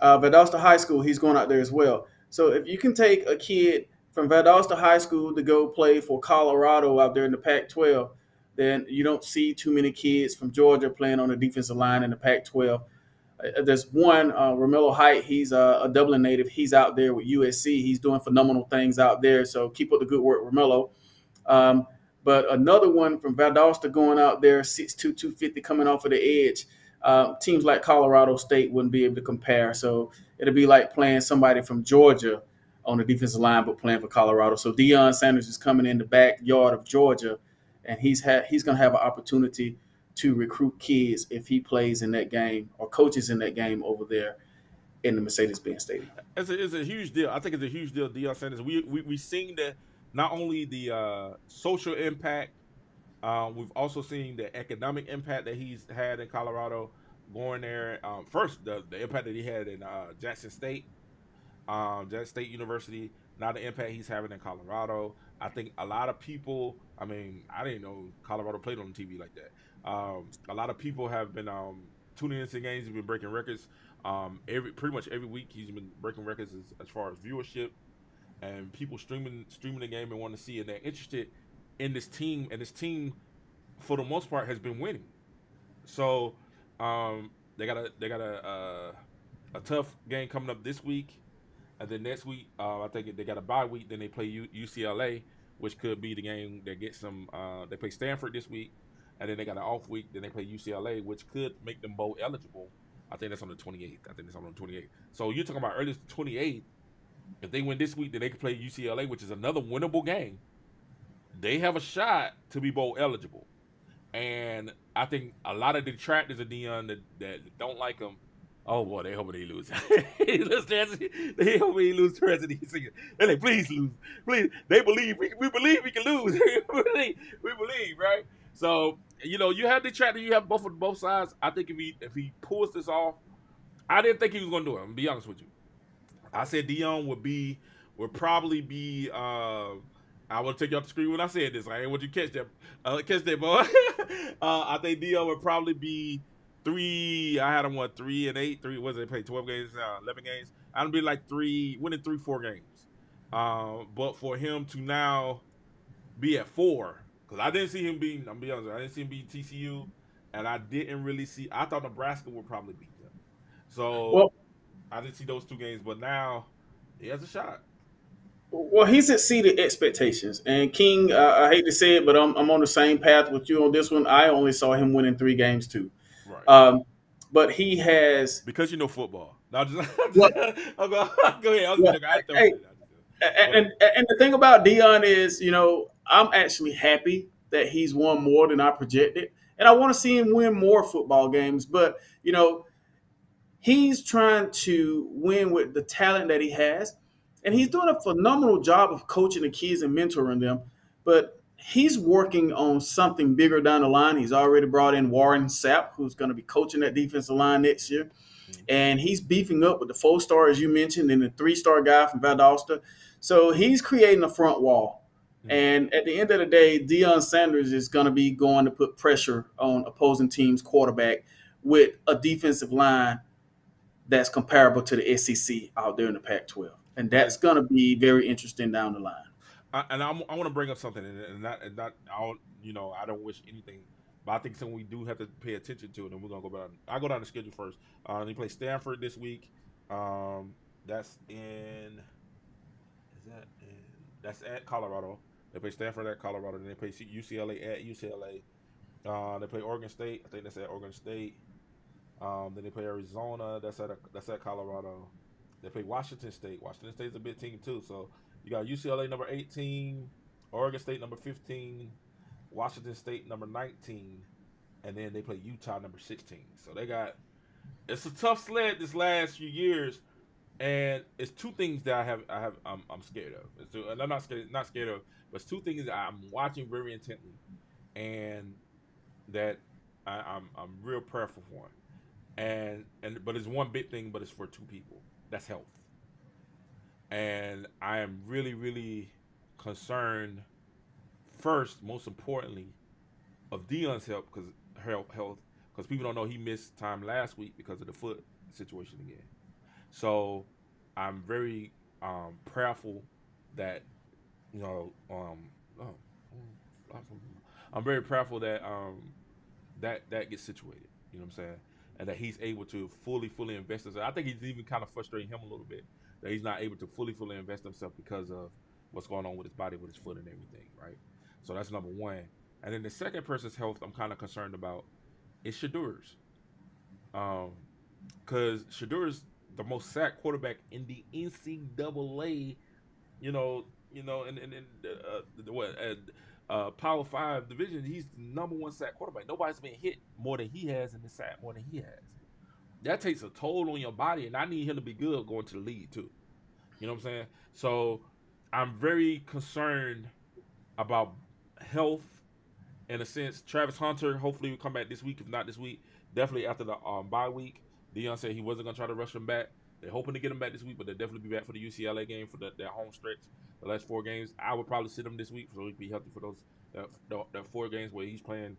Valdosta High School, he's going out there as well. So if you can take a kid from Valdosta High School to go play for Colorado out there in the Pac-12, then you don't see too many kids from Georgia playing on the defensive line in the Pac-12. There's one, Romello Height. He's a Dublin native. He's out there with USC. He's doing phenomenal things out there. So keep up the good work, Romello. But another one from Valdosta going out there, 6'2", 250, coming off of the edge. Teams like Colorado State wouldn't be able to compare. So it'll be like playing somebody from Georgia on the defensive line, but playing for Colorado. So Deion Sanders is coming in the backyard of Georgia, and he's going to have an opportunity to recruit kids if he plays in that game or coaches in that game over there in the Mercedes-Benz Stadium. It's a huge deal. I think it's a huge deal, Deion Sanders. We've seen that not only the social impact, we've also seen the economic impact that he's had in Colorado going there. First, the impact that he had in Jackson State University, now the impact he's having in Colorado. I think a lot of people, I didn't know Colorado played on TV like that. A lot of people have been tuning into games. He's been breaking records. Pretty much every week he's been breaking records as far as viewership and people streaming the game and want to see it. They're interested in this team, and this team, for the most part, has been winning. So they got a tough game coming up this week, and then next week I think they got a bye week. Then they play UCLA, which could be the game that gets them. They play Stanford this week, and then they got an off week. Then they play UCLA, which could make them bowl eligible. I think that's on the 28th. So you're talking about early 28th. If they win this week, then they can play UCLA, which is another winnable game. They have a shot to be bowl eligible. And I think a lot of detractors of Deion that don't like him, oh boy, they hoping he lose. They hoping he lose the rest of the season. They're like, please lose, please. They believe we believe we can lose. we believe, right? So you have detractors, you have both sides. I think if he pulls this off, I didn't think he was going to do it. I'm gonna be honest with you. I said Deion would probably be. I will take you off the screen when I said this. I ain't want you to catch that, boy. I think Deion would probably be 3. I had him 3-8. 3. What did they play? 12 games, 11 games. I'd be like winning 3-4 games. But for him to now be at 4, because I didn't see him beating. I'm gonna be honest, I didn't see him beating TCU, and I didn't really see. I thought Nebraska would probably beat them. So I didn't see those 2 games, but now he has a shot. Well, he's exceeded expectations. And King, I hate to say it, but I'm on the same path with you on this one. I only saw him winning 3 games too. Right. But he has, because you know football. Now, go ahead. And the thing about Deion is, I'm actually happy that he's won more than I projected, and I want to see him win more football games. But he's trying to win with the talent that he has, and he's doing a phenomenal job of coaching the kids and mentoring them. But he's working on something bigger down the line. He's already brought in Warren Sapp, who's going to be coaching that defensive line next year. And he's beefing up with the 4-star, as you mentioned, and the 3-star guy from Valdosta. So he's creating a front wall. And at the end of the day, Deion Sanders is going to be going to put pressure on opposing teams' quarterback with a defensive line that's comparable to the SEC out there in the Pac-12. And that's going to be very interesting down the line. I want to bring up something, and not I don't wish anything, but I think something we do have to pay attention to, and we're gonna go down. I'll go down the schedule first. They play Stanford this week. That's at Colorado. They play Stanford at Colorado. Then they play UCLA at UCLA. They play Oregon State. I think that's at Oregon State. Then they play Arizona. That's at Colorado. They play Washington State. Washington State's a big team too. So you got UCLA number 18, Oregon State number 15, Washington State number 19, and then they play Utah number 16. So it's a tough sled this last few years, and it's 2 things that I'm scared of. And I'm not scared of, but it's 2 things that I'm watching very intently, and that I'm real prayerful for. But it's one big thing, but it's for 2 people. That's health. And I am really, really concerned, first, most importantly, of Deion's health, because people don't know he missed time last week because of the foot situation again. So I'm very prayerful that I'm very prayerful that that gets situated. You know what I'm saying? And that he's able to fully invest himself. I think he's even kind of frustrating him a little bit that he's not able to fully invest himself because of what's going on with his body, with his foot and everything, right? So that's number 1. And then the second person's health I'm kind of concerned about is Shedur's. Because Shedur's the most sacked quarterback in the NCAA, Power 5 division. He's the number 1 sack quarterback. Nobody's been hit more than he has in the sack more than he has. That takes a toll on your body, and I need him to be good going to the league too. You know what I'm saying? So I'm very concerned about health in a sense. Travis Hunter hopefully will come back this week. If not this week, definitely after the bye week. Deion said he wasn't going to try to rush him back. They're hoping to get him back this week, but they'll definitely be back for the UCLA game for that home stretch, the last 4 games. I would probably sit him this week so he'd be healthy for those that 4 games where he's playing.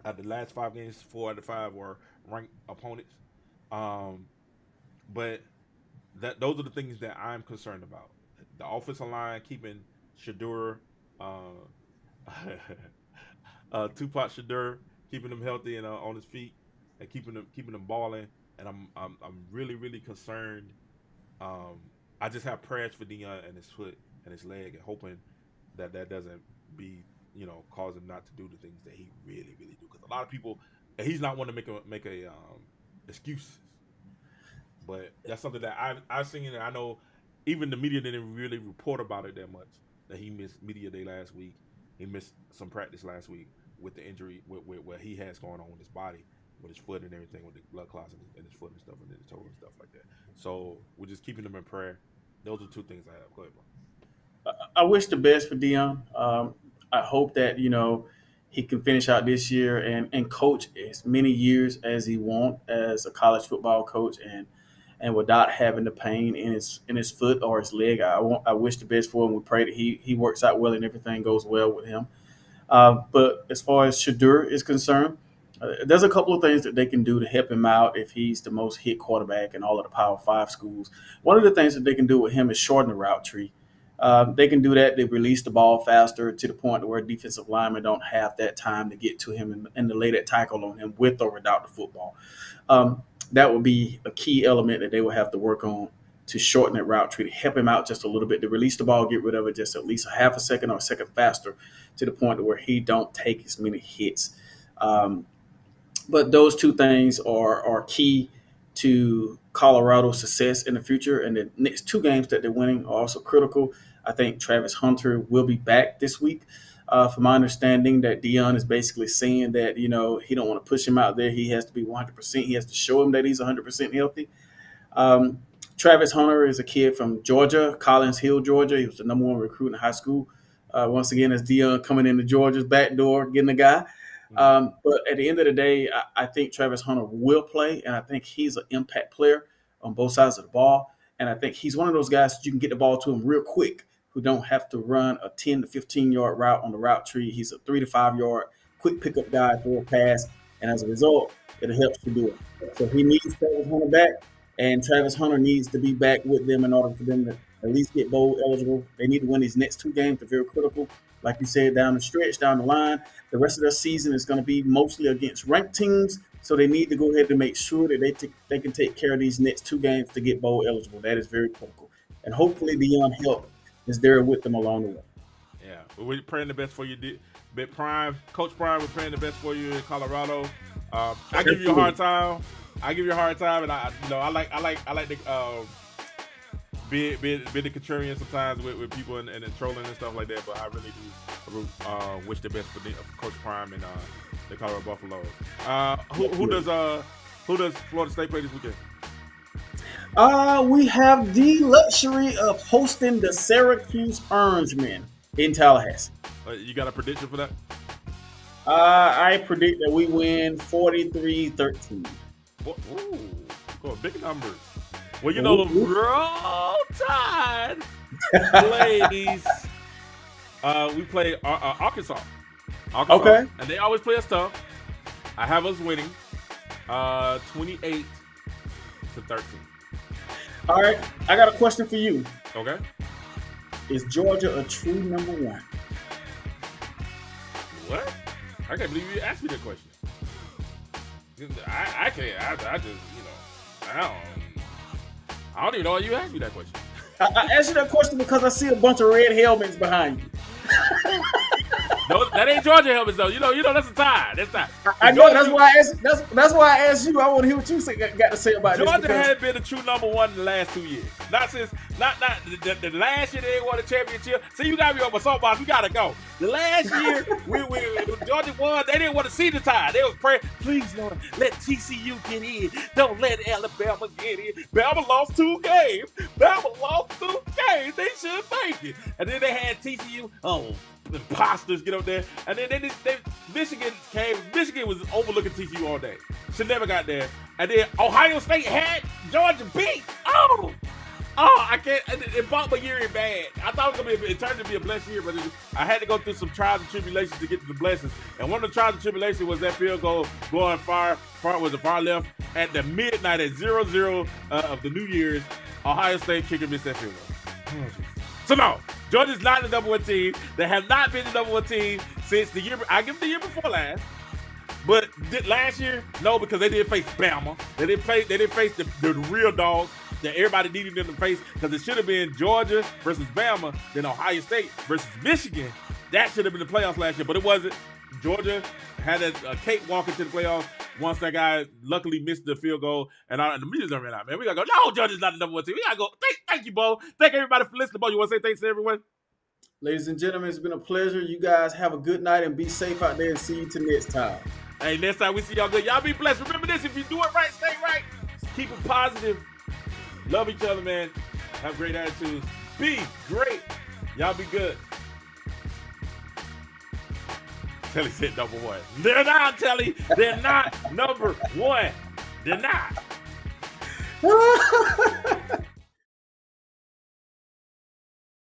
At the last 5 games, 4 out of 5 were ranked opponents. But those are the things that I'm concerned about. The offensive line keeping Shedeur, Tupac Shedeur, keeping him healthy and on his feet, and keeping him balling. And I'm really, really concerned. I just have prayers for Deion and his foot and his leg, and hoping that doesn't be cause him not to do the things that he really, really do. Because a lot of people, and he's not one to make a excuses. But that's something that I've seen, and I know even the media didn't really report about it that much. That he missed media day last week. He missed some practice last week with the injury, with what he has going on with his body, with his foot and everything, with the blood clots in his foot and stuff, and his toe and stuff like that. So we're just keeping him in prayer. Those are two things I have. Go ahead, bro. I wish the best for Deion. I hope that he can finish out this year and coach as many years as he wants as a college football coach, and without having the pain in his foot or his leg. I wish the best for him. We pray that he works out well and everything goes well with him. But as far as Shadur is concerned, there's a couple of things that they can do to help him out if he's the most hit quarterback in all of the Power 5 schools. One of the things that they can do with him is shorten the route tree. They can do that. They release the ball faster to the point where defensive linemen don't have that time to get to him and to lay that tackle on him with or without the football. That would be a key element that they will have to work on to shorten that route tree, to help him out just a little bit, to release the ball, get rid of it just at least a half a second or a second faster to the point where he don't take as many hits. But those two things are key to Colorado's success in the future. And the next two games that they're winning are also critical. I think Travis Hunter will be back this week. From my understanding, that Deion is basically saying that, he don't want to push him out there. He has to be 100%. He has to show him that he's 100% healthy. Travis Hunter is a kid from Georgia, Collins Hill, Georgia. He was the number one recruit in high school. Once again, as Deion coming into Georgia's back door, getting the guy. But at the end of the day, I think Travis Hunter will play, and I think he's an impact player on both sides of the ball. And I think he's one of those guys that you can get the ball to him real quick, who don't have to run a 10 to 15-yard route on the route tree. He's a 3 to 5 yard quick pickup guy, throw a pass, and as a result, it'll help to do it. So he needs Travis Hunter back, and Travis Hunter needs to be back with them in order for them to at least get bowl eligible. They need to win these next two games. They're very critical. Like you said, down the stretch, down the line, the rest of their season is going to be mostly against ranked teams. So they need to go ahead and make sure that they can take care of these next two games to get bowl eligible. That is very critical. And hopefully Deion help is there with them along the way. Yeah, we're praying the best for you, Prime. Coach Prime, we're praying the best for you in Colorado. I give you a hard time. And I like the be the contrarian sometimes with people and trolling and stuff like that. But I really do wish the best for Coach Prime and the Colorado Buffaloes. Who does Florida State play this weekend? We have the luxury of hosting the Syracuse Orangemen in Tallahassee. You got a prediction for that? I predict that we win 43-13. Ooh, big numbers. Well, the Roll Tide plays. We play Arkansas. Okay. And they always play us tough. I have us winning 28-13. All right. I got a question for you. Okay. Is Georgia a true number one? What? I can't believe you asked me that question. I can't. I just, I don't even know why you asked me that question. I asked you that question because I see a bunch of red helmets behind you. No, that ain't Georgia helmets though. You know that's a tie. That's not. I know. That's why I asked. That's why I asked you. I want to hear what you got to say about Georgia this. Georgia had been a true number one in the last 2 years. Not since the last year they didn't won a championship. See, you got me on my soapbox. We gotta go. The last year we Georgia won. They didn't want to see the tie. They was praying, please Lord, let TCU get in. Don't let Alabama get in. Bama lost 2 games. They should make it. And then they had TCU. Imposters get up there, and then Michigan came. Michigan was overlooking TCU all day. Should never got there, and then Ohio State had Georgia beat. I can't. It bought my year in bad. I thought it turned to be a blessed year, but I had to go through some trials and tribulations to get to the blessings. And one of the trials and tribulations was that field goal going far left at the midnight at 0-0 of the New Year's. Ohio State kicker missed that field goal. So no, Georgia's not the number one team. They have not been the number one team since the year. I give them the year before last, but last year, no, because they didn't face Bama. They didn't face the real dogs that everybody needed them to face. Because it should have been Georgia versus Bama, then Ohio State versus Michigan. That should have been the playoffs last year, but it wasn't. Georgia had a cakewalk into the playoffs. once that guy luckily missed the field goal, and the music ran out, man. We got to go, no, Georgia's not the number 1 team. We got to go. Thank you, Bo. Thank everybody for listening, Bo. You want to say thanks to everyone? Ladies and gentlemen, it's been a pleasure. You guys have a good night and be safe out there, and see you till next time. Hey, next time we see y'all good. Y'all be blessed. Remember this, if you do it right, stay right. Keep it positive. Love each other, man. Have great attitudes. Be great. Y'all be good. Telly said number 1. They're not, Telly. They're not number 1. They're not.